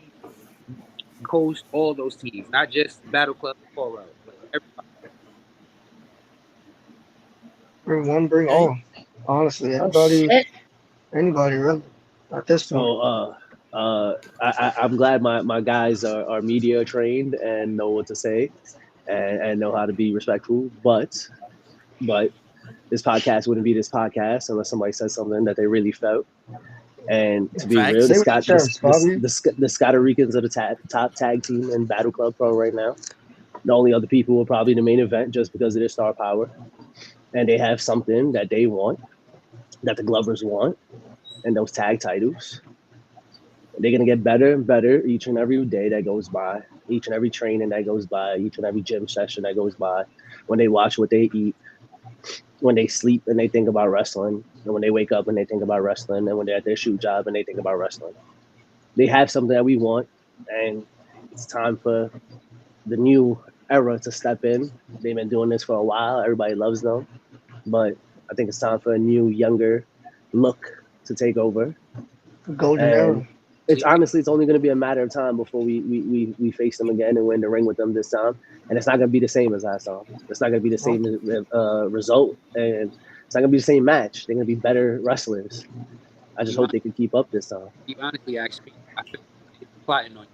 K: Coast, all those teams, not just Battle Club and Fallout, but everybody.
H: Bring one, bring all. Honestly, anybody really at this point.
I: So I'm glad my guys are media trained and know what to say and know how to be respectful. But this podcast wouldn't be this podcast unless somebody says something that they really felt. And to be real, the Scotty Ricans are the top tag team in Battle Club Pro right now. The only other people are probably the main event just because of their star power. And they have something that they want, that the Glovers want, and those tag titles. They're going to get better and better each and every day that goes by, each and every training that goes by, each and every gym session that goes by, when they watch what they eat, when they sleep and they think about wrestling, and when they wake up and they think about wrestling, and when they're at their shoot job and they think about wrestling. They have something that we want, and it's time for the new era to step in. They've been doing this for a while. Everybody loves them. But I think it's time for a new, younger look to take over.
H: Golden era.
I: It's honestly, it's only going to be a matter of time before we face them again and win the ring with them this time. And it's not going to be the same as last time. It's not going to be the same result. And it's not going to be the same match. They're going to be better wrestlers. I just hope they can keep up this time.
K: You honestly asked me, I feel like it's plotting on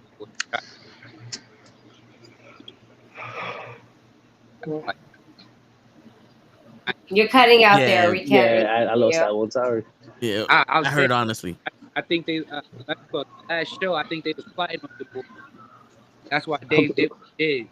K: you.
D: You're cutting out
B: Yeah,
D: there. We can't.
I: Yeah, I lost that one. Sorry.
B: Yeah,
K: I
B: I heard honestly.
K: I think they last show. I think they was plotting on the board. That's why they did.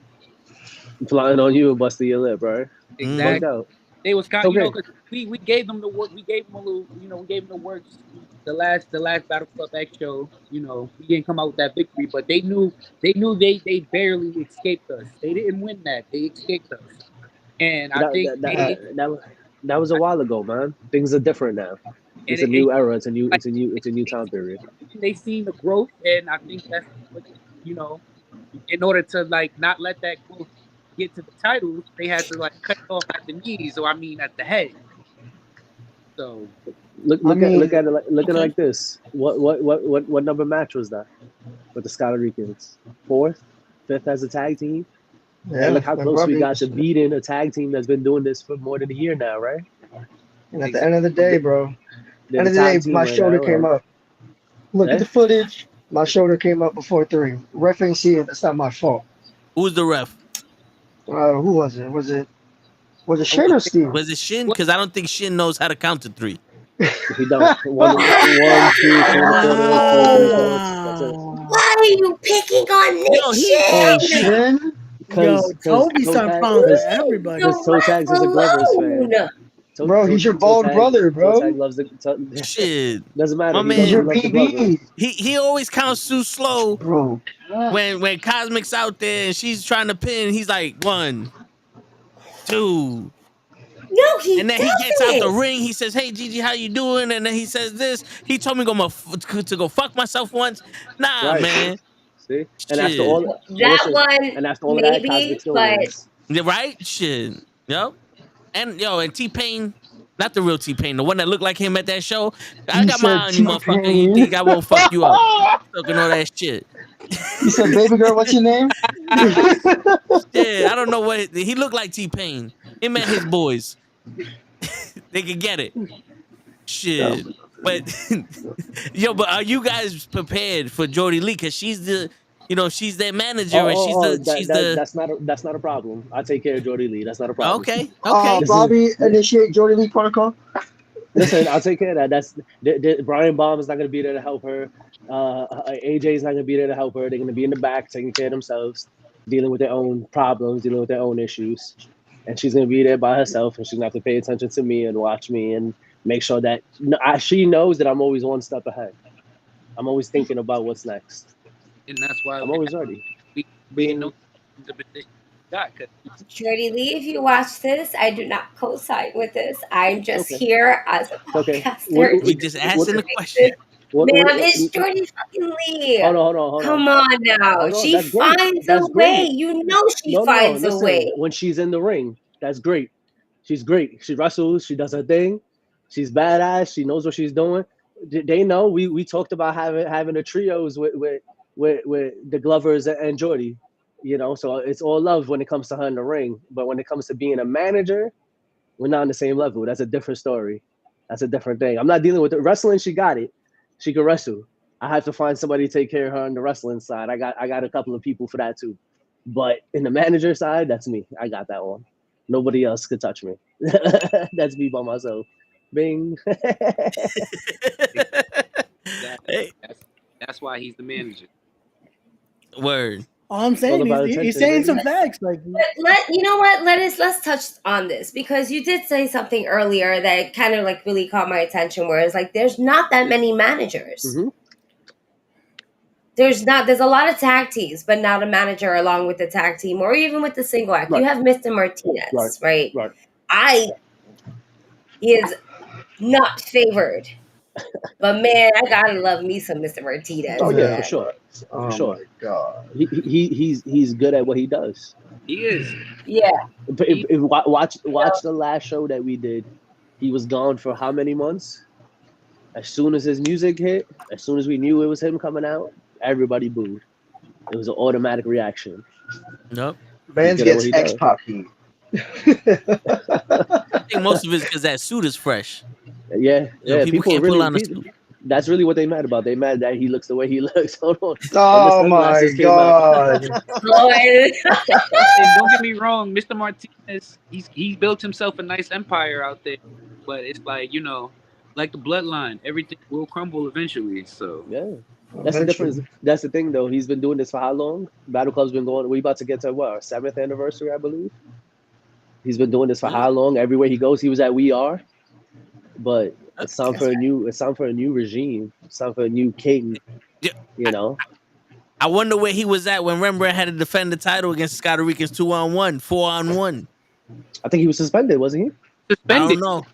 I: Flying on you and busting your lip, bro.
K: Exactly.
I: Out.
K: They was kind,
I: Okay.
K: because we gave them the work. We gave them a little, we gave them the works. The last Battle Club X show, we didn't come out with that victory, but they knew they barely escaped us. They didn't win that. They escaped us, and I think
I: that was a while ago, man. Things are different now. It's a new era. It's a new time period.
K: They seen the growth, and I think that's what, in order to not let that growth get to the titles, they had to cut it off at the knees, or at the head. So
I: look at it like this. What number match was that with the Scotty Ricans? 4th, 5th as a tag team.
H: Yeah,
I: and look how close we got to beating a tag team that's been doing this for more than a year now, right?
H: And at the end of the day, bro, my shoulder came up. Look at the footage. My shoulder came up before 3. Ref ain't see it. That's not my fault.
B: Who's the ref?
H: Who was it? Was it Shin or Steve?
B: Was it Shin? Because I don't think Shin knows how to count to 3.
I: He don't. 1, 2, 3, 4.
D: Why are you picking on this shit?
J: Yo, Toby started following everybody.
I: Because Toe Tags is a Glover's fan.
H: Bro, he's your bald brother, bro.
B: Shit.
I: Doesn't matter.
B: My man,
H: he's your BB.
B: He always counts too slow.
H: Bro.
B: When Cosmic's out there and she's trying to pin, he's like 1, 2.
D: No, he
B: and then he gets out the ring. He says, "Hey, Gigi, how you doing?" And then he says this. He told me to go fuck myself once. Nah, man.
I: See, and after all
D: that, maybe,
B: but right, shit, yep. And T-Pain, not the real T-Pain, the one that looked like him at that show. I got my eye on you, motherfucker. You think I won't fuck you up? Talking all that shit.
H: You said, "Baby girl, what's your name?"
B: Yeah, I don't know what he looked like. T-Pain. Him and his boys. They could get it. Shit. But but are you guys prepared for Jody Lee? Because she's the, she's their manager, and
I: that's not a problem. I take care of Jody Lee. That's not a problem.
B: Okay.
H: Bobby, initiate Jody Lee protocol.
I: Listen, I'll take care of that. Brian Baum is not going to be there to help her. AJ is not going to be there to help her. They're going to be in the back taking care of themselves, dealing with their own problems, dealing with their own issues. And she's going to be there by herself, and she's going to have to pay attention to me and watch me and make sure that she knows that I'm always one step ahead. I'm always thinking about what's next.
K: And that's why
I: I'm always ready.
K: We know the position.
D: Jody Lee, if you watch this, I do not co-sign with this. I'm just here as a podcaster.
B: We just asking the question.
D: Ma'am, it's Jody fucking Lee.
I: Hold on.
D: Come on now. She finds a way. You know she finds a way.
I: When she's in the ring, that's great. She's great. She wrestles. She does her thing. She's badass. She knows what she's doing. They know. We talked about having the trios with the Glovers and Jody. So it's all love when it comes to her in the ring. But when it comes to being a manager, we're not on the same level. That's a different story. That's a different thing. I'm not dealing with it. Wrestling, she got it. She can wrestle. I have to find somebody to take care of her on the wrestling side. I got a couple of people for that too. But in the manager side, that's me. I got that one. Nobody else could touch me. That's me by myself. Bing.
K: That's why he's the manager.
B: Word.
J: All I'm saying, he's saying some facts.
D: You know what? Let's touch on this, because you did say something earlier that kind of really caught my attention. Where it's there's not that many managers.
I: Mm-hmm.
D: There's a lot of tag teams, but not a manager along with the tag team or even with the single act.
I: Right.
D: You have Mr. Martinez, right?
I: Right.
D: He is not favored. But man, I gotta love me some Mr. Martinez.
I: Oh yeah, for sure.
H: Oh
I: for sure.
H: My God.
I: He's good at what he does.
K: He is.
D: Yeah.
I: Watch the last show that we did. He was gone for how many months? As soon as his music hit, as soon as we knew it was him coming out, everybody booed. It was an automatic reaction.
B: Nope.
H: Vance gets X-Pop heat.
B: I think most of it's because that suit is fresh.
I: Yeah.
B: People can't pull on the suit.
I: That's really what they mad about. They mad that he looks the way he looks. Hold on.
H: Oh my God.
K: And don't get me wrong, Mr. Martinez, he's built himself a nice empire out there, but it's like, you know, like the bloodline, everything will crumble eventually. So
I: yeah, that's the difference. That's the thing, though. He's been doing this for how long? Battle Club's been going. We about to get to what, our 7th anniversary, I believe. He's been doing this for how long? Everywhere he goes, he was at We Are. But it's time for a new. It's time for a new regime. It's time for a new king. You know.
B: I wonder where he was at when Rembrandt had to defend the title against Scotty Rican's 2-on-1, 4-on-1
I: I think he was suspended, wasn't he?
K: Suspended.
B: I don't know.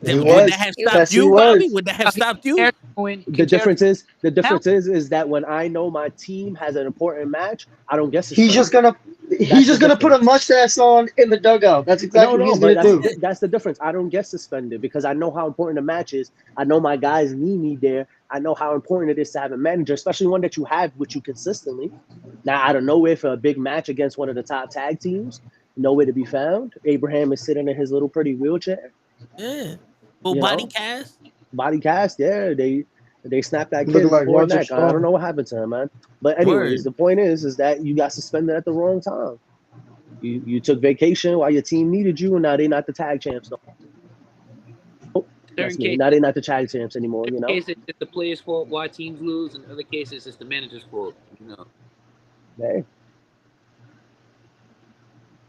B: Would that have stopped
H: Yes, he
B: you,
H: was.
B: Bobby? Would that have stopped you?
I: The difference is that when I know my team has an important match, I don't get suspended.
H: He's just gonna put a mustache on in the dugout. That's exactly what he's gonna do.
I: That's the difference. I don't get suspended because I know how important the match is. I know my guys need me there. I know how important it is to have a manager, especially one that you have with you consistently. Now, out of nowhere for a big match against one of the top tag teams, nowhere to be found. Abraham is sitting in his little pretty wheelchair.
B: Yeah. Full body cast?
I: Body cast, yeah. They snapped that kid
H: Looking like
I: before
H: Roger
I: neck. I
H: Strong.
I: don't know what happened to him, man. But anyways, the point is that you got suspended at the wrong time. You took vacation while your team needed you, and now they're not the tag champs. Now they're not the tag champs anymore. You know.
K: In cases, it's the players' fault why teams lose, and in other cases, it's the manager's fault. You know.
I: Hey.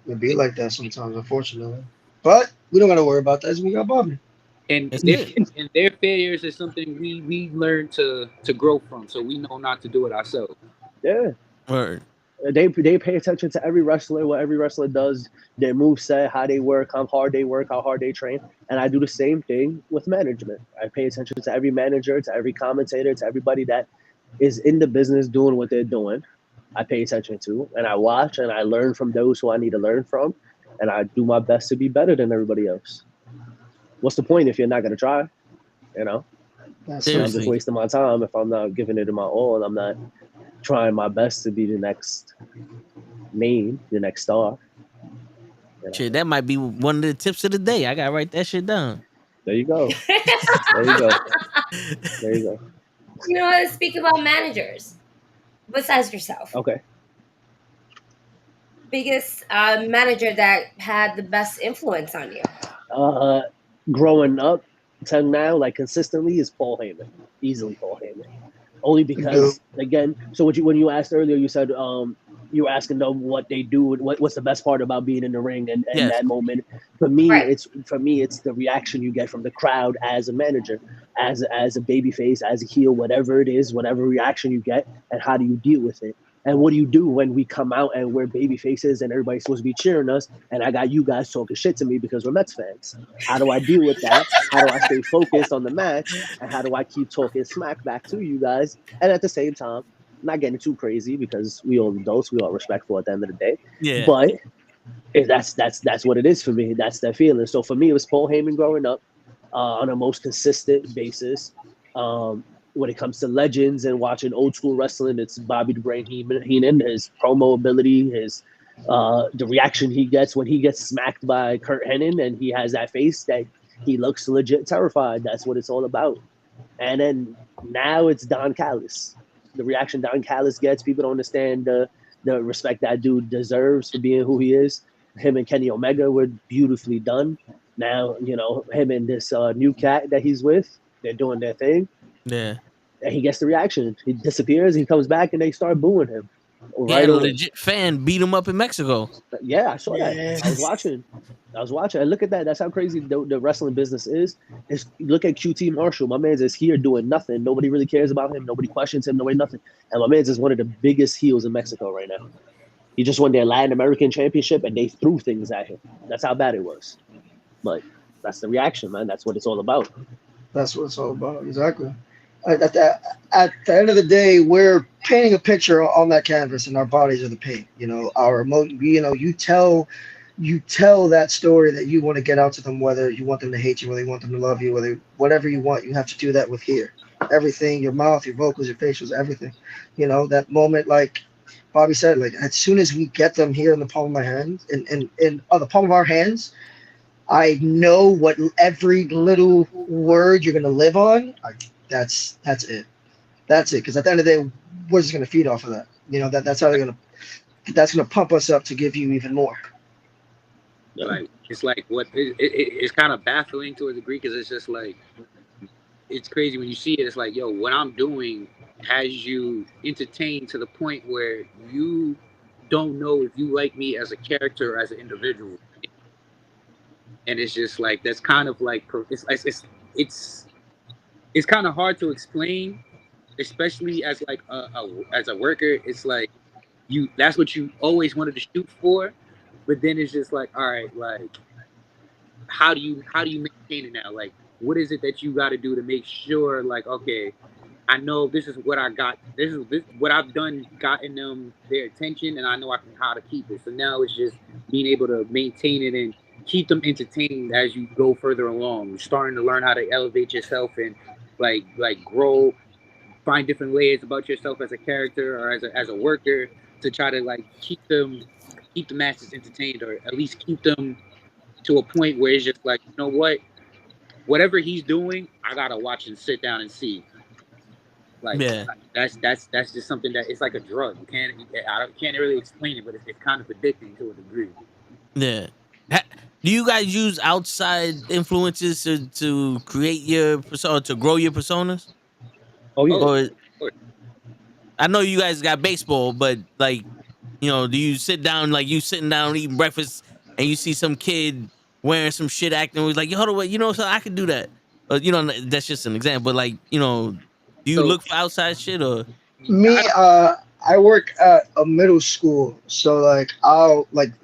H: It be like that sometimes, unfortunately. But we don't gotta worry about that. We got Bobby.
K: And their failures is something we learn to grow from, so we know not to do it ourselves.
I: Yeah.
B: Word.
I: They pay attention to every wrestler, what every wrestler does, their moveset, how they work, how hard they work, how hard they train. And I do the same thing with management. I pay attention to every manager, to every commentator, to everybody that is in the business doing what they're doing. I pay attention to, and I watch and I learn from those who I need to learn from, and I do my best to be better than everybody else. What's the point if you're not going to try? You know? I'm just wasting my time if I'm not giving it my all and I'm not trying my best to be the next name, the next star. You know?
B: Shit, that might be one of the tips of the day. I gotta write that shit down.
I: There you go. There you go. There you go.
D: You know, let's speak about managers. Besides yourself.
I: Okay.
D: Biggest manager that had the best influence on you?
I: Growing up to now, like consistently, is Paul Heyman. Easily Paul Heyman. Only because, again, so when you asked earlier, you said you were asking them what they do, what's the best part about being in the ring and that moment. For me, it's the reaction you get from the crowd as a manager, as a babyface, as a heel, whatever it is, whatever reaction you get, and how do you deal with it? And what do you do when we come out and we're baby faces and everybody's supposed to be cheering us and I got you guys talking shit to me because we're Mets fans? How do I deal with that? How do I stay focused on the match? And how do I keep talking smack back to you guys? And at the same time, not getting too crazy because we all adults, we all respectful at the end of the day.
B: Yeah.
I: But that's what it is for me. That's that feeling. So for me, it was Paul Heyman growing up on a most consistent basis. When it comes to legends and watching old school wrestling, it's Bobby the Brain Heenan, his promo ability, his the reaction he gets when he gets smacked by Kurt Hennig and he has that face that he looks legit terrified. That's what it's all about. And then now it's Don Callis. The reaction Don Callis gets, people don't understand the respect that dude deserves for being who he is. Him and Kenny Omega were beautifully done. Now, you know, him and this new cat that he's with, they're doing their thing.
B: Yeah.
I: And he gets the reaction. He disappears, he comes back, and they start booing him.
B: Right, a legit fan beat him up in Mexico.
I: Yeah, I saw that. I was watching. And look at that. That's how crazy the wrestling business is. Look at QT Marshall. My man's is here doing nothing. Nobody really cares about him. Nobody questions him. Nobody nothing. And my man's is one of the biggest heels in Mexico right now. He just won their Latin American Championship, and they threw things at him. That's how bad it was. But that's the reaction, man. That's what it's all about.
H: That's what it's all about. Exactly. At the end of the day, we're painting a picture on that canvas, and our bodies are the paint. You know, our emotion. You know, you tell that story that you want to get out to them, whether you want them to hate you, whether you want them to love you, whatever you want. You have to do that with here. Everything, your mouth, your vocals, your facials, everything. You know, that moment, like Bobby said, like as soon as we get them here in the palm of my hand, in the palm of our hands, I know what every little word you're gonna live on. that's it. That's it. Because at the end of the day, we're just gonna feed off of that. You know, that's how they're gonna. That's gonna pump us up to give you even more.
K: Like it's like it's kind of baffling to a degree because it's just like it's crazy when you see it. It's like, yo, what I'm doing has you entertained to the point where you don't know if you like me as a character or as an individual. And it's just like that's kind of like it's kind of hard to explain, especially as like as a worker. It's like that's what you always wanted to shoot for, but then it's just like, all right, like how do you maintain it now? Like, what is it that you got to do to make sure, like, okay, I know this is what I got. This is what I've done, gotten them their attention, and I know how to keep it. So now it's just being able to maintain it and keep them entertained as you go further along. You're starting to learn how to elevate yourself and like grow, find different layers about yourself as a character or as a worker to try to like keep the masses entertained, or at least keep them to a point where it's just like, you know what, whatever he's doing, I gotta watch and sit down and see. Like, yeah, that's just something that it's like a drug. You can't really explain it, but it's kind of addicting to a degree.
B: Yeah. Do you guys use outside influences to create your persona, to grow your personas?
I: Oh yeah.
B: I know you guys got baseball, but like, you know, do you sit down, like you sitting down eating breakfast and you see some kid wearing some shit acting, he's like, yo, hold on, wait, you know, so I can do that. You know, that's just an example. But like, you know, do you look for outside shit or?
H: Me, I work at a middle school, so like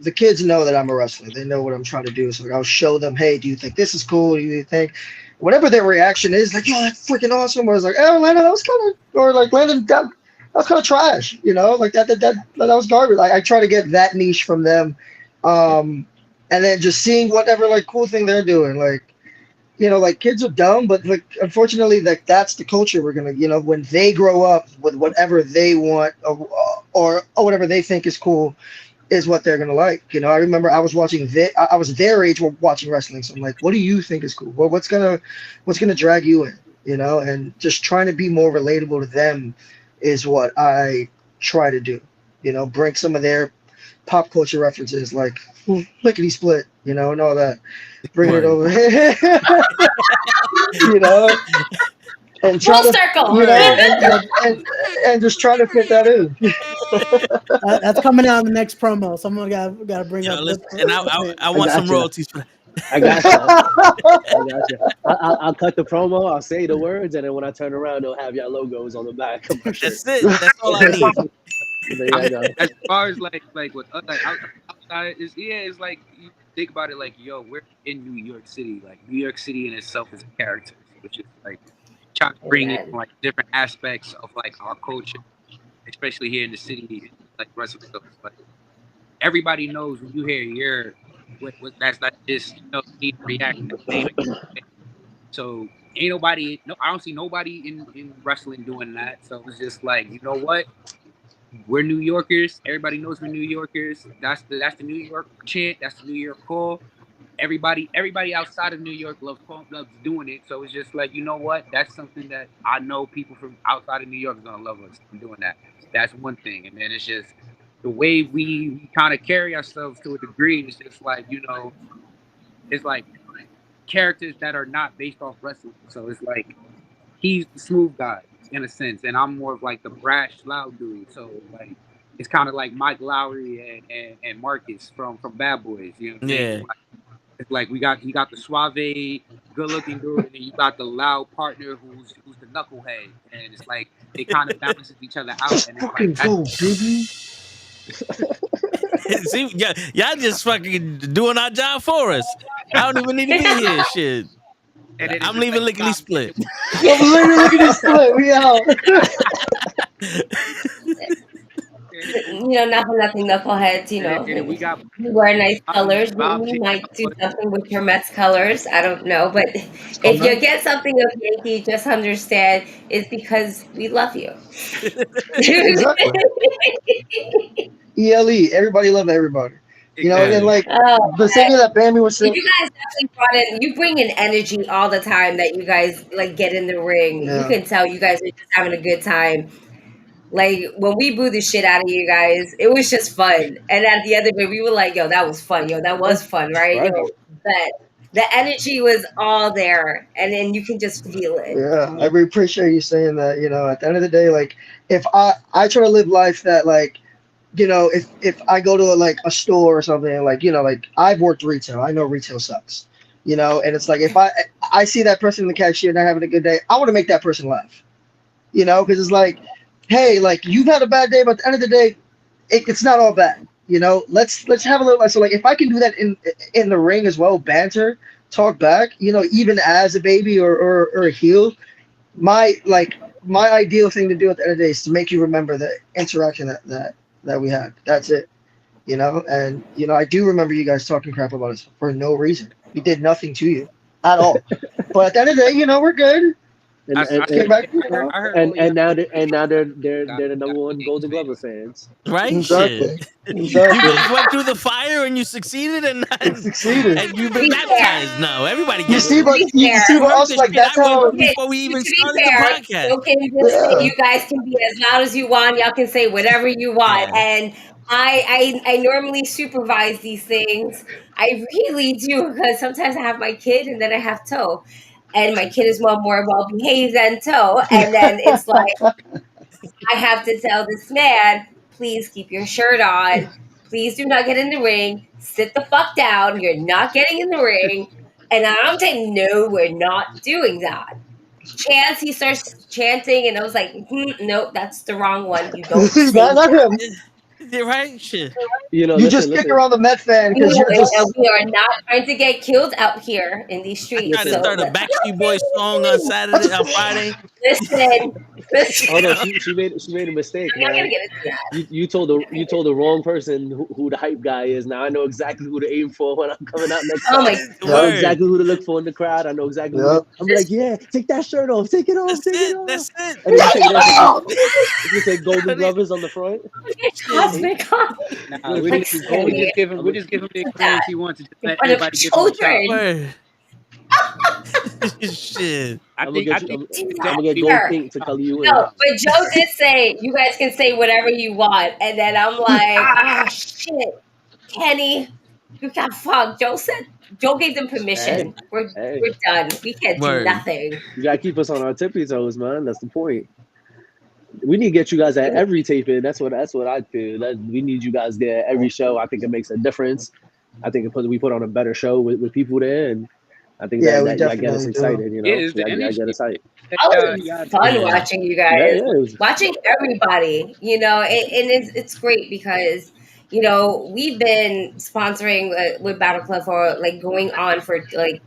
H: the kids know that I'm a wrestler. They know what I'm trying to do. So like, I'll show them, hey, do you think this is cool? Do you think? Whatever their reaction is, like, yo, that's freaking awesome. Or it's like, oh, Landon, that was kind of, or like Landon, that was kind of trash. You know, like that was garbage. I try to get that niche from them, and then just seeing whatever like cool thing they're doing, like. You know, like kids are dumb, but like unfortunately, like that's the culture we're gonna. You know, when they grow up with whatever they want or whatever they think is cool, is what they're gonna like. You know, I remember I was watching I was their age watching wrestling, so I'm like, what do you think is cool? Well, what's gonna drag you in? You know, and just trying to be more relatable to them is what I try to do. You know, bring some of their pop culture references like lickety split, you know, and all that. Bring it over, you know, and try
D: full
H: to,
D: circle,
H: you know, and just try to fit that in.
J: That's coming out in the next promo. Someone got to bring up.
B: And I want some royalties for that.
I: I got you. I'll cut the promo. I'll say the words, and then when I turn around, they'll have your logos on the back.
B: That's it. That's all I need.
K: As far as like with like outside it's like you think about it, like, yo, we're in New York City. Like New York City in itself is a character, which is like trying to bring in like different aspects of like our culture, especially here in the city, like wrestling stuff. Like everybody knows when you hear that's not just, you know, need to react to the same. So ain't nobody, I don't see nobody in wrestling doing that. So it's just like, you know what? We're New Yorkers. Everybody knows we're New Yorkers. That's the New York chant. That's the New York call. Everybody outside of New York loves doing it. So it's just like, you know what? That's something that I know people from outside of New York are gonna love us for doing that. That's one thing. And then it's just the way we kind of carry ourselves to a degree. It's just like, you know, it's like characters that are not based off wrestling. So it's like he's the smooth guy in a sense, and I'm more of like the brash, loud dude. So like it's kind of like Mike Lowry and Marcus from Bad Boys. You know what I'm saying? It's like you got the suave, good-looking dude, and then you got the loud partner who's the knucklehead, and it's like they kind of balances each other out. And it's like,
B: see, y'all just fucking doing our job for us. I don't even need to be here. Shit. I'm leaving lickety split.
H: I'm leaving lickety split. We out.
D: You know, nothing, knuckleheads. You know,
K: and we
D: wear nice colors. We might do something with your Mets colors. I don't know, but if you get something of Yankee, just understand it's because we love you.
H: Exactly. ELE, everybody love everybody. You know, and like the same thing that Bambi was saying.
D: You guys definitely brought in. You bring in energy all the time that you guys like get in the ring.
H: Yeah.
D: You can tell you guys are just having a good time. Like when we boo the shit out of you guys, it was just fun. And at the end of it, we were like, "Yo, that was fun. Yo, that was fun, right?
I: Right.
D: Yo, that the energy was all there, and then you can just feel it."
H: Yeah, I really appreciate you saying that. You know, at the end of the day, like if I try to live life that like, you know, if I go to like a store or something, like, you know, like I've worked retail, I know retail sucks, you know, and it's like if I see that person in the cashier and they're having a good day, I want to make that person laugh, you know, because it's like, hey, like you've had a bad day, but at the end of the day, it's not all bad, you know. Let's have a little. So like if I can do that in the ring as well, banter, talk back, you know, even as a baby or a heel, my ideal thing to do at the end of the day is to make you remember the interaction that we had. That's it, you know. And you know, I do remember you guys talking crap about us for no reason. We did nothing to you at all. But at the end of the day, you know, we're good.
I: And now they're the number one Golden Glover fans.
B: Right?
H: Exactly.
B: Shit.
H: Exactly.
B: You guys went through the fire and you succeeded, and you've been baptized now. Everybody gets
H: you see, but also like that's how
B: before we even
D: To be
B: started
D: fair,
B: the podcast.
D: okay, you guys can be as loud as you want. Y'all can say whatever you want, and I normally supervise these things. I really do, because sometimes I have my kid and then I have Toe, and my kid is more well behaved than Toe, and then it's like I have to tell this man, please keep your shirt on. Please do not get in the ring. Sit the fuck down. You're not getting in the ring. And I'm saying, no, we're not doing that. Chance, he starts chanting, and I was like, nope, that's the wrong one. You don't say
H: not him.
B: You're right. Shit.
I: You know,
H: You just kick around the Met fan because you're just.
D: We are not trying to get killed out here in these streets.
B: Trying to start a Backstreet Boys song on Friday.
D: Listen.
I: Oh no, she made a mistake, man. You told the wrong person who the hype guy is. Now I know exactly who to aim for when I'm coming out next time. I know exactly who to look for in the crowd. I know exactly. I'm like, yeah, take that shirt off, take it off, take it off.
B: That's it.
I: And then you take it off. You say Golden Glovers on the front.
K: Nah, we just give him the experience he wants to just let everybody get on the
B: Shit.
I: I'm gonna get gold pink to color you in.
D: No, but Joe did say you guys can say whatever you want, and then I'm like, oh shit, Kenny, you got fucked. Joe gave them permission. We're done. We can't do nothing.
I: You gotta keep us on our tippy toes, man. That's the point. We need to get you guys at every taping. That's what I feel. We need you guys there at every show. I think it makes a differse. I think we put on a better show with people there, and I think that get us excited. You know, I get excited.
D: It's fun watching you guys, watching everybody. You know, and it's great because you know we've been sponsoring with Battle Club for like going on for like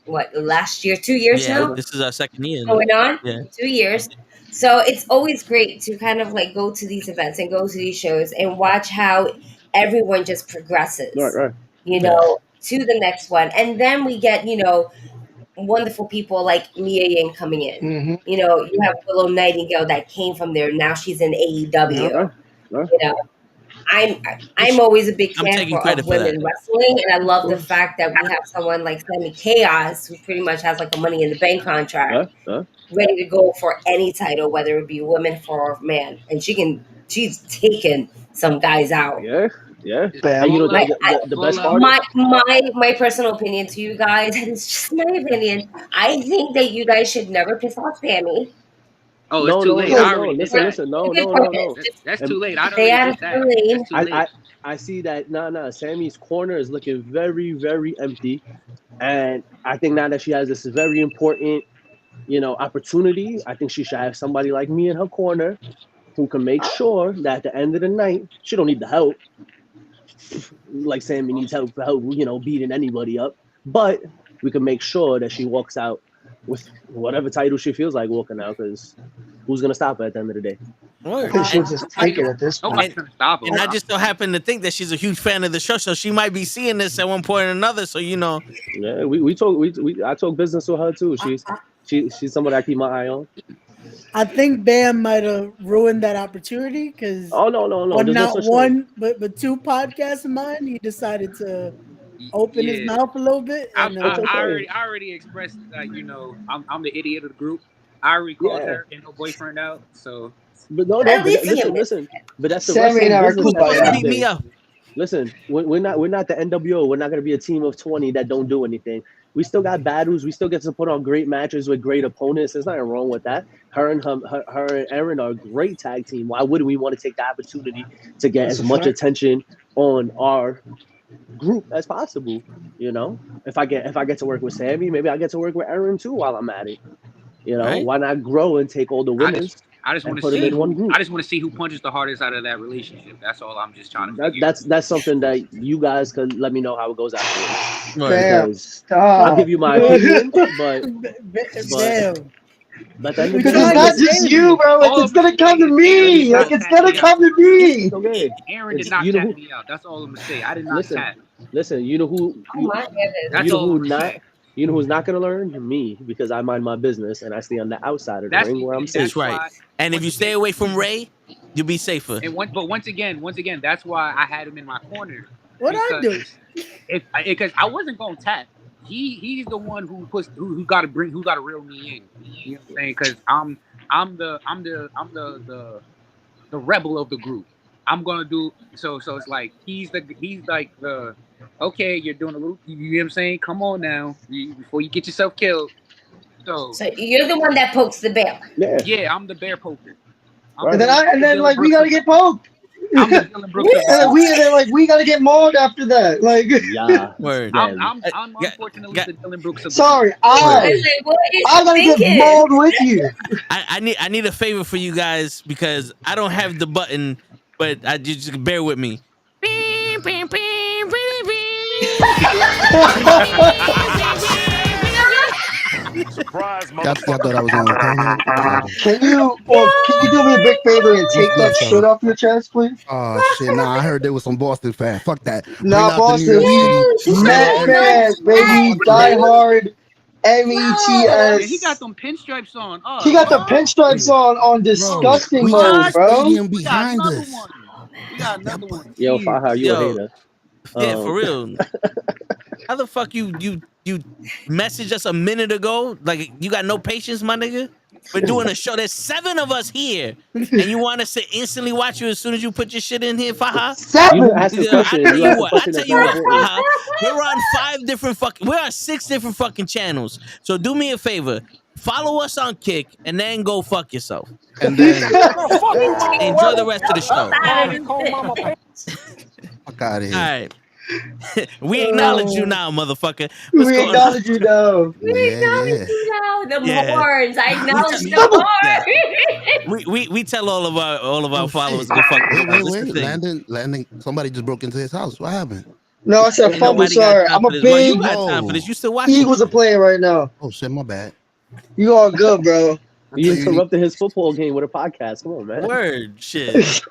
D: what last year, 2 years now.
B: This is our second year.
D: Going on,
B: 2
D: years. So it's always great to kind of like go to these events and go to these shows and watch how everyone just progresses.
I: Right.
D: You know, to the next one. And then we get, you know, wonderful people like Mia Ying coming in.
H: Mm-hmm.
D: You know, you have Willow Nightingale that came from there. Now she's in AEW. You know, I'm always a big fan of women wrestling, and I love the fact that we have someone like Sammy Chaos who pretty much has like a Money in the Bank contract, ready to go for any title, whether it be woman or man, and she's taken some guys out.
I: Yeah. And you know the best part.
D: My personal opinion to you guys, and it's just my opinion. I think that you guys should never piss off Sammy.
K: Oh, it's too late.
I: Listen. No.
K: That's too late. I don't think that.
I: I see that. Sammy's corner is looking very, very empty, and I think now that she has this very important, you know, opportunity, I think she should have somebody like me in her corner, who can make sure that at the end of the night, she don't need the help. Like Sammy needs help, you know, beating anybody up, but we can make sure that she walks out with whatever title she feels like walking out, because who's gonna stop her at the end of the day?
H: She'll just take it at this point.
B: And I just so happen to think that she's a huge fan of the show, so she might be seeing this at one point or another. So you know,
I: I talk business with her too. She's somebody I keep my eye on.
J: I think Bam might have ruined that opportunity because
I: no.
J: on
I: There's no
J: not
I: such
J: one but two podcasts of mine, he decided to open his mouth a little bit. And
K: I already expressed that I'm the idiot of the group. I already called her and her boyfriend out. So,
I: but listen. But that's the
H: Sammy
I: wrestling
H: and I are
I: business.
H: cool by
B: Beat me up.
I: Listen, we're not the NWO. We're not gonna be a team of 20 that don't do anything. We still got battles. We still get to put on great matches with great opponents. There's nothing wrong with that. Her and Erin are a great tag team. Why wouldn't we want to take the opportunity to get as much attention on our group as possible? If I get to work with Sammy, maybe I get to work with Erin too while I'm at it.
B: Right.
I: Why not grow and take all the winners?
K: I just want to
I: put them in one group.
K: I just want to see who punches the hardest out of that relationship. That's all I'm just trying to figure.
I: That's something that you guys could let me know how it goes afterwards.
H: Damn, stop.
I: I'll give you my opinion, but
H: because it's not just you, bro. Like, it's gonna come to me. Like, it's gonna come to me.
I: Okay.
K: Aaron did not tap me out. That's all I'm gonna say. I did not tap.
I: Listen, you know who? You know who's not gonna learn? Me, because I mind my business and I stay on the outside of the ring where I'm safe.
B: That's right. And if you stay away from Ray, you'll be safer.
K: But once again, that's why I had him in my corner.
J: What I do?
K: Because I wasn't gonna tap. He's the one who got to reel me in. You know what I'm saying? Because I'm the rebel of the group. I'm gonna do so. It's like he's like the okay. You're doing a little. You know what I'm saying? Come on now, before you get yourself killed. So
D: you're the one that pokes the bear.
K: Yeah, I'm the bear poker.
H: And then like we gotta get poked.
K: I'm the Dylan Brooks.
H: we gotta get mauled after that. Like,
B: word.
K: I'm unfortunately the Dylan Brooks.
H: Sorry, I gotta get mauled with you.
B: I need a favor for you guys because I don't have the button, but I just bear with me.
C: Surprise, y'all thought I was on.
H: Can you do me a big favor and take that shit off your chest, please?
C: Oh shit! Nah, I heard there was some Boston fan. Fuck that.
H: Nah, Boston. Met fans, baby, die hard. METS.
K: He got them pinstripes on. Oh,
H: he got the pinstripes on disgusting mode, bro.
K: We got another one.
I: Yo, Faha, you a hater.
B: Yeah, for real. How the fuck you messaged us a minute ago? Like, you got no patience, my nigga? We're doing a show. There's 7 of us here. And you want us to instantly watch you as soon as you put your shit in here, Faha?
H: 7?
B: I tell you what, Faha. We're on 6 different fucking channels. So do me a favor. Follow us on Kick and then go fuck yourself.
C: And then
B: enjoy the rest of the show.
C: Fuck out of here.
B: All right. We acknowledge you now, motherfucker.
H: We acknowledge you now.
D: We acknowledge you now. The horns. I acknowledge the horns.
B: We tell all of our followers to go fuck.
C: Wait. Landon. Somebody just broke into his house. What happened?
H: No, I said fumble. Sorry, I'm a big.
B: You still watching?
H: Eagles are playing right now.
C: Oh shit, my bad.
H: You all good, bro?
I: You interrupted his football game with a podcast. Come on, man.
B: Word shit.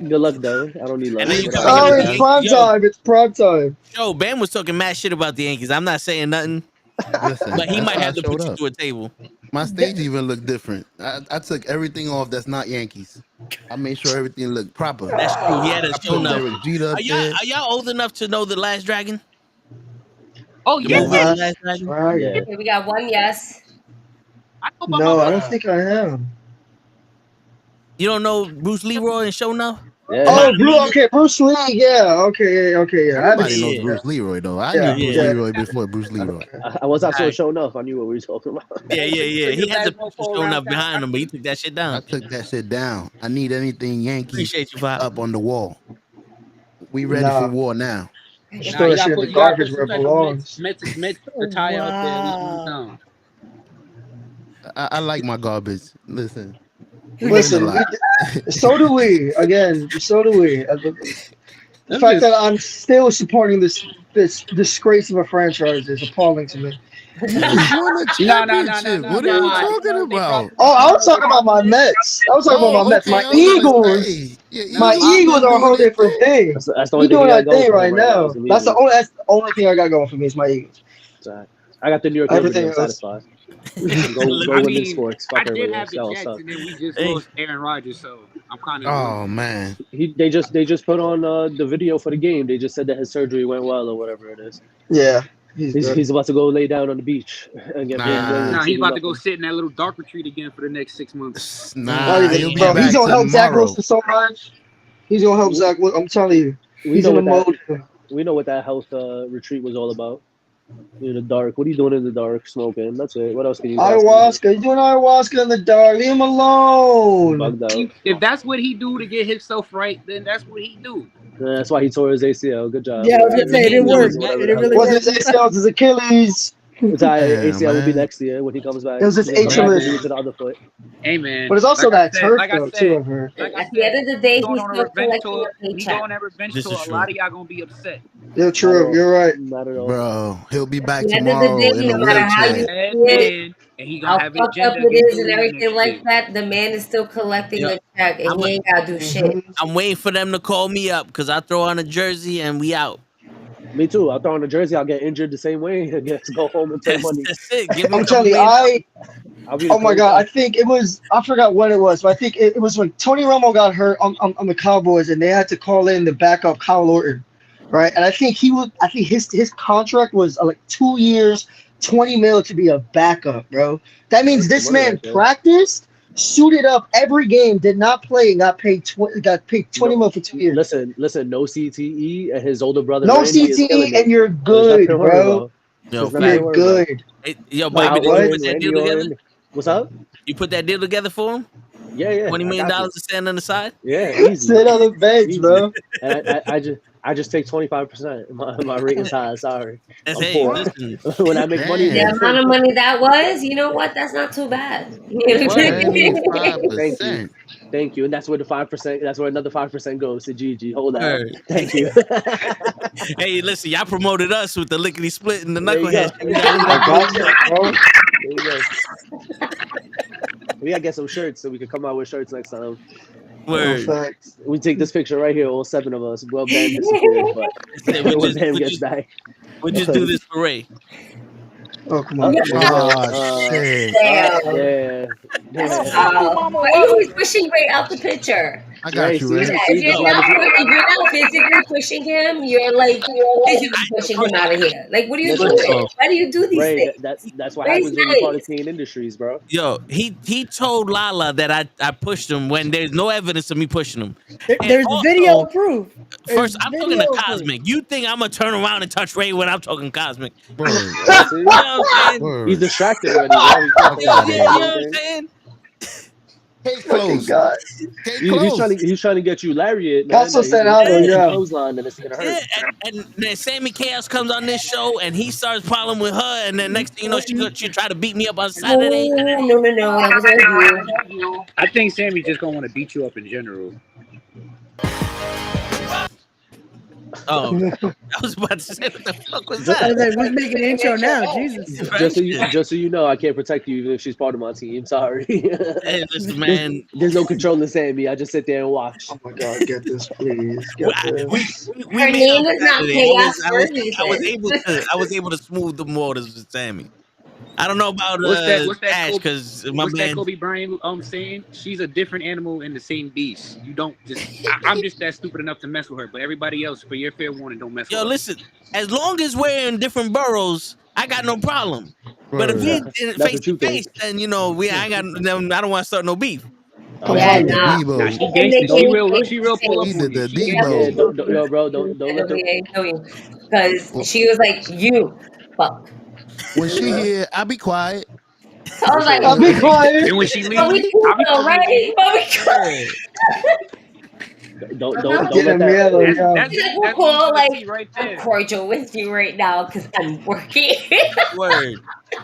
I: Good luck, though. I don't need luck.
H: Oh, it's prime time. It's prime time.
B: Yo, Bam was talking mad shit about the Yankees. I'm not saying nothing.
C: Listen,
B: but he might have to put you to a table.
C: My stage even looked different. I took everything off that's not Yankees. I made sure everything looked proper.
B: That's true. He had a show now.
C: Are
B: y'all old enough to know The Last Dragon?
K: Oh, yes.
H: Right.
D: We got one yes.
H: No, I don't think I am.
B: You don't know Bruce Leroy and Show Enough?
H: Yeah. Oh, Bruce Lee. Yeah, okay.
C: Everybody knows Bruce Leroy, though. I knew Bruce Leroy before Bruce Leroy.
I: I was not so Show Enough. I knew what we were talking about.
B: Yeah. He had the picture Show Enough behind him, but he took that shit down.
C: I took that shit down. I need anything Yankee
B: Appreciate you,
C: up on the wall. We ready for war now.
H: Throw that shit in the garbage where it belongs.
C: I like my garbage. Listen,
H: so do we. Again, so do we. The fact that I'm still supporting this disgrace of a franchise is appalling to me.
C: No. What are you talking about?
H: Oh, I was talking about my Mets. My Eagles. My Eagles are a whole different thing.
I: That's the
H: only
I: thing
H: doing that thing right now. That's the only thing I got going for me is my Eagles.
I: I got the New York Yankees. I'm satisfied. Go women's sports. Fuck
K: I did
I: everyone.
K: have the Jets, and then we just lost Aaron Rodgers, so I'm kind of.
C: Oh man.
I: They just put on the video for the game. They just said that his surgery went well or whatever it is.
H: Yeah.
I: He's about to go lay down on the beach and get
K: he's about to go sit in that little dark retreat again for the next 6 months.
C: He'll be
H: bro,
C: back
H: he's gonna help Zach
C: tomorrow.
H: Wilson so much. He's gonna help Zach. I'm telling you, he's in the mode.
I: We know what that health retreat was all about. In the dark. What are you doing in the dark? Smoking. That's it. What else can you do?
H: Ayahuasca. He's doing ayahuasca in the dark. Leave him alone.
K: If that's what he do to get himself right, then that's what he do.
I: Yeah, that's why he tore his ACL. Good job.
J: Yeah, I was gonna say it didn't work. It didn't really work.
H: Wasn't his ACL, his Achilles.
I: It's ACL will be next year when he comes back.
H: It was his Achilles.
I: To the other foot.
K: Hey man.
H: But it's also
K: like
H: that turf
K: too
H: of her.
D: At the end of the day, he's still collecting a
K: He's
D: paycheck.
K: going on revenge tour. A lot of y'all gonna be upset.
H: Yeah, true. You're right.
I: Not at all.
C: Bro, he'll be back
D: At the end
C: tomorrow
D: of the day,
C: in a
D: no matter how you
C: wheelchair.
D: do it,
K: And he
D: how
K: gonna have
D: fucked up it is and everything like that, the man is still collecting a check, and he ain't gotta do shit.
B: I'm waiting for them to call me up because I throw on a jersey and we out.
I: Me too. I'll throw on a jersey. I'll get injured the same way and get to go home and pay money.
B: That's it. Give me
H: I'm telling you, oh my God, I think it was, I forgot when it was, but I think it was when Tony Romo got hurt on the Cowboys and they had to call in the backup Kyle Orton, right? And I think his contract was like 2 years, 20 mil to be a backup, bro. That means this man practiced, suited up every game, did not play, and got paid 20 mil for 2 years.
I: Listen, no CTE and his older brother.
H: No
I: Randy
H: CTE and you're good, bro.
B: Yo,
H: you're good.
B: Hey, yo, baby, did you put that deal together?
I: What's up?
B: You put that deal together for him?
I: Yeah.
B: $20 million to stand on the side?
I: Yeah, easy.
H: Sit on the bench, bro.
I: And I just take 25%. My rate is high. Sorry.
B: That's
I: listen. When I make money,
D: The amount of money that was, you know what? That's not too bad.
I: Thank you. And that's where the 5%. That's where another 5% goes to Gigi. Hold on.
B: Right.
I: Thank you.
B: Hey, listen, y'all promoted us with the lickety split and the
I: There you
B: knucklehead.
I: There you go. We gotta get some shirts so we can come out with shirts next time.
B: Word.
I: We take this picture right here, all 7 of us. Well, Ben disappeared, but when Bam gets back,
B: we just do this for Ray.
H: Oh, come on.
C: Shit.
I: Yeah.
D: Why are you always pushing Ray out the picture?
C: I got you, Ray.
D: If you're not physically pushing him, you're like physically pushing him out of here. Like, what are you doing? Why do you do these things?
I: That's what happens when you're part of Teen Industries, bro.
B: Yo, he told Lala that I pushed him when there's no evidence of me pushing him.
J: There's video proof.
B: First, I'm talking to Cosmic. You think I'm gonna turn around and touch Ray when I'm talking Cosmic?
C: Bro.
B: You know what I'm saying?
I: He's distracted already.
B: You know what I'm saying?
C: Case closed.
I: He's trying to get you lariat.
H: Also said Aldo,
I: clothesline, and it's gonna hurt.
B: Yeah, and then Sammy Chaos comes on this show and he starts probleming with her, and then next thing you know, she try to beat me up on Saturday.
D: No. That was you.
K: I think Sammy's just gonna want to beat you up in general.
B: Oh, I was about to say, what the fuck was that?
J: I was like, who's making an intro now? Jesus.
I: Just so you know, I can't protect you even if she's part of my team. Sorry.
B: Hey, listen, man.
I: There's no controlling Sammy. I just sit there and watch.
H: Oh my God, get this, please.
D: Her name is not Chaos.
B: I was able to smooth the waters with Sammy. I don't know about
K: what's that
B: Ash because my
K: what's
B: man.
K: that Kobe Bryant saying? She's a different animal in the same beast. You don't just. I'm just that stupid enough to mess with her, but everybody else, for your fair warning, don't mess with her.
B: Yo, listen. As long as we're in different boroughs, I got no problem. But if we're face to face, then I don't want to start no beef.
D: Yeah,
K: she real pull up on you.
I: Yo, bro, don't let her.
D: Because she was like, you fuck.
C: When she here, I'll be quiet.
D: I was like,
H: I'll be quiet.
K: And when she leaves,
D: I'll be quiet.
I: Don't let that.
D: That's cool. Like, right I'm cordial with you right now because I'm working.
B: Word.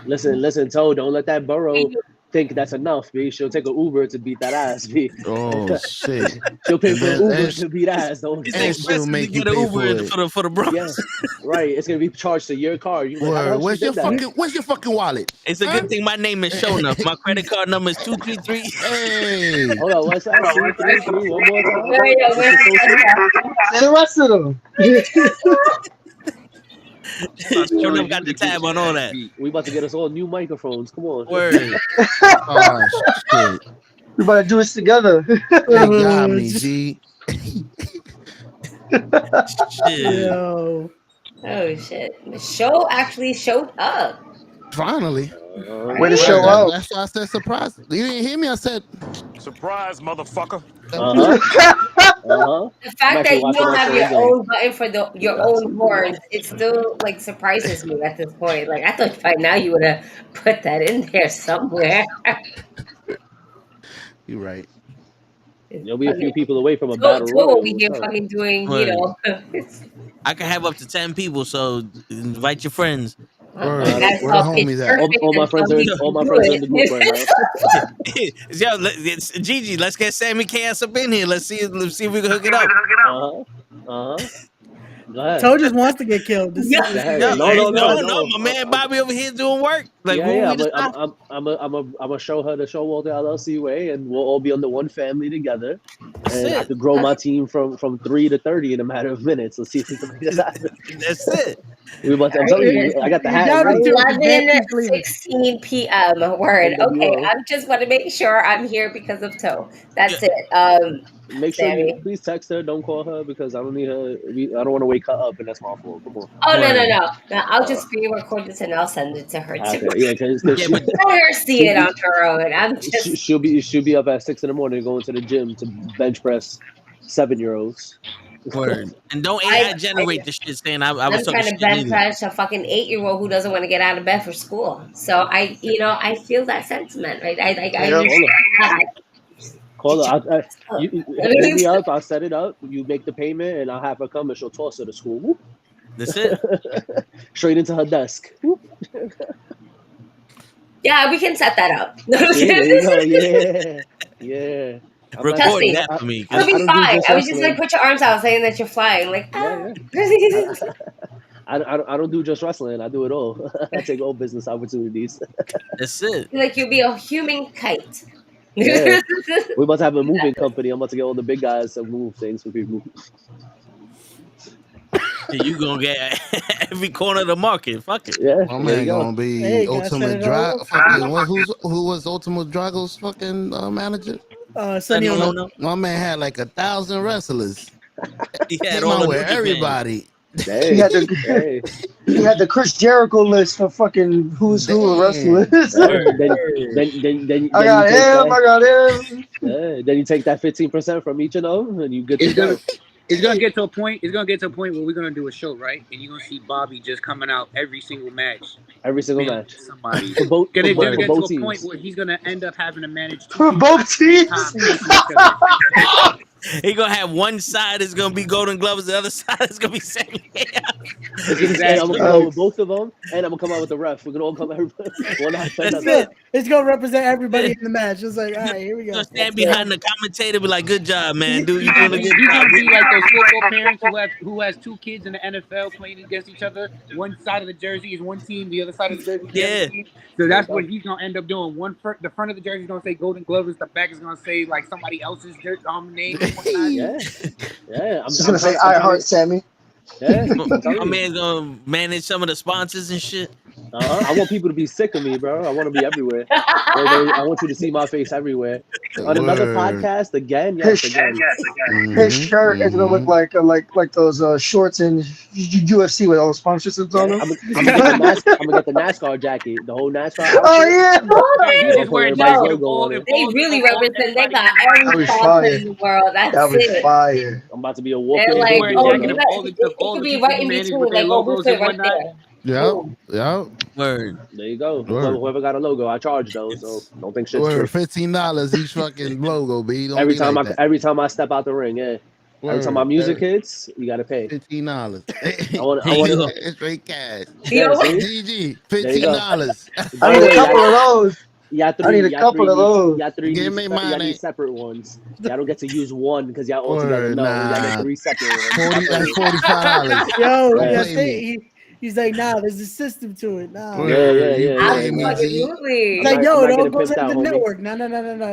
I: Listen, Toad. Don't let that burrow think that's enough, B. She'll take an Uber to beat that ass, B.
C: Oh shit!
I: She'll pay for an Uber to beat ass. Don't.
C: She'll make you pay
B: for the bros.
I: Yeah. Right. It's gonna be charged to your car.
C: Where's your fucking wallet?
B: It's a good thing my name is shown up. My credit card number is 233.
C: Hey.
I: Hold on. What's that? 233. One more time.
H: Say the rest of them.
B: Shonen got the tab on all that.
I: We about to get us all new microphones. Come on.
B: Word.
C: Oh shit!
H: We about to do this together.
C: They got me, G.
B: Shit.
J: Yo.
D: Oh shit! The show actually showed up.
C: Finally.
H: Way to show out.
C: That's why I said surprise. You didn't hear me? I said
A: Surprise, motherfucker.
D: The fact that you don't have your own button for your own horns, it still like surprises me at this point. Like I thought by now you would have put that in there somewhere.
C: You're right.
I: You'll be a few people away from a battle royal.
D: We here fucking doing,
B: Word.
D: you know.
B: I can have up to 10 people, so invite your friends.
C: Where
D: That's
C: the
D: how
C: homies
D: it's
C: at?
D: perfect
I: All my
D: and
I: friends
D: how
I: are
D: we
I: all my
D: do
I: friends are in the group
D: it.
I: right now.
B: Yo, Gigi, let's get Sammy Chaos up in here. Let's see if we can hook it up.
I: Go ahead.
J: Toe just wants to get killed. This
D: Yeah.
J: is-
B: No. My man Bobby over here doing work. Like,
I: I'm gonna show her the Showalter LLC way, and we'll all be under one family together. And I could grow my team from 3 to 30 in a matter of minutes. Let's see if we can make that happen.
B: That's it.
I: I'm telling you, I got the hat.
D: 11:16 p.m. Word.
I: NWO.
D: Okay, I just want to make sure I'm here because of Toe. That's it.
I: Make sure
D: Sammy.
I: you please text her. Don't call her because I don't need her. I don't want to wake her up, and that's my fault. Come on.
D: Oh no! I'll just screen record this and I'll send it to her too.
I: Okay, yeah, because
D: Let her see it on her own. I'm just
I: she'll be up at 6 a.m. going to the gym to bench press 7-year-olds.
B: Word. And don't AI generate the shit saying I was
D: I'm
B: talking
D: trying to
B: shit
D: bench
B: either.
D: press a fucking 8-year-old who doesn't want to get out of bed for school. So I feel that sentiment, right?
I: Call her. You hit me up. I'll set it up. You make the payment, and I'll have her come, and she'll toss her to school. Whoop.
B: That's it.
I: Straight into her desk. Whoop.
D: Yeah, we can set that up.
I: Yeah.
B: Record that for me.
D: It'll be fine. I was just like, put your arms out, saying that you're flying. Like,
I: I don't do just wrestling. I do it all. I take all business opportunities.
B: That's it.
D: Like you'll be a human kite.
I: Yeah. We're about to have a moving company. I'm about to get all the big guys to move things for people.
B: You gonna get every corner of the market. Fuck it.
I: Yeah.
C: My man gonna be Ultimate Drago. Who was Ultimate Drago's fucking manager?
J: Sonny Ono.
C: My man had like 1,000 wrestlers.
B: He had
C: Came
B: all
C: out
B: the
C: with
B: New Japan.
C: everybody.
H: He had the Chris Jericho list of fucking who's who of wrestlers.
I: Then
H: I got him.
I: Then you take that 15% from each of them, and you get to go.
K: It's gonna get to a point. It's gonna get to a point where we're gonna do a show, right? And you're gonna see Bobby just coming out every single match. Somebody.
I: For both
K: Gonna get to a
I: teams.
K: point where he's gonna end up having to manage
H: For both teams.
B: He gonna have one side is gonna be Golden Gloves, the other side is gonna be Sammy.
I: Exactly. I'm gonna come out with both of them, and I'm gonna come out with the ref. We're gonna all come everybody.
J: That's it. It's gonna represent everybody in the match. It's like, all right, here we go.
B: Stand behind the commentator, be like, "Good job, man, dude. You doing a good
K: You're
B: job."
K: gonna be like those football parents who has 2 kids in the NFL playing against each other. One side of the jersey is one team, the other side of the jersey is the other team. So that's what he's gonna end up doing. The front of the jersey is gonna say Golden Gloves, the back is gonna say like somebody else's name.
I: Yeah.
H: I'm just gonna say I heart Sammy.
I: Yeah.
B: My man's gonna manage some of the sponsors and shit.
I: I want people to be sick of me, bro. I want to be everywhere. I want you to see my face everywhere. On another podcast, again.
H: His shirt is gonna look like those shorts in UFC with all the sponsorships on them.
I: I'm gonna get the NASCAR jacket, the whole NASCAR.
H: Oh yeah.
D: They really represent. They got every sponsor in the world. That's it.
H: Fire.
I: I'm about to be a walking.
D: They're like,
K: all
D: could
K: the
D: be right in between, like
K: logos
D: right
K: and whatnot.
D: there.
C: Yeah.
B: Word.
I: There you go.
C: Word.
I: Whoever got a logo, I charge those. So don't think shit's
C: Word.
I: true.
C: $15 each fucking logo, B. Don't
I: Every
C: be
I: time
C: like that.
I: every time I step out the ring, yeah. Every time my music hits, you gotta pay.
C: $15.
I: I want
C: straight cash.
I: GG.
C: $15.
H: I need a couple of those.
I: I need a couple of those.
C: Give me
I: y'all need separate ones. Y'all don't get to use one because y'all all together. No, y'all get 3 separate ones.
C: That's $45.
J: Yo, he's like, nah, there's a system to it. Nah.
I: Yeah.
D: Absolutely.
J: It's like, yo, it all goes
I: into
J: into the network. No.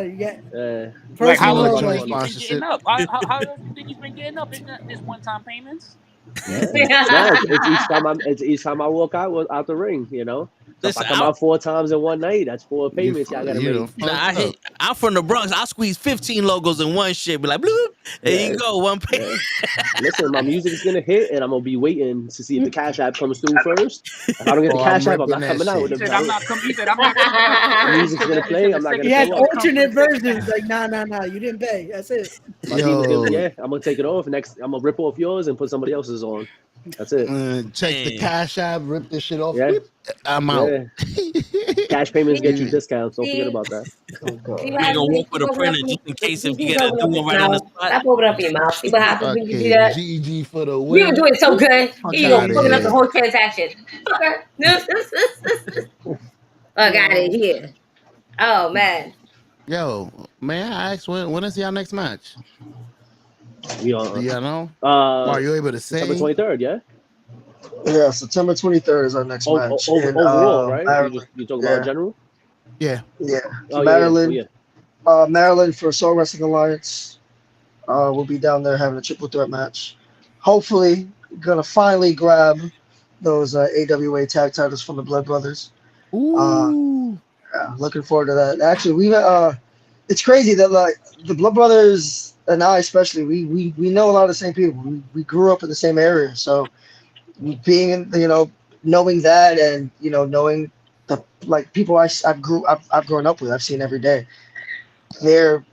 J: You get
K: Like how
J: personal
K: long
J: joint.
K: you been getting up? How long you think you've been getting up? Isn't that this one-time payments?
I: It's each time I walk out the ring, you know. So
B: Listen,
I: if I come out 4 times in one night, that's 4 payments y'all gotta make.
B: I'm from the Bronx. I'll squeeze 15 logos in one shit. Be like, bloop, there you go, one pay.
I: Yeah. Listen, my music is gonna hit, and I'm gonna be waiting to see if the Cash App comes through first. If I don't get the Cash App, I'm not coming out with
K: He
I: the
K: said, I'm not coming out.
I: The music's gonna play. I'm not gonna.
J: He had alternate versions. Like, nah, you didn't pay. That's it.
I: I'm gonna take it off. Next, I'm gonna rip off yours and put somebody else's on. That's it.
C: Check the Cash App, rip this shit off.
I: Yeah.
C: Whip, I'm out.
I: Cash payments get you discounts. Don't forget about that.
B: You ain't gonna walk with a printer just in case if you get a new one right on the spot.
D: Stop opening up your mouth. See what happens when you do that?
C: GG for the win.
D: You were doing so good. You gonna fucking up
C: here.
D: the whole transaction. Fuck out of here. Oh man.
C: Yo, may I ask when is y'all next match?
I: Do y'all
C: know? Are you able to say?
I: September 23rd, yeah?
H: Yeah, September 23rd is our next match.
I: Overall, right? You talking about general?
C: Yeah.
H: Yeah.
I: Oh,
H: Maryland. Maryland for Soul Wrestling Alliance. We'll be down there having a triple threat match. Hopefully, gonna finally grab those AWA tag titles from the Blood Brothers.
C: Ooh.
H: Yeah, looking forward to that. Actually, it's crazy that like the Blood Brothers and I especially, we know a lot of the same people. We grew up in the same area, so being in, knowing that, and knowing the like people I've grown up with, I've seen every day. They're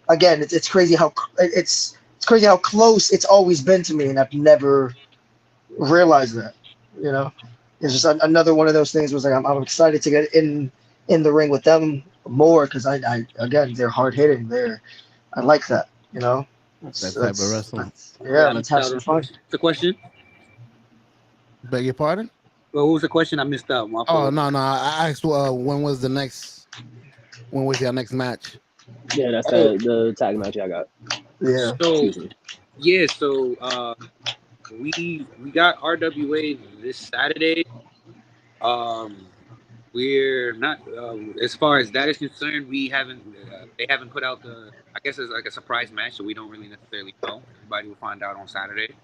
H: again, it's crazy how it's crazy how close it's always been to me, and I've never realized that. It's just another one of those things. Was like I'm excited to get in the ring with them more because I again, they're hard hitting. I like that. That
C: type of wrestling.
H: Let's have some fun.
K: The question?
C: Beg your pardon?
K: Well, what was the question? I missed out.
C: No. I asked when was your next match?
I: Yeah, that's the tag match I got.
H: Yeah.
K: So we got RWA this Saturday. We're not as far as that is concerned. We haven't. They haven't put out I guess it's like a surprise match, so we don't really necessarily know. Everybody will find out on Saturday.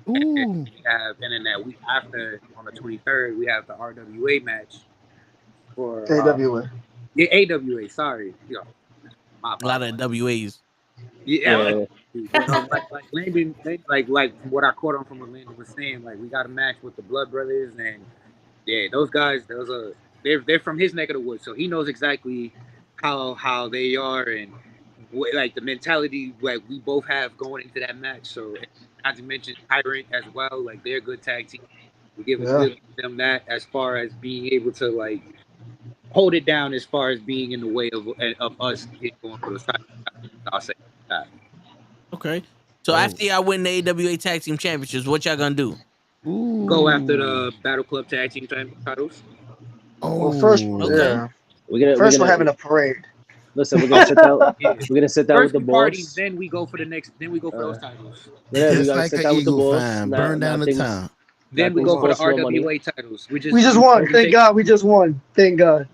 K: And then that week after, on the 23rd, we have the RWA match for
H: AWA.
K: AWA. Sorry,
B: a lot of WAs.
K: Yeah. Like Landon, like what I caught on from what Landon was saying. Like we got a match with the Blood Brothers, and those guys. They're from his neck of the woods, so he knows exactly how they are and like the mentality like we both have going into that match. So not to mention Tyrant as well, like they're a good tag team. We give them that as far as being able to like hold it down as far as being in the way of us going for the title. I'll say that.
B: Okay. So after y'all win the AWA Tag Team Championships, what y'all gonna do?
K: Go after the Battle Club Tag Team titles.
H: Well, first, we're having a parade.
I: Listen, we're gonna sit down. We're gonna sit down
K: First
I: with the
K: party,
I: boss.
K: then we go for the next. Then we go for those titles.
I: Yeah, we
C: Just
I: gotta
C: like
I: sit
C: an
I: down with the
C: Eagle
I: boss.
C: fan, burn down the town.
K: Then we go for the RWA titles. We just
H: won. Thank God, we just won. Thank God.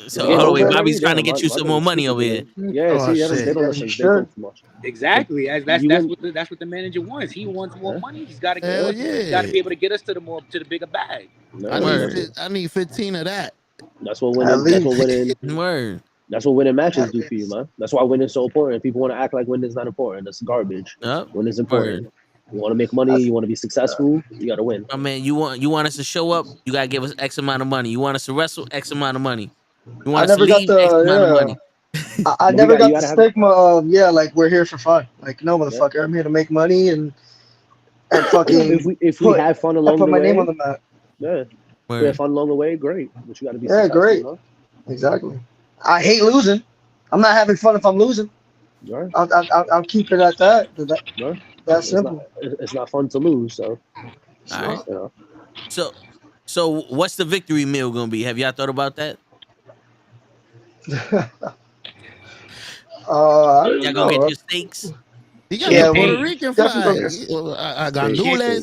B: So wait, Bobby's trying to get you some more money over here.
I: Yeah, see, they don't listen too much.
K: Exactly. That's what the manager wants. He wants more money. He's got to he's got to be able to get us to the bigger bag.
C: I need 15 of that.
I: That's what winning.
B: Word.
I: That's what winning matches do for you, man. That's why winning's so important. People want to act like winning's not important. It's garbage. Winning's important.
B: Word.
I: You want to make money. You want to be successful. You got to win.
B: I mean, you want us to show up. You gotta give us X amount of money. You want us to wrestle X amount of money. You want us to leave X amount of money.
H: I never got the stigma of like we're here for fun. Like no motherfucker, I'm here to make money and fucking.
I: If we have fun along the way,
H: put my name on the map.
I: Yeah, if we have fun along the way. Great, but you got to be.
H: Yeah, great. Huh? Exactly. I hate losing. I'm not having fun if I'm losing.
I: Right.
H: I'll keep it at that. That's simple.
I: It's not fun to lose. So.
B: All right. So what's the victory meal gonna be? Have y'all thought about that? Y'all gonna get your steaks?
C: You got Puerto Rican fries.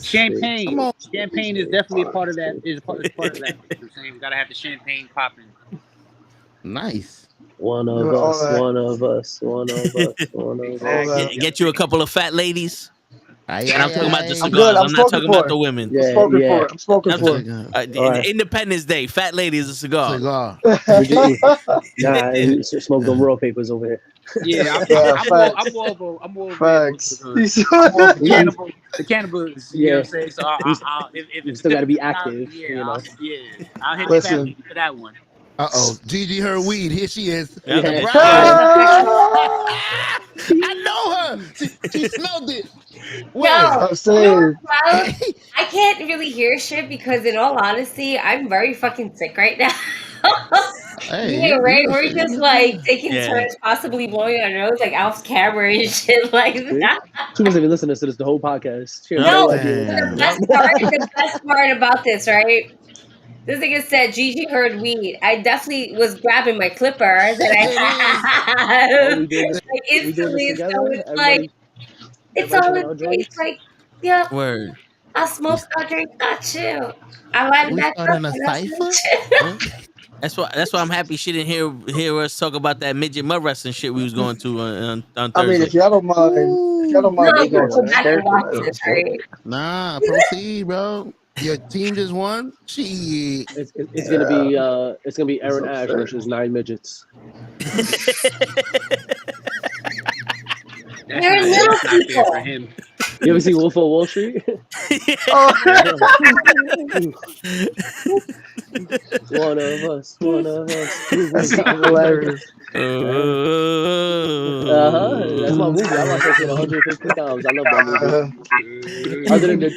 K: Champagne. Come on. Champagne is definitely a part of that. Is part of that. I'm saying we gotta have the champagne popping.
C: Nice.
I: One of us.
B: Get you a couple of fat ladies. And I'm talking about the
H: I'm good.
B: cigars.
H: I'm
B: I'm not
H: spoken
B: talking about
H: for.
B: the women.
H: I'm spoken for. I'm spoken for.
B: Independence Day. Fat lady is a cigar.
I: Nah, smoke the raw papers over here.
K: Yeah, I'm more of a
H: Facts.
K: the cannabis. You know what I'm saying? So if
I: you still got to be active.
K: Yeah,
I: you know.
K: I'll hit
C: Listen.
K: the family for that one.
C: Gigi heard weed. Here she is.
I: Yeah.
C: I know her. She smelled it.
D: I can't really hear shit because, in all honesty, I'm very fucking sick right now. Right? We're just like taking turns, possibly blowing our nose, like Alf's camera and shit like that.
I: She wasn't even listening to this the whole podcast.
D: No, the best part about this, right? This nigga said Gigi heard weed. I definitely was grabbing my clipper that I have. Like instantly, so it's like it's all in place. Like, yeah.
B: Word.
D: I smoke, I drink, I chill. I light it back up.
C: In a cipher?
B: That's why I'm happy she didn't hear us talk about that midget mud wrestling shit we was going to on Thursday.
H: I mean, if y'all don't mind, we go
D: right?
C: Nah, proceed, bro. Your team just won.
I: It's gonna be Aaron Ash versus 9 midgets.
D: They're little people.
K: For him.
I: You ever see Wolf of Wall Street? One of us.
H: That's hilarious.
I: That's my movie. I watched that shit 150 times. I love that movie.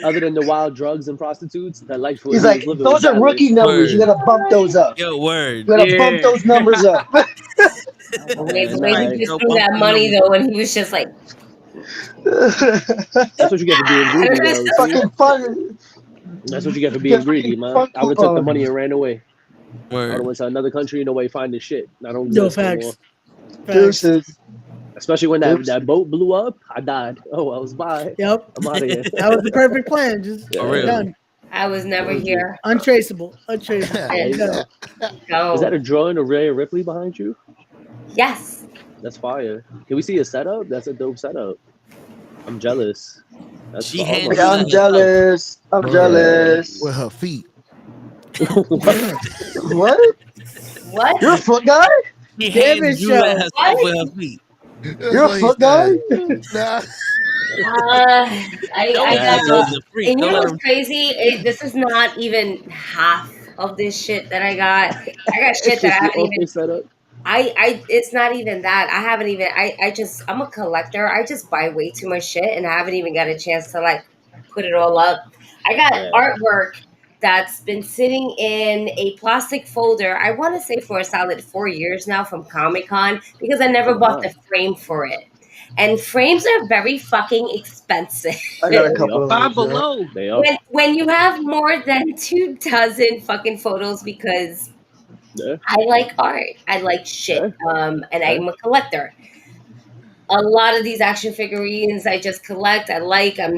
I: Other than the wild drugs and prostitutes, that life was.
H: He's like, those are rookie numbers. You gotta bump those up.
B: Yo, word.
H: You gotta bump those numbers up.
D: The way he just threw that money though, and he was just like.
I: That's what you get for being greedy, man.
H: Fucking fun.
I: That's what you get for being greedy, man. I would have took the money and ran away. I would have went to another country, no way finding shit. I don't exist no more.
H: Deuces.
I: Especially when that boat blew up, I died. Oh, I was bye.
J: Yep.
I: I'm out of here.
J: That was the perfect plan. Just done.
D: I was never here.
J: Untraceable.
I: Is that a drawing of Rhea Ripley behind you?
D: Yes.
I: That's fire. Can we see a setup? That's a dope setup. I'm jealous.
H: I'm jealous. I'm jealous.
C: With her feet.
H: What?
D: What?
H: You're a foot guy?
B: He hands you at herself with her feet.
H: You're a foot guy?
C: Nah.
D: And you know what's crazy? This is not even half of this shit that I got. I got shit that I haven't even set up. It's not even that. I haven't even I'm a collector. I just buy way too much shit and I haven't even got a chance to like put it all up. I got artwork that's been sitting in a plastic folder, I want to say for a solid 4 years now from Comic-Con because I never bought the frame for it. And frames are very fucking expensive.
H: I got a couple of
K: $5 below.
D: When you have more than 24 fucking photos because I like art. I like shit. And I'm a collector. A lot of these action figurines I just collect. I'm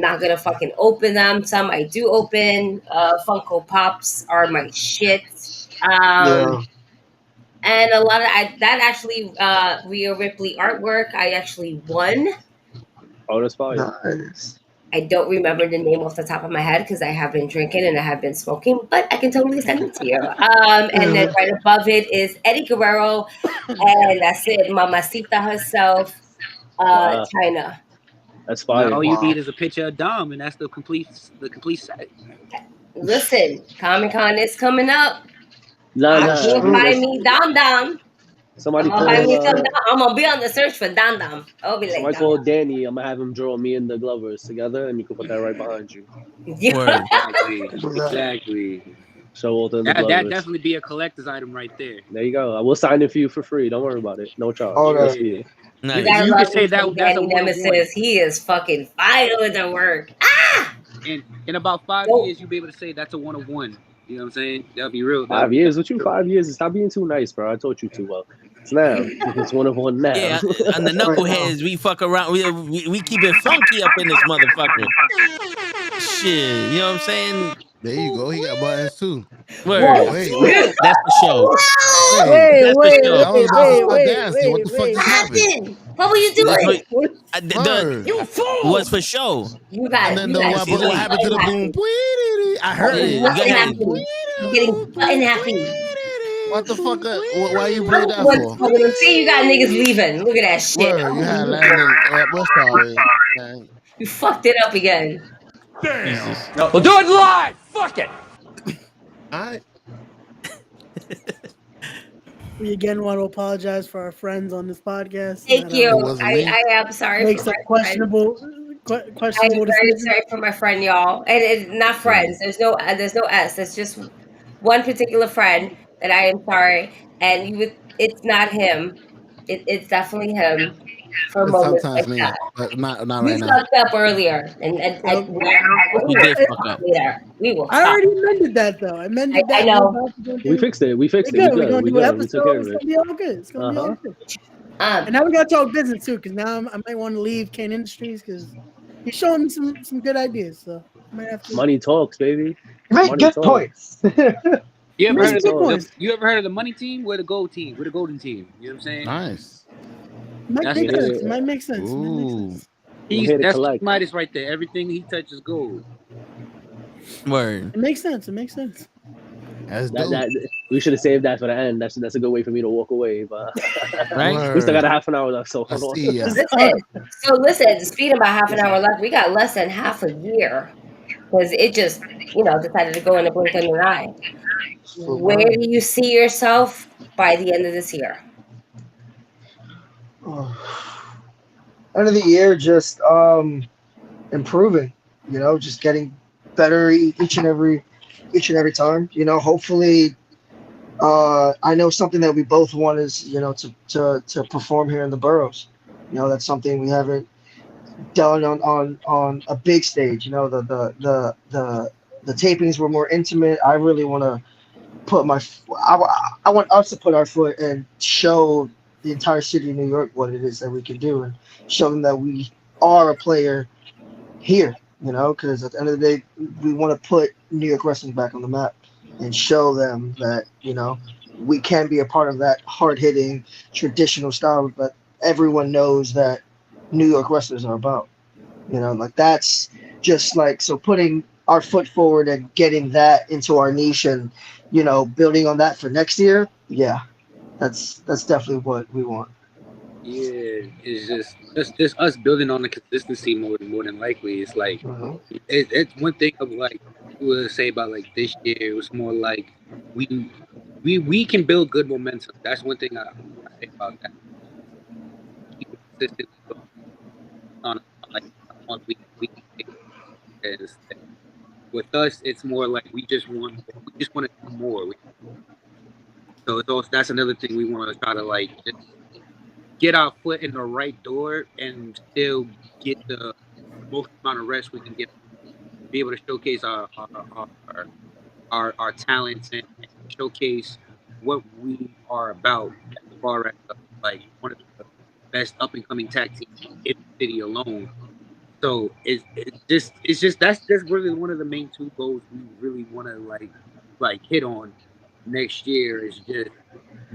D: not going to fucking open them. Some I do open. Funko Pops are my shit. And a lot of that actually, Rhea Ripley artwork, I actually won.
I: Oh, that's fine.
H: Nice.
D: I don't remember the name off the top of my head because I have been drinking and I have been smoking, but I can totally send it to you. And then right above it is Eddie Guerrero, and that's it, Mamacita herself, China.
I: That's fine.
K: All you need is a picture of Dom, and that's the complete set.
D: Listen, Comic-Con is coming up.
I: Buy
D: me Dom.
I: Somebody
D: I'm gonna be on the search for Dom. I'll be like,
I: somebody call Danny. I'm gonna have him draw me and the Glovers together, and you can put that right behind you.
D: Yeah.
K: Exactly.
I: Show all the
K: That'd definitely be a collector's item right there.
I: There you go. I will sign it for you for free. Don't worry about it. No charge.
H: Okay.
B: Nice.
D: You can say that's a Nemesis. He is fucking fire with the work.
K: In about 5 years, you'll be able to say that's a 101. You know what I'm saying? That'll be real.
I: 5 years? What you 5 years? Stop being too nice, bro. I taught you too well. It's now. It's 101 now.
B: Yeah, on the knuckleheads, we fuck around. We keep it funky up in this motherfucker. Shit, you know what I'm saying?
C: There you go. He got buttons too.
B: Word.
C: Wait.
B: That's the show.
J: Wait.
C: What the fuck just happened?
D: What were you doing?
B: You fool! Was for show.
D: You got.
C: And then what happened to the boom? I heard it.
D: I'm getting button happy.
C: What the fuck? Why you played that for?
D: See, you got niggas leaving. Look at that shit.
C: Word, you had Landon. We're sorry. Man.
D: You fucked it up again.
K: Damn. No, we'll do it live. Fuck it.
C: All right.
J: We again want to apologize for our friends on this podcast.
D: Thank you. I am sorry
J: for my questionable.
D: I'm very sorry for my friend, y'all. And it's not friends. There's no S. It's just one particular friend that I am sorry. And it's not him. It's definitely him. For a moment
C: sometimes
D: like
C: me,
D: that.
C: but not
D: We
C: right now.
D: fucked up earlier, and
B: we did fuck up.
D: We will.
J: I already amended that though. I amended that.
D: I know.
I: We fixed it. We fixed it.
J: We're gonna do an episode. It's gonna be all good. It's gonna be all good. And now we gotta talk business too, because now I might want to leave Kane Industries because he's showing me some good ideas. So I might have to.
I: Money talks, baby.
H: You might get points.
K: You ever heard of the money team? We're the gold team. We're the golden team. You know what I'm saying?
C: Nice.
J: Might make sense.
K: That's Midas right there. Everything he touches gold.
B: Word.
J: It makes sense.
I: We should have saved that for the end. That's a good way for me to walk away. But
B: right?
I: We still got a half an hour left, so hold on.
D: Listen, speaking about half an hour left, we got less than half a year because it just decided to go in the blink of an eye. Where do you see yourself by the end of this year?
H: End of the year, just improving. Just getting better each and every time. Hopefully, I know something that we both want is to perform here in the boroughs. That's something we haven't done on a big stage. The tapings were more intimate. I really want to put I want us to put our foot and show the entire city of New York what it is that we can do and show them that we are a player here, because at the end of the day, we want to put New York wrestling back on the map and show them that, we can be a part of that hard-hitting traditional style that everyone knows that New York wrestlers are about. That's just so putting our foot forward and getting that into our niche and, building on that for next year. Yeah, that's definitely what we want.
K: Yeah, it's just us building on the consistency more than likely. It's like it's one thing of we would say about this year. It was more like we can build good momentum. That's one thing I say about that. Keep it consistent on one week. With us, it's more like we just want to do more. So that's another thing we want to try to just get our foot in the right door and still get the most amount of rest we can get, be able to showcase our talents and showcase what we are about as far as one of the best up and coming tag teams in the city alone. So it's just that's really one of the main two goals we really want to hit on next year is just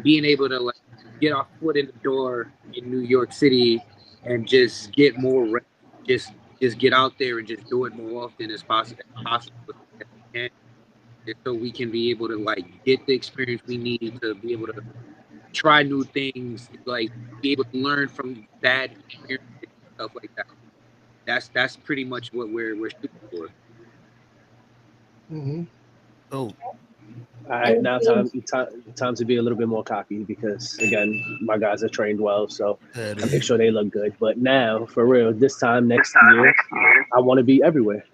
K: being able to get our foot in the door in New York City and just get more just get out there and just do it more often as possible and so we can be able to get the experience we need to be able to try new things, be able to learn from bad experiences and stuff like that. That's pretty much what we're shooting for.
C: Mm-hmm. Oh.
I: All right, now time to be a little bit more cocky because again, my guys are trained well, so I make sure they look good. But now, for real, this time next year, I want to be everywhere.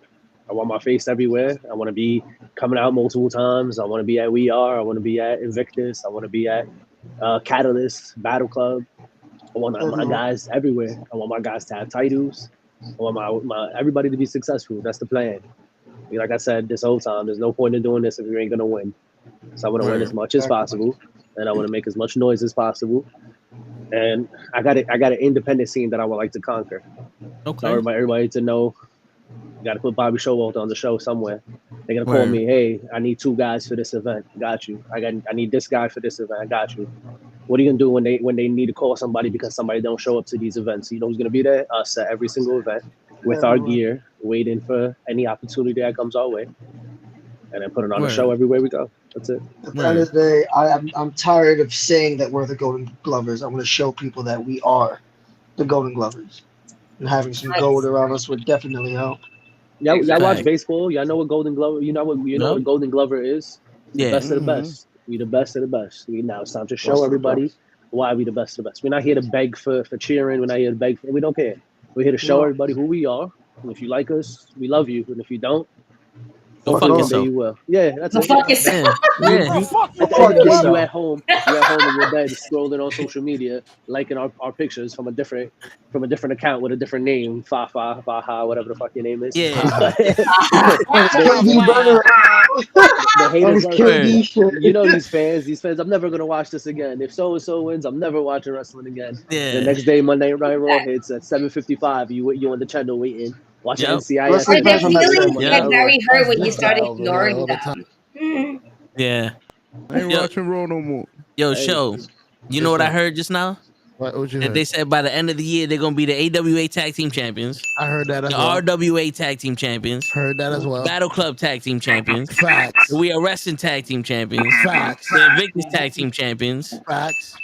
I: I want my face everywhere. I want to be coming out multiple times. I want to be at We Are. I want to be at Invictus. I want to be at Catalyst, Battle Club. I want my guys everywhere. I want my guys to have titles. I want my everybody to be successful. That's the plan. Like I said this whole time, there's no point in doing this if you ain't gonna win. So I want to win as much as possible, and I want to make as much noise as possible. And I got an independent scene that I would like to conquer. Okay. So everybody to know, you got to put Bobby Showalter on the show somewhere. They're gonna call me. Hey, I need 2 guys for this event. Got you. I need this guy for this event. I got you. What are you gonna do when they need to call somebody because somebody don't show up to these events? You know who's gonna be there? Us at every single event with our gear, waiting for any opportunity that comes our way, and then putting on a show everywhere we go. That's it.
H: At the end of the day, I'm tired of saying that we're the Golden Glovers. I want to show people that we are the Golden Glovers, and having some gold around us would definitely help.
I: Y'all watch baseball? Y'all know what Golden Glover? You know what a Golden Glover is? The best of the best. We the best of the best. Now it's time to show everybody why we the best of the best. We're not here to beg for cheering. We're not here to beg we don't care. We're here to show everybody who we are. And if you like us, we love you. And if you don't,
B: go fuck yourself.
I: You will. Yeah, that's it.
D: Fuck yourself.
I: You at home in your bed scrolling on social media, liking our pictures from a different account with a different name, Faha, whatever the fuck your name is.
B: Yeah.
I: The haters you know these fans, I'm never gonna watch this again. If so and so wins, I'm never watching wrestling again.
B: Yeah.
I: The next day, Monday Night Raw hits at 7:55. You on the channel waiting. Watching NCIS.
D: Their feelings get very hurt when you start ignoring them.
B: Yeah.
C: I ain't watching Raw no more.
B: Yo, show. You know what I heard just now?
C: What you
B: that
C: heard?
B: They said by the end of the year they're gonna be the AWA Tag Team Champions.
C: I heard that as
B: the
C: well.
B: RWA Tag Team Champions.
C: Heard that as well.
B: Battle Club Tag Team Champions.
C: Facts.
B: We are Wrestling Tag Team Champions.
C: Facts.
B: The Invictus Tag Team Champions.
C: Facts.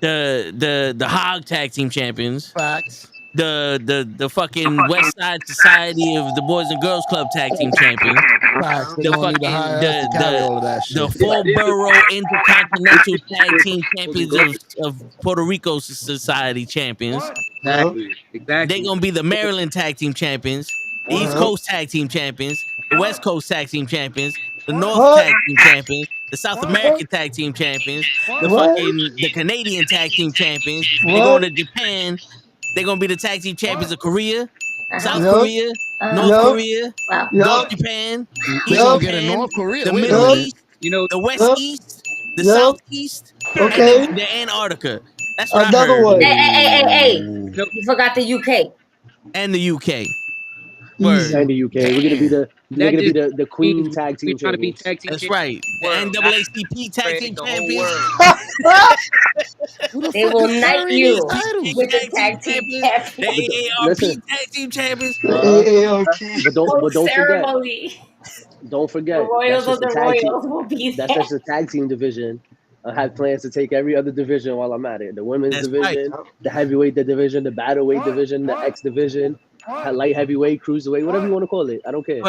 B: The Hog Tag Team Champions.
C: Facts.
B: The fucking West Side Society of the Boys and Girls Club Tag Team Champions.
C: Facts.
B: The fucking the Full Borough Intercontinental Tag Team Champions of Puerto Rico Society Champions.
K: Exactly.
B: They're gonna be the Maryland Tag Team Champions, the East Coast Tag Team Champions, the West Coast Tag Team Champions, the North Tag Team Champions, the South American Tag Team Champions, the Canadian Tag Team Champions. They're going to Japan. They're gonna be the Tag Team Champions of Korea, South Korea, North Korea, North Japan, East Japan,
C: North Korea,
B: the Middle East, the West East, the Southeast, and the Antarctica. That's what I heard.
H: One.
D: Hey. You forgot the UK.
B: And the UK.
I: And the UK. We're gonna be the Queen Tag Team Champions.
B: That's right. The NAACP Tag Team Champions.
D: They will knight you with the Tag Team Champions.
B: The AARP Tag Team Champions.
I: But don't forget. Don't forget.
D: The Royals of the Royals will be there.
I: That's just the tag team division. I have plans to take every other division while I'm at it. The women's division, the heavyweight division, the battleweight division, the X division, light heavyweight, cruiserweight, whatever you want to call it. I don't care.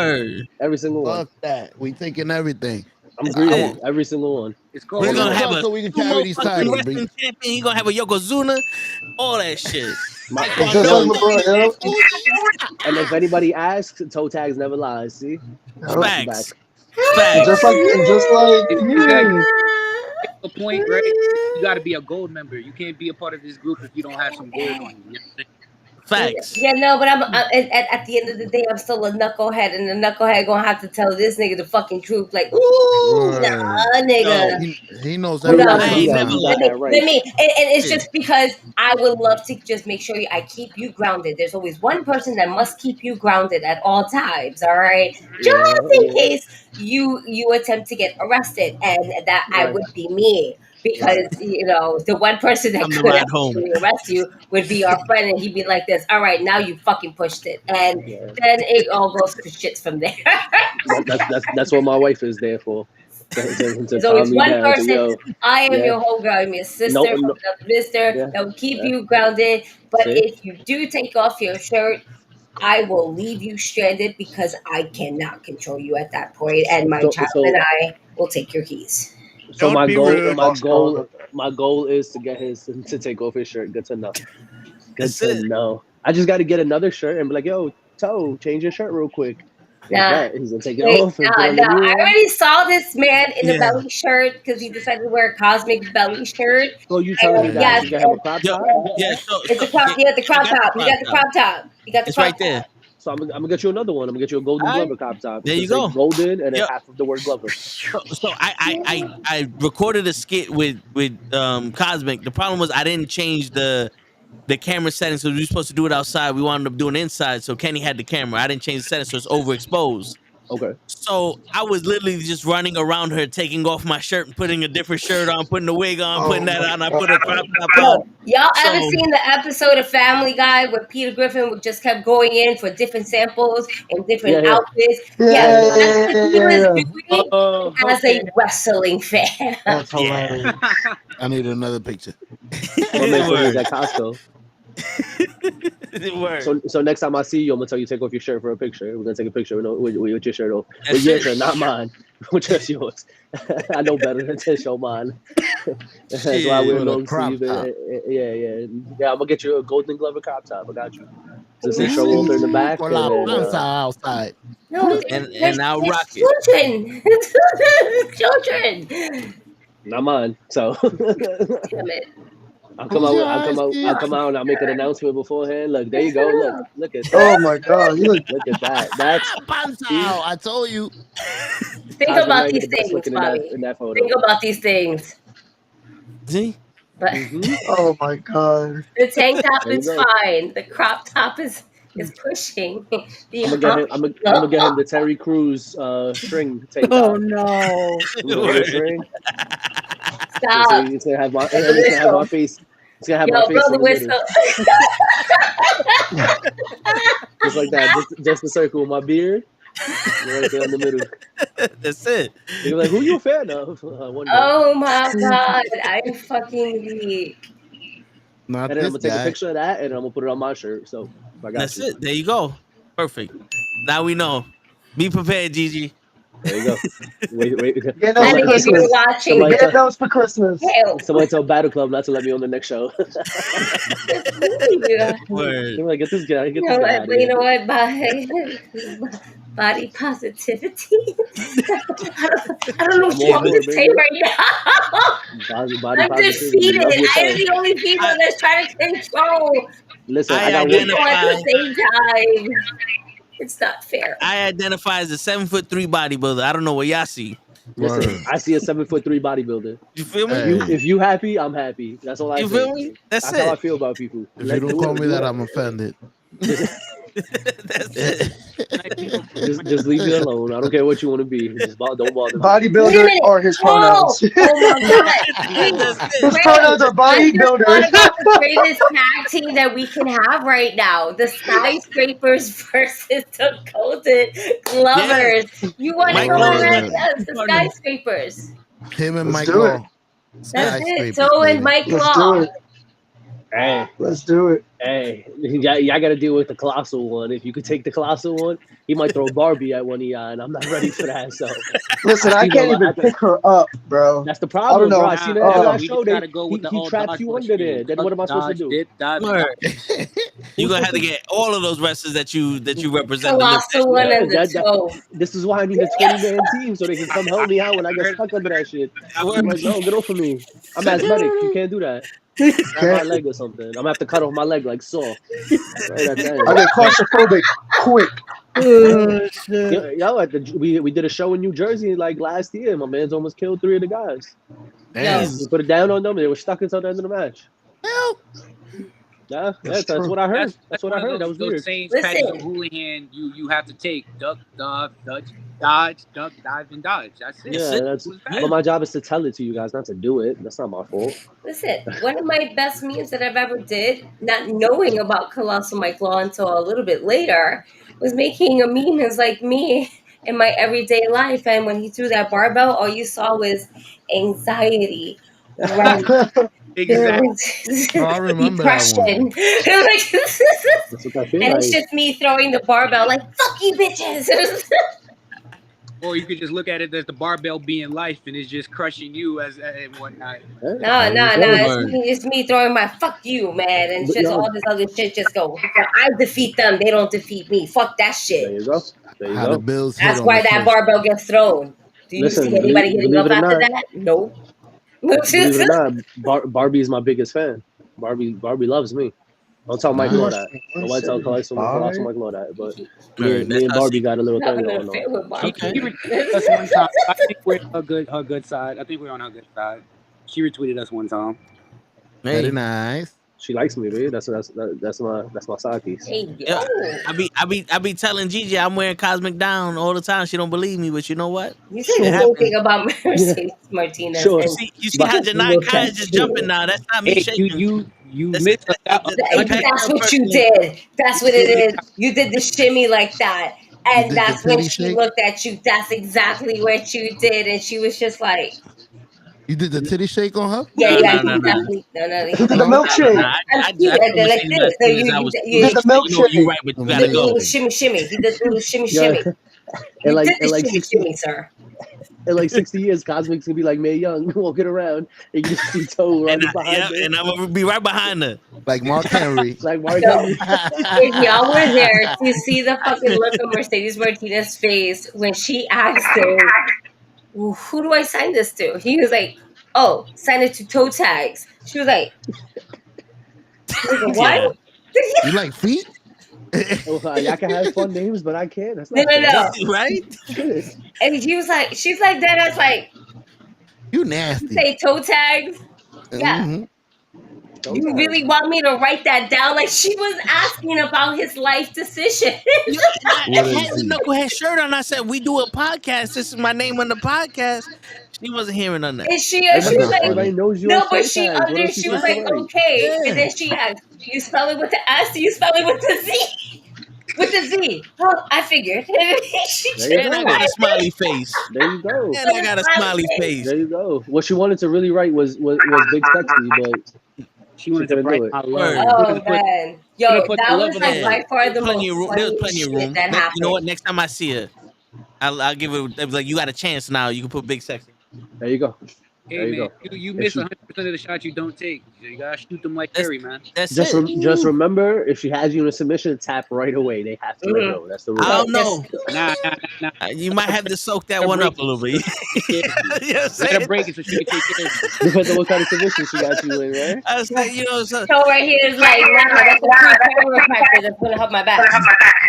I: Every single one.
C: Fuck that. We thinking everything.
I: I'm greedy. Every single one.
B: We're gonna have a
C: so we can carry these titles.
B: Wrestling champion. He's gonna have a Yokozuna, all that shit.
I: And if anybody asks, toe tags never lies. See,
B: facts.
H: Just like
K: the point, right? You got to be a gold member. You can't be a part of this group if you don't have some gold on you.
B: Facts.
D: Yeah, no, but at the end of the day, I'm still a knucklehead, and the knucklehead gonna have to tell this nigga the fucking truth. Like, ooh, nah, nigga.
C: No, he knows everything.
D: Let me, and it's just because I would love to just make sure I keep you grounded. There's always one person that must keep you grounded at all times. All right, just in case you attempt to get arrested, and that I would be me. Because, the one person that could actually arrest you would be our friend, and he'd be like this, all right, now you fucking pushed it. And then it all goes to shits from there.
I: That's what my wife is there for.
D: There's always one person, I am your whole girl, I'm your sister, mister, that will keep you grounded. But if you do take off your shirt, I will leave you stranded because I cannot control you at that point. And my child and I will take your keys.
I: So my goal is to get to take off his shirt. Good to know. Good to know. I just got to get another shirt and be like, yo, Toe, change your shirt real quick.
D: Nah,
I: he's gonna take it off.
D: I already saw this man in a belly shirt because he decided to wear a cosmic belly shirt.
I: So you telling me that you have a crop top?
D: It's a crop. Yeah, the crop top. You got the crop top. You got the crop
B: right there.
I: So I'm gonna get you another one. I'm gonna get you a golden Glover crop top.
B: There you go.
I: Golden and then half of the word Glover.
B: So I recorded a skit with Cosmic. The problem was I didn't change the camera settings because we were supposed to do it outside. We wound up doing inside, so Kenny had the camera. I didn't change the settings, so it's overexposed.
I: Okay.
B: So I was literally just running around her, taking off my shirt and putting a different shirt on, putting the wig on, putting that on. I put a crop top on.
D: Y'all ever seen the episode of Family Guy where Peter Griffin just kept going in for different samples and different outfits? Yeah, that's what he was doing as a wrestling fan.
H: That's hilarious.
C: I need another picture.
I: My man was at Costco.
B: So
I: next time I see you, I'm gonna tell you take off your shirt for a picture. We're gonna take a picture with your shirt off. With your shirt, not mine. Just yours. I know better than to show mine. That's why we're long sleeve. Yeah. I'm gonna get you a Golden Glover crop top. I got you. Just a shoulder in the back.
C: Outside.
D: No,
B: and I'll rock it.
D: Children.
I: Not mine. So.
D: Damn it.
I: I'll come out and I'll make an announcement beforehand. Look, there you go. Look at that.
H: Oh my God.
I: Look at that. That's
C: I told you.
D: Think about these things, Bobby.
I: In that photo.
D: Think about these things.
B: See?
D: But
H: oh my God.
D: The tank top is fine. The crop top is pushing.
I: I'm gonna get him the Terry Crews string tank top.
J: Oh no.
I: String.
D: Stop.
I: So it's gonna have my face. It's gonna have my face in the middle. Just like that. Just a circle with my beard. Right there in the middle.
B: That's it.
I: You're like, who you a fan of?
D: Oh my God. I'm fucking weak.
C: Not
I: and then I'm gonna take a picture of that and I'm gonna put it on my shirt. So I got
B: That's it. There you go. Perfect. Now we know. Be prepared, Gigi.
I: There you go. Wait.
H: Get those for Christmas.
I: Somebody tell Battle Club not to let me on the next show.
B: Word.
I: Like, get this guy.
D: You know what? Body positivity. I don't know what you want me to say right now. I'm defeated. I am the only people that's trying to control.
I: Listen,
B: I
I: got
B: identify
D: at the same time. It's not fair.
B: I identify as a 7'3" bodybuilder. I don't know what y'all see.
I: Listen, I see a 7'3" bodybuilder.
B: You feel me?
I: If you happy, I'm happy. That's all I
B: You feel me? That's it.
I: how I feel about people.
C: If you don't call me that, I'm offended.
B: That's it.
I: Just leave me alone. I don't care what you want to be. Just don't bother me.
H: Bodybuilder or his pronouns.
D: Oh my God.
H: His pronouns are bodybuilder.
D: What about the greatest tag team that we can have right now? The Skyscrapers versus the Golden Glovers.
B: Yes.
D: You want to go on that? Yes, the Skyscrapers.
C: Him and Mike
H: do it.
C: Law.
D: That's it. So and Mike Law.
I: Hey,
H: let's do it.
I: Hey, y'all got to deal with the Colossal one. If you could take the Colossal one, he might throw Barbie at one of y'all, and I'm not ready for that. So,
H: listen, I can't even pick her up, bro.
I: That's the problem, bro. I see that last show.
K: He
I: trapped you under there. Then what am I supposed to do?
B: You're gonna have to get all of those wrestlers that you represent.
D: Colossal one and the toe.
I: This is why I need a 20-man team so they can come help me out when I get stuck under that shit. I'm like, no, get off of me. I'm asthmatic. You can't do that. My leg or something. I'm gonna have to cut off my leg like Saw.
H: I get claustrophobic quick.
I: We did a show in New Jersey like last year. My man's almost killed 3 of the guys.
B: Damn.
I: We put it down on them. They were stuck until the end of the match. Yeah, that's what I heard. That's what I heard. That was weird.
K: Same Patty Houlihan, you have to take duck, dodge, duck, dive, and dodge. That's it.
I: Yeah, but my job is to tell it to you guys, not to do it. That's not my fault.
D: Listen, one of my best memes that I've ever did, not knowing about Colossal Mike Law until a little bit later, was making a meme as like me in my everyday life. And when he threw that barbell, all you saw was anxiety.
K: Exactly.
C: I remember
D: depression. And it's just me throwing the barbell like, fuck you bitches.
K: Or you could just look at it as the barbell being life and it's just crushing you as and whatnot.
D: No. It's me throwing my fuck you, man. And just all this other shit just go. I defeat them. They don't defeat me. Fuck that shit.
I: There you go.
D: That's why that barbell gets thrown. Do you see anybody getting up after that? Nope.
I: Believe it or not, Barbie is my biggest fan. Barbie loves me. Don't tell Mike Law that. Don't tell Colossal Mike Law that. But me and Barbie got a little thing going on.
K: That's one time. I think we're on her good side. She retweeted us one time.
C: Very nice.
I: She likes me, dude. That's my side piece.
D: Hey,
B: Yeah, I be telling Gigi I'm wearing Cosmic Down all the time. She don't believe me, but you know what?
D: You said the same thing about Mercedes Martinez.
I: Sure.
D: And
B: You see how Janai Kai is just jumping now? That's not me
K: Hey,
B: shaking.
K: you missed
B: That's
D: what you did. That's what it is. You did the shimmy like that. And that's when she looked at you. That's exactly what you did. And she was just like,
C: You did the titty shake on her?
D: yeah,
B: No.
D: definitely. No.
H: The milkshake.
B: I did like this.
D: So you
H: did the milkshake.
B: You're right, but you gotta go.
D: Shimmy. He did the little shimmy.
I: And like,
D: You did the
I: 60,
D: shimmy, sir.
I: in like 60 years, Cosmic's gonna be like Mae Young walking around and you just see Toe running behind her.
B: And I'm gonna be right behind her.
C: Like Mark Henry.
I: Like Mark Henry.
D: If y'all were there to see the fucking look on Mercedes Martinez's face when she asked him, who do I sign this to? He was like, oh, sign it to Toe Tags. She was like, what?
C: You like feet?
I: Y'all can have fun names, but I can't. That's
D: No.
B: Right?
D: And she's like that. I was like,
C: you nasty.
D: Say Toe Tags? Yeah.
C: Mm-hmm.
D: You really want me to write that down? Like she was asking about his life decision.
B: I had the knucklehead shirt on. I said, we do a podcast. This is my name on the podcast. She wasn't hearing on that.
D: And she was like,
I: everybody knows you.
D: no, but she was like, okay.
B: Yeah.
D: And then she asked, do you spell it with the S? Do you spell it with the Z? With the Z. Oh, I figured.
B: And I got a smiley face.
I: There you go.
B: And I got a smiley face.
I: There you go. What she wanted to really write was Big Sexy, but
K: she wanted to write
I: my
K: love.
D: Oh man, yo, that was like by far the most
B: There's plenty of room.
D: that happened.
B: You know what? Next time I see her, I'll give it. It was like you got a chance now. You can put Big Sexy.
I: There you go.
K: Hey man, you miss 100% of the shots you don't take. You gotta shoot them like Curry, man.
B: That's
I: just remember, if she has you in a submission, tap right away. They have to let go. That's the rule.
B: I don't know.
K: Nah.
B: You might have to soak that one up a little bit.
K: Let her break it so she can take care of it.
I: Depends on what kind of submission she got you in, right?
B: I was like, so
D: right here is like, wow, that's a free chiropractor that's gonna help my back.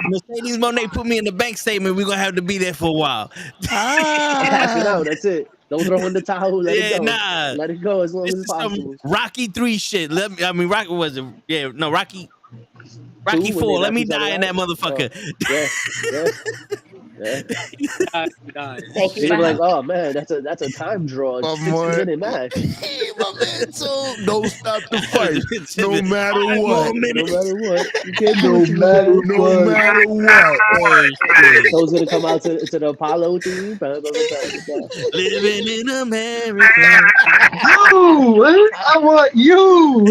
B: Mercedes Monet put me in the bank statement. We're gonna have to be there for a while.
I: Pass it out. That's it. Don't throw in the towel. Let it go.
B: Nah.
I: Let it go as long as possible.
B: Rocky 3 shit. Rocky was it? Yeah, no, Rocky 4. Let me die in that motherfucker.
I: Yeah.
D: Thank you.
I: They'd be like, oh man, that's a time draw. It's 60-minute match.
C: My man, so don't stop the fight. No matter what.
I: No matter what. You can't
C: No matter what.
I: So's gonna come out to the Apollo team.
B: Living in America.
H: You, I want you.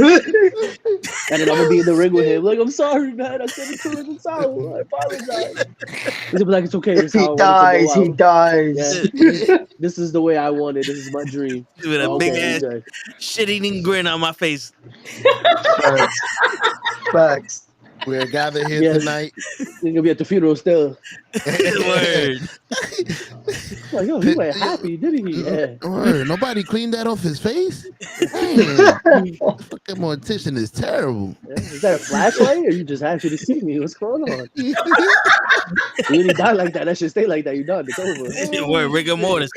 I: And then I'm gonna be in the ring with him. Like, I'm sorry, man. I said it to him. I apologize. He'll be like, it's okay.
H: If he dies, he dies.
I: Yeah. This is the way I want it. This is my dream.
B: With a big ass shit-eating grin on my face.
H: Facts.
C: We're gathered here tonight.
I: You're gonna be at the funeral still.
B: Word.
I: Like, yo, he went happy, didn't he? Yeah.
C: Word. Nobody cleaned that off his face? Fucking mortician is terrible.
I: Yeah. Is that a flashlight or you just happy to see me? What's going on? You really die like that. That should stay like that. You done. It's over.
B: Word, rigor mortis.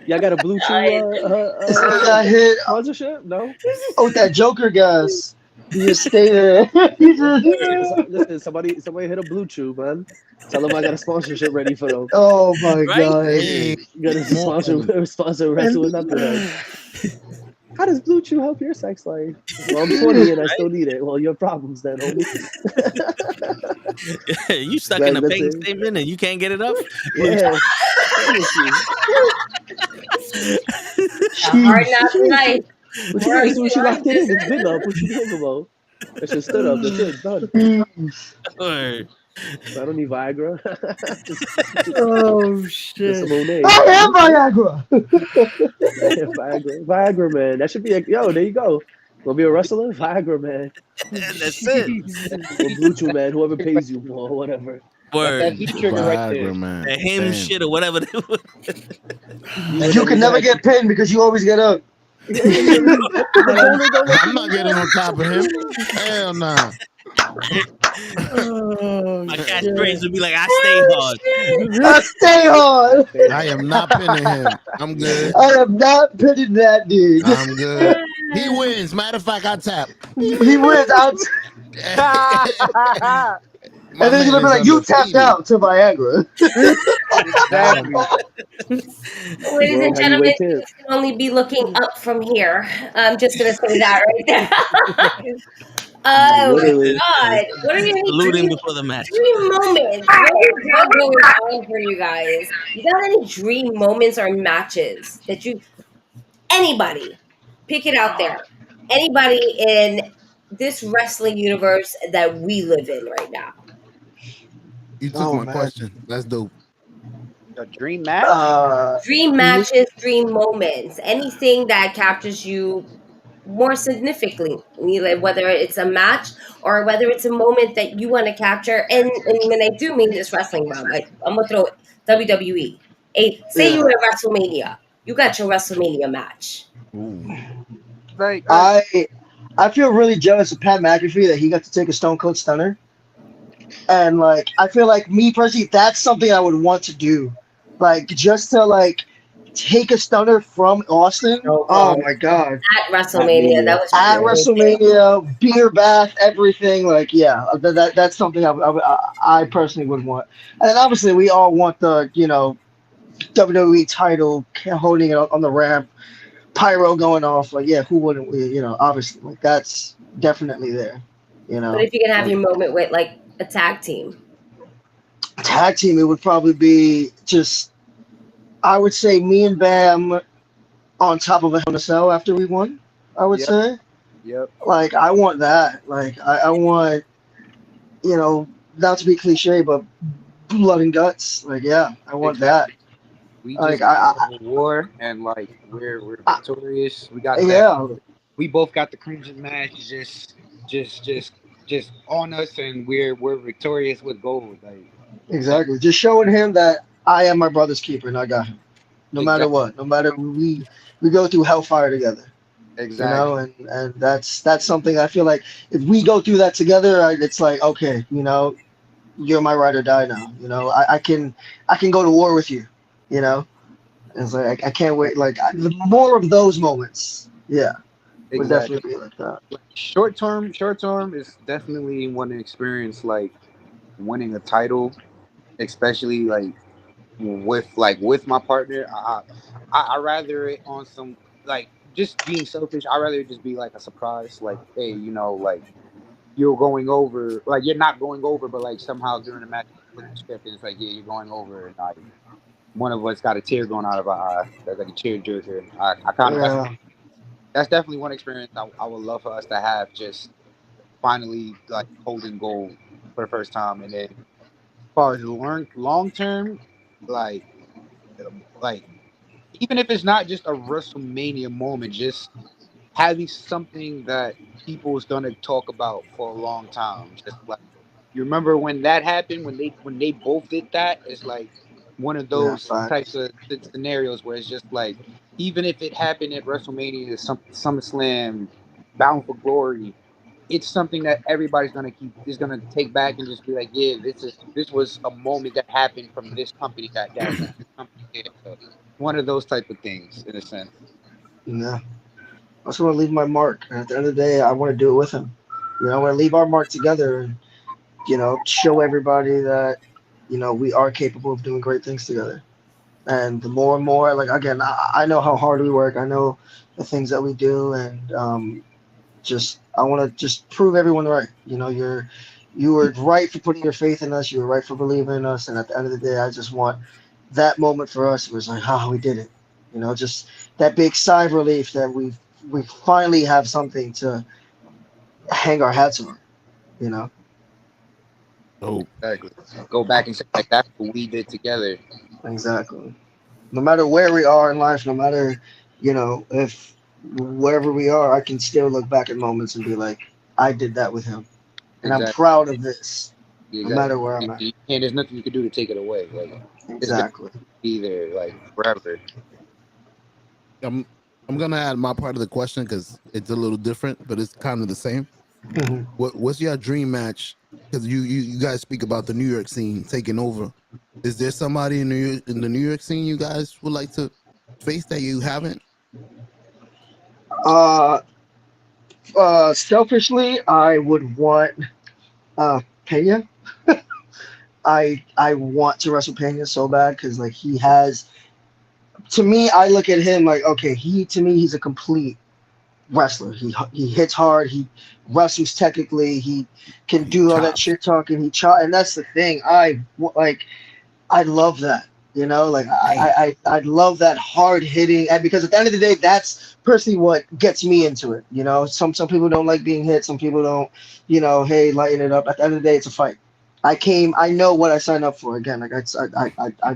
I: Y'all got a Blue Chew
H: got hit.
I: Sponsorship? No?
H: Oh, that Joker gas. You just stay there.
I: Listen, somebody hit a Blue Chew, man. Tell them I got a sponsorship ready for them.
H: Oh my god.
I: You got a sponsor wrestling up there. How does Blue Chew help your sex life? Well, I'm 20 and I still need it. Well, your problems then, homie.
B: You stuck in a bank statement and you can't get it up?
I: Yeah.
D: Hard not life.
I: What you when she locked it in? It's big up. What you talking about? That shit stood up. That's it. Done.
B: Word.
I: I don't need Viagra.
H: Oh shit!
I: I
H: have Viagra.
I: Viagra, man. That should be there you go. Gonna be a wrestler? Viagra, man.
B: That's it.
I: Or Blue Chew, man. Whoever pays you more, whatever.
B: Word.
K: That heat trigger right there.
C: Man.
B: That him shit or whatever.
H: You can never get pinned because you always get up.
C: I'm not getting on top of him. Hell nah.
J: Oh,
B: My
J: shit.
B: catchphrase would be like, "I stay hard."
H: I stay hard.
C: I am not pinning him. I'm good.
H: I am not pitting that dude.
C: I'm good. He wins. Matter of fact, I tap.
H: He wins out.
C: My
H: And then you're
C: man
H: gonna be
C: is
H: like, you tapped
C: undefeated.
H: out to Viagra.
K: Exactly.
D: Ladies and gentlemen,
I: Heavyweight
D: you
I: champ.
D: can only be looking up from here. I'm just gonna say that right there. Oh
I: Literally.
D: God! What are your
B: Saluting before the match.
D: dream moments? What is that going on for you guys? You got any dream moments or matches that you? Anybody, pick it out there. Anybody in this wrestling universe that we live in right now.
C: You took my question. That's dope.
K: A dream match?
D: Dream matches, dream moments, anything that captures you more significantly, like whether it's a match or whether it's a moment that you want to capture. And when I do mean this wrestling realm, like I'm gonna throw WWE. Say you're at WrestleMania, you got your WrestleMania match.
K: Like
H: I feel really jealous of Pat McAfee that he got to take a Stone Cold Stunner. And like I feel like me personally, that's something I would want to do. Like just to like take a stunner from Austin. Oh my God.
D: At WrestleMania, that was
H: at WrestleMania, beer bath, everything. Like, yeah, that's something I personally would want. And then obviously we all want the, WWE title, holding it on the ramp, pyro going off. Like, yeah, who wouldn't we, obviously, like that's definitely there,
D: But if you can have your moment with like a tag team.
H: Tag team, it would probably be just, I would say me and Bam on top of a Hell in a Cell after we won, I would say.
K: Yep.
H: Like, I want that. Like, I want, not to be cliche, but blood and guts. Like, yeah, I want that.
K: We
H: Like,
K: just war and like we're victorious. We got that. We both got the Crimson Match just on us, and we're victorious with gold. Like
H: exactly. Just showing him that I am my brother's keeper and I got him. No matter what. No matter we go through hellfire together.
K: Exactly.
H: And that's something I feel like if we go through that together, it's like, okay, you're my ride or die now. I can go to war with you. It's like I can't wait. Like more of those moments. Yeah. Would definitely be like that.
K: Short term is definitely want to experience like winning a title, especially like with my partner. I rather it on some like just being selfish. I rather it just be like a surprise, like hey, like you're going over, like you're not going over, but like somehow during the match with the script, it's like yeah, you're going over, and like one of us got a tear going out of our eye. That's like a tear jerker. I kind of that's definitely one experience I would love for us to have, just finally like holding gold for the first time. And then as far as long term, like even if it's not just a WrestleMania moment, just having something that people is gonna talk about for a long time. Just like you remember when that happened, when they both did that, it's like one of those types of scenarios where it's just like, even if it happened at WrestleMania, SummerSlam, Bound for Glory, it's something that everybody's gonna take back and just be like, yeah, this was a moment that happened from this company that this company did. So one of those type of things, in a sense.
H: Yeah. I just want to leave my mark. And at the end of the day, I want to do it with him. I want to leave our mark together and, show everybody that, we are capable of doing great things together. And the more and more, like, again, I know how hard we work. I know the things that we do. And I want to just prove everyone right. You were right for putting your faith in us. You were right for believing in us. And at the end of the day, I just want that moment for us. It was like, we did it. Just that big sigh of relief that we finally have something to hang our hats on.
C: Oh,
K: exactly. Go back and say like that's what we did together.
H: Exactly. No matter where we are in life, no matter if wherever we are, I can still look back at moments and be like, I did that with him, and I'm proud of this. No matter where I'm at.
K: And there's nothing you can do to take it away. Like
H: exactly.
K: Be there like forever.
C: I'm gonna add my part of the question because it's a little different, but it's kind of the same. What's your dream match? Because you guys speak about the New York scene taking over. Is there somebody in the New York scene you guys would like to face that you haven't?
H: Selfishly, I would want Pena. I want to wrestle Pena so bad because like he has. To me, I look at him like, okay, he's a complete wrestler. He hits hard. He wrestles technically. He can do all that shit talking. And that's the thing. I love that. You know, like I love that hard hitting, and because at the end of the day, that's personally what gets me into it. You know, some people don't like being hit. Some people don't. You know, hey, lighten it up. At the end of the day, it's a fight. I know what I signed up for. Again, like I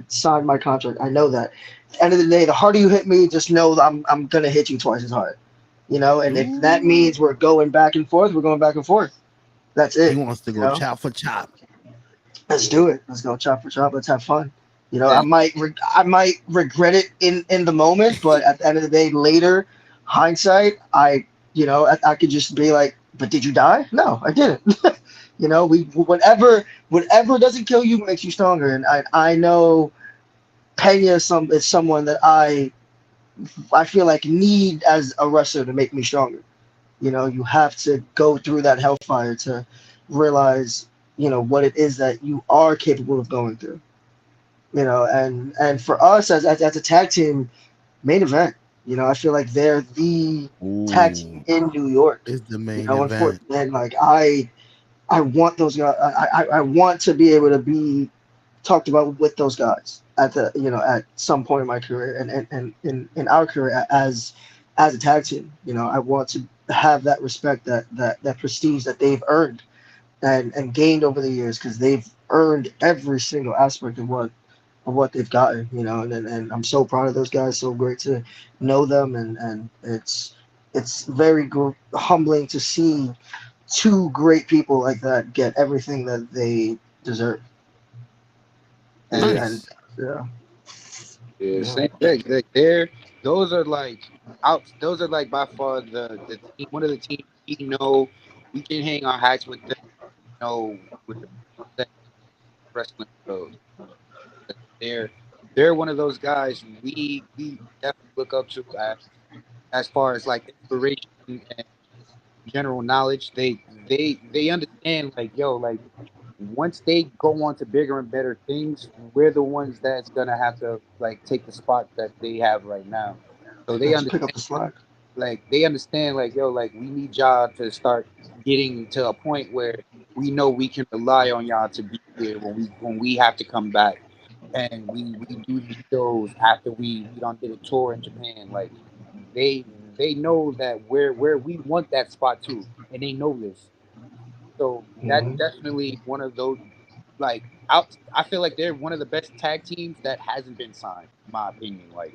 H: signed my contract. I know that. At the end of the day, the harder you hit me, just know that I'm gonna hit you twice as hard. You know, and if that means we're going back and forth, we're going back and forth. That's it.
C: He wants to go chop for chop.
H: Let's do it. Let's go chop for chop. Let's have fun. You know, I might regret it in the moment, but at the end of the day, later, hindsight, I could just be like, but did you die? No, I didn't. You know, whatever doesn't kill you makes you stronger, and I know Pena is someone that I feel like need as a wrestler to make me stronger. You know, you have to go through that hellfire to realize, you know, what it is that you are capable of going through. You know, and for us as a tag team, main event. You know, I feel like they're the tag team in New York.
C: Is the main
H: event. And like I want those guys. I want to be able to be talked about with those guys at some point in my career and in our career as a tag team. You know, I want to have that respect, that prestige that they've earned and gained over the years, because they've earned every single aspect of what they've gotten, you know, and I'm so proud of those guys. So great to know them, and it's very humbling to see two great people like that get everything that they deserve. And
K: same thing. Those are like by far the team, one of the teams we know we can hang our hats with them. You know, with the wrestling shows. They're one of those guys we definitely look up to as far as like inspiration and general knowledge. They understand, like, yo, like once they go on to bigger and better things, we're the ones that's gonna have to like take the spot that they have right now. So they understand,
H: pick up the slack.
K: Like they understand, like, yo, like we need y'all to start getting to a point where we know we can rely on y'all to be here when we have to come back. And we do these shows after we don't did a tour in Japan. Like they know that where we want that spot too, and they know this. So that's definitely one of those. Like I feel like they're one of the best tag teams that hasn't been signed, in my opinion. Like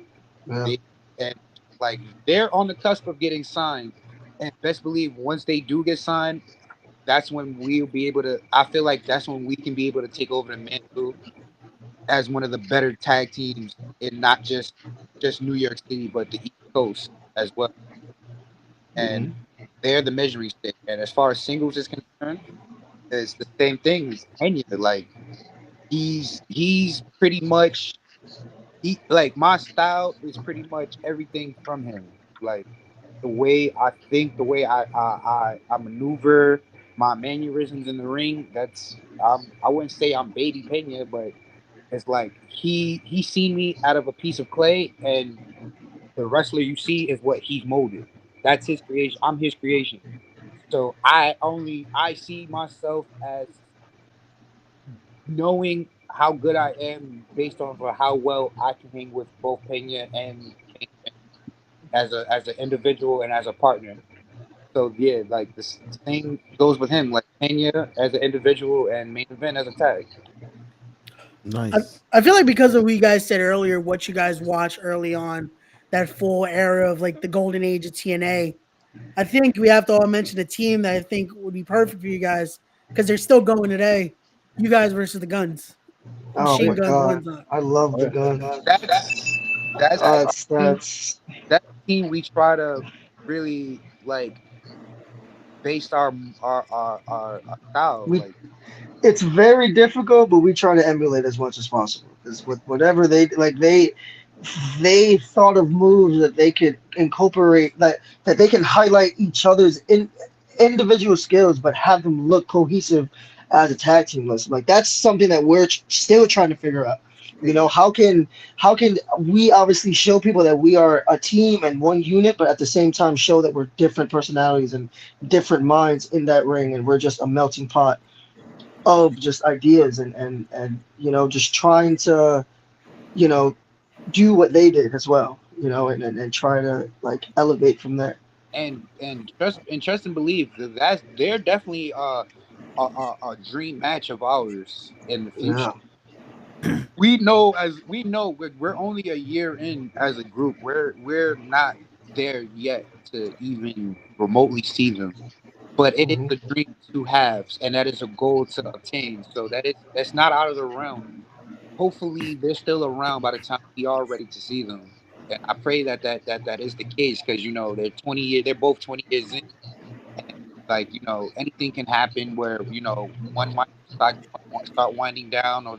K: they're on the cusp of getting signed, and best believe once they do get signed, that's when we'll be able to. I feel like that's when we can be able to take over the mantle as one of the better tag teams in not just New York City, but the East Coast as well. And they're the measuring stick. And as far as singles is concerned, it's the same thing as Kenya. Like he's pretty much like my style is pretty much everything from him. Like the way I think, the way I maneuver, my mannerisms in the ring. I wouldn't say I'm Baby Pena, but it's like he seen me out of a piece of clay, and the wrestler you see is what he's molded. That's his creation. I'm his creation. So I see myself as knowing how good I am based on how well I can hang with both Pena and as an individual and as a partner. So yeah, like the same goes with him, like Pena as an individual and Main Event as a tag.
C: Nice.
J: I feel like because of what you guys said earlier, what you guys watched early on, that full era of like the golden age of TNA, I think we have to all mention a team that I think would be perfect for you guys because they're still going today. You guys versus the Guns.
H: Oh my God, I love the Guns.
K: That's team we try to really like based our style.
H: It's very difficult, but we try to emulate as much as possible. Because with whatever they thought of moves that they could incorporate, that they can highlight each other's individual skills, but have them look cohesive as a tag team list. Like that's something that we're still trying to figure out. You know, how can we obviously show people that we are a team and one unit, but at the same time show that we're different personalities and different minds in that ring, and we're just a melting pot of just ideas and you know, just trying to, you know, do what they did as well, you know, and try to like elevate from there.
K: And trust and believe that they're definitely a dream match of ours in the future.
H: Yeah.
K: We know we're only a year in as a group. We're not there yet to even remotely see them. But it is a dream to have, and that is a goal to obtain. So that's not out of the realm. Hopefully, they're still around by the time we are ready to see them. And I pray that is the case, because you know they're both 20 years in. And, like, you know, anything can happen where, you know, one might start winding down or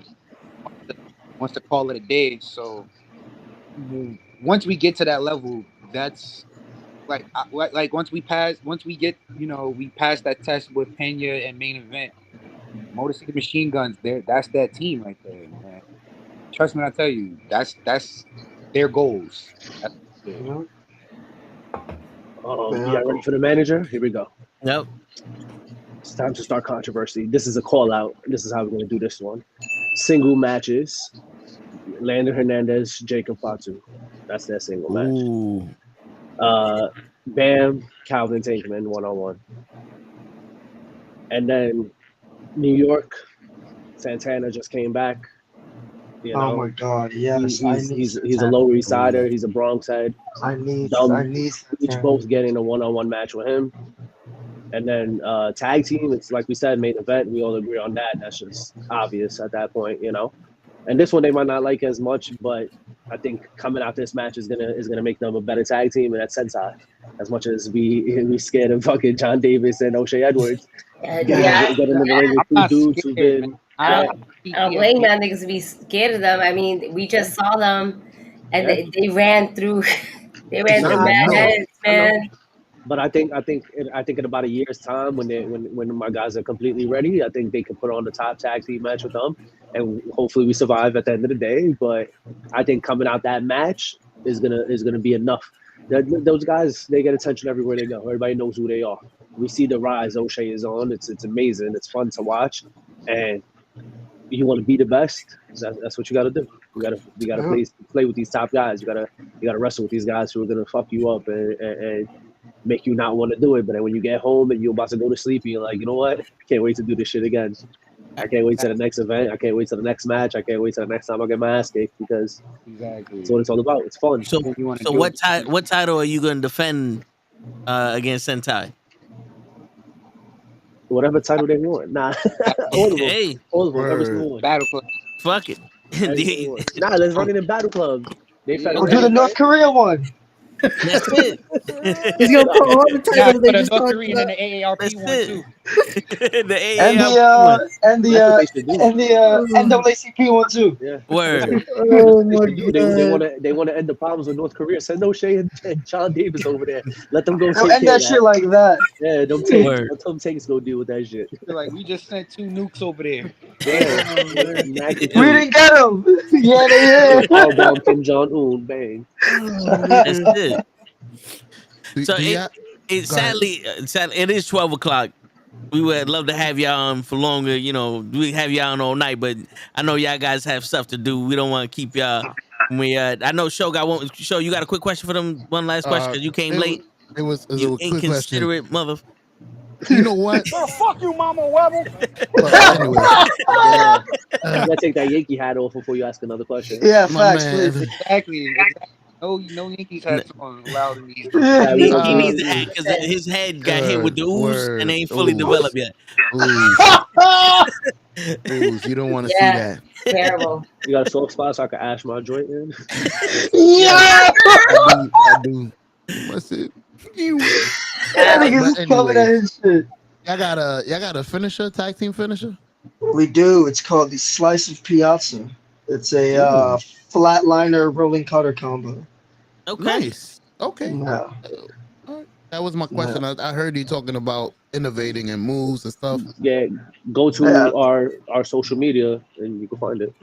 K: wants to call it a day. So once we get to that level, that's like once we get, you know, we pass that test with Pena and main event, Motor City Machine Guns, that's that team right there, man. Trust me when I tell you, that's their goals.
I: You ready for the manager? Here we go.
B: Nope.
I: It's time to start controversy. This is a call out. This is how we're going to do this one. Single matches. Landon Hernandez, Jacob Fatu. That's their single match.
B: Ooh.
I: Bam, Calvin Tankman, 1-on-1. And then New York, Santana just came back. You know,
H: oh my God! Yes,
I: he's a Lower East Sider. He's a Bronx head.
H: I need
I: each both getting a 1-on-1 match with him. And then tag team, it's like we said, main event. We all agree on that. That's just obvious at that point, you know. And this one they might not like as much, but I think coming out this match is gonna make them a better tag team, and that's Sentai. As much as we scared of fucking John Davis and O'Shea Edwards, getting in the ring with two dudes who've been.
D: I don't blame y'all niggas to be scared of them. I mean, we just saw them, and they ran through. They ran through bad heads, man.
I: But I think in about a year's time, when my guys are completely ready, I think they can put on the top tag team match with them, and hopefully we survive at the end of the day. But I think coming out that match is gonna be enough. Those guys, they get attention everywhere they go. Everybody knows who they are. We see the rise O'Shea is on. It's amazing. It's fun to watch, and you want to be the best. That's what you got to do. You got to play with these top guys. You got to wrestle with these guys who are gonna fuck you up and make you not want to do it. But then when you get home and you're about to go to sleep, and you're like, you know what? I can't wait to do this shit again. I can't wait to the next event. I can't wait to the next match. I can't wait to the next time I get my ass kicked, because that's what it's all about. It's fun.
B: So what title are you going to defend against Sentai?
I: Whatever title they want. Nah. All of them.
B: Hey.
I: All of them. Whatever's going.
K: Battle Club.
B: Fuck it.
I: Nah, let's run it in Battle Club.
H: We'll do the North Korea one.
B: That's it.
J: He's gonna put all the titles they just
K: North
J: talked
K: Korean and
J: about.
K: the AARP one too.
B: The AARP
H: and the NAACP one too.
I: Yeah.
B: Word.
J: Oh my God.
I: They want to end the problems with North Korea. Send O'Shea and John Davis over there. Let them go.
H: End that shit like that.
I: Yeah, let them tanks go deal with that shit.
K: Like, we just sent 2 nukes over there.
I: Yeah.
H: We didn't get them. Yeah, they did.
I: Kim Jong-un, bang.
B: That's it. So sadly, it is 12 o'clock. We would love to have y'all on for longer. You know, we have y'all on all night, but I know y'all guys have stuff to do. We don't want to keep y'all. I know Show you got a quick question for them. One last question, because you came late.
C: It was
B: you
C: a quick
B: inconsiderate
C: question.
B: mother.
C: You know what?
A: Oh, fuck you, Mama Webble.
C: Anyway,
I: You gotta take that Yankee hat off before you ask another question.
H: Yeah,
C: my
H: facts,
C: man.
H: please.
K: Exactly. No Yankees hats on loud in these.
B: He needs to act because his head got hit with the ooze and they ain't fully developed yet.
C: Ooze. You don't want to see that.
D: Terrible.
I: You got a soft spot so I can ash my joint in?
H: Yeah.
C: I do. What's it?
H: That nigga's
C: But
H: coming at his shit.
C: Y'all got a finisher, tag team finisher?
H: We do. It's called the Slice of Piazza. It's a flatliner rolling cutter combo.
B: Okay.
C: Nice. Okay.
H: Yeah.
C: That was my question. I heard you talking about innovating and moves and stuff.
I: Yeah, go to our social media and you can find it.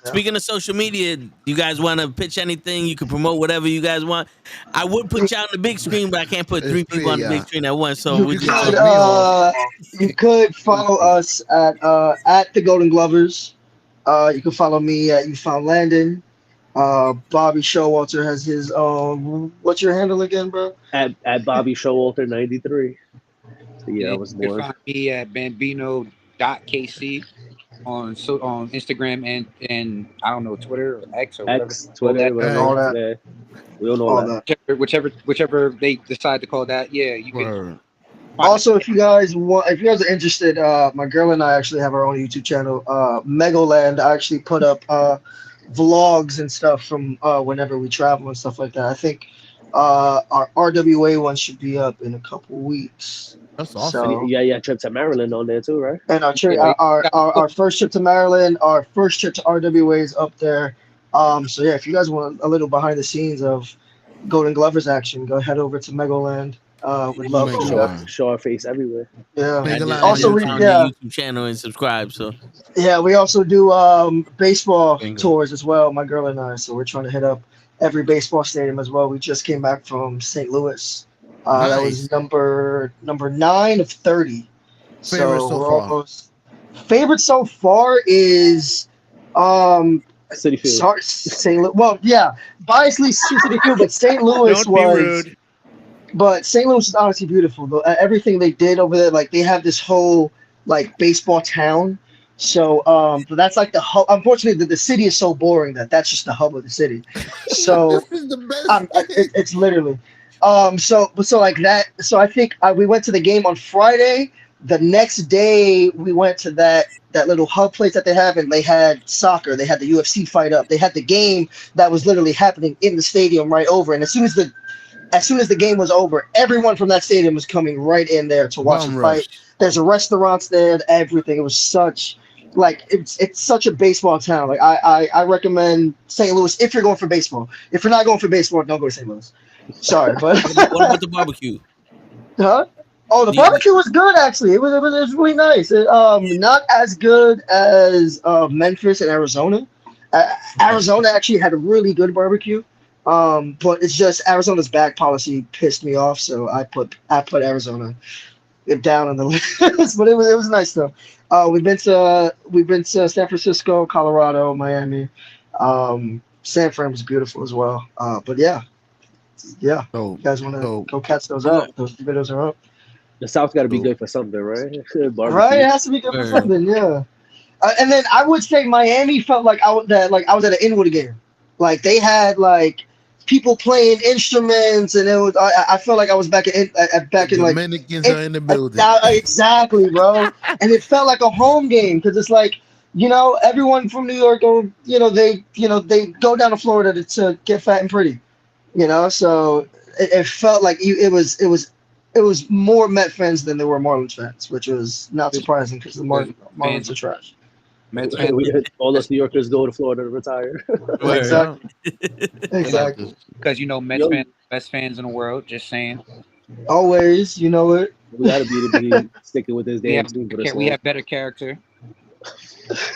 B: Speaking of social media, you guys want to pitch anything? You can promote whatever you guys want. I would put you on the big screen, but I can't put three people on the big screen at once. So
H: you could follow us at the Golden Glovers. You can follow me at You Found Landon. Bobby Showalter has his what's your handle again, bro?
I: At Bobby Showalter 93. So yeah, I was
K: You can
I: born.
K: find me at bambino.kc on Instagram and I don't know, Twitter or X or whatever.
I: Twitter, whatever. Yeah. We don't know all that.
K: Whichever they decide to call that. Yeah, you can.
H: Also, if you guys are interested, my girl and I actually have our own YouTube channel, Megoland. I actually put up vlogs and stuff from whenever we travel and stuff like that. I think our RWA one should be up in a couple weeks.
C: That's awesome.
H: So,
I: yeah, trip to Maryland on there too, right?
H: And our first trip to Maryland, our first trip to RWA is up there. So yeah, if you guys want a little behind the scenes of Golden Glovers action, go head over to Megoland. We'd love to
I: show our face everywhere.
H: Yeah. Also, we
B: YouTube channel and subscribe. So
H: yeah, we also do baseball tours as well. My girl and I. So we're trying to hit up every baseball stadium as well. We just came back from St. Louis. That was number 9 of 30. Favorite so far is
I: City Field.
H: St. Louis. Well, yeah, biasly City Field, but St. Louis
A: Don't be rude.
H: But St. Louis is honestly beautiful. Though everything they did over there, like they have this whole like baseball town. So, but that's like the hub. Unfortunately, the city is so boring that's just the hub of the city. So
C: This is the best.
H: it's literally. So like that. So I think we went to the game on Friday. The next day we went to that little hub place that they have, and they had soccer. They had the UFC fight up. They had the game that was literally happening in the stadium right over. And as soon as the game was over, everyone from that stadium was coming right in there to watch the fight. There's a restaurants there, everything. It was such it's such a baseball town. Like I recommend St. Louis if you're going for baseball. If you're not going for baseball, don't go to St. Louis. Sorry, but
B: what about the barbecue?
H: Huh? Oh, the barbecue was good actually. It was really nice. Not as good as Memphis and Arizona. Arizona actually had a really good barbecue. But it's just Arizona's bag policy pissed me off, so I put Arizona down on the list. But it was nice though. We've been to San Francisco, Colorado, Miami. San Fran was beautiful as well. But yeah. You guys want to go catch those up? Those videos are up.
I: The South got to be good for something, right?
H: Right, it has to be good for something. Yeah. And then I would say Miami felt like I was at an Inwood game. Like they had like people playing instruments, and it was I felt like I was back in like
C: Dominicans are in the building.
H: Exactly, bro. And it felt like a home game because it's like, everyone from New York they go down to Florida to get fat and pretty, So it felt like it was more Met fans than there were Marlins fans, which was not surprising because the Marlins are trash.
I: All us New Yorkers go to Florida to retire.
H: Exactly.
K: Because Mets fans in the world. Just saying.
H: Always, you know it.
I: We gotta be sticking with this damn team.
K: We have better character.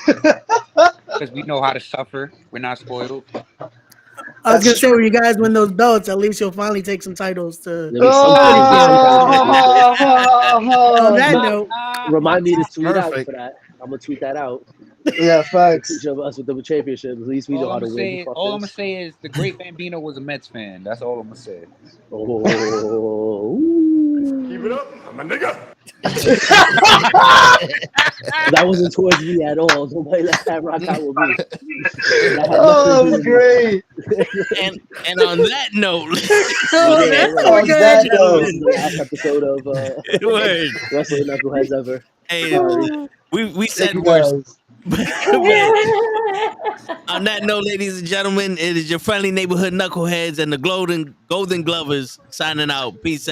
K: Because we know how to suffer. We're not spoiled.
J: I was gonna say, when you guys win those belts, at least you'll finally take some titles to. On that note,
I: remind me to tweet out for that. I'm gonna tweet that out.
H: Yeah, facts.
I: Each of us with the championship. At least we know how to win.
K: All I'm gonna say is the great Bambino was a Mets fan. That's all I'm gonna say.
I: Oh.
A: Keep it up, I'm a nigga.
I: That wasn't towards me at all. Nobody let that rock out with me.
H: That was great.
B: And on that note,
I: the last episode of Wrestling NuKKle HeDDs ever.
B: Hey, we said worse. On that note, ladies and gentlemen, it is your friendly neighborhood knuckleheads and the golden glovers signing out. Peace out.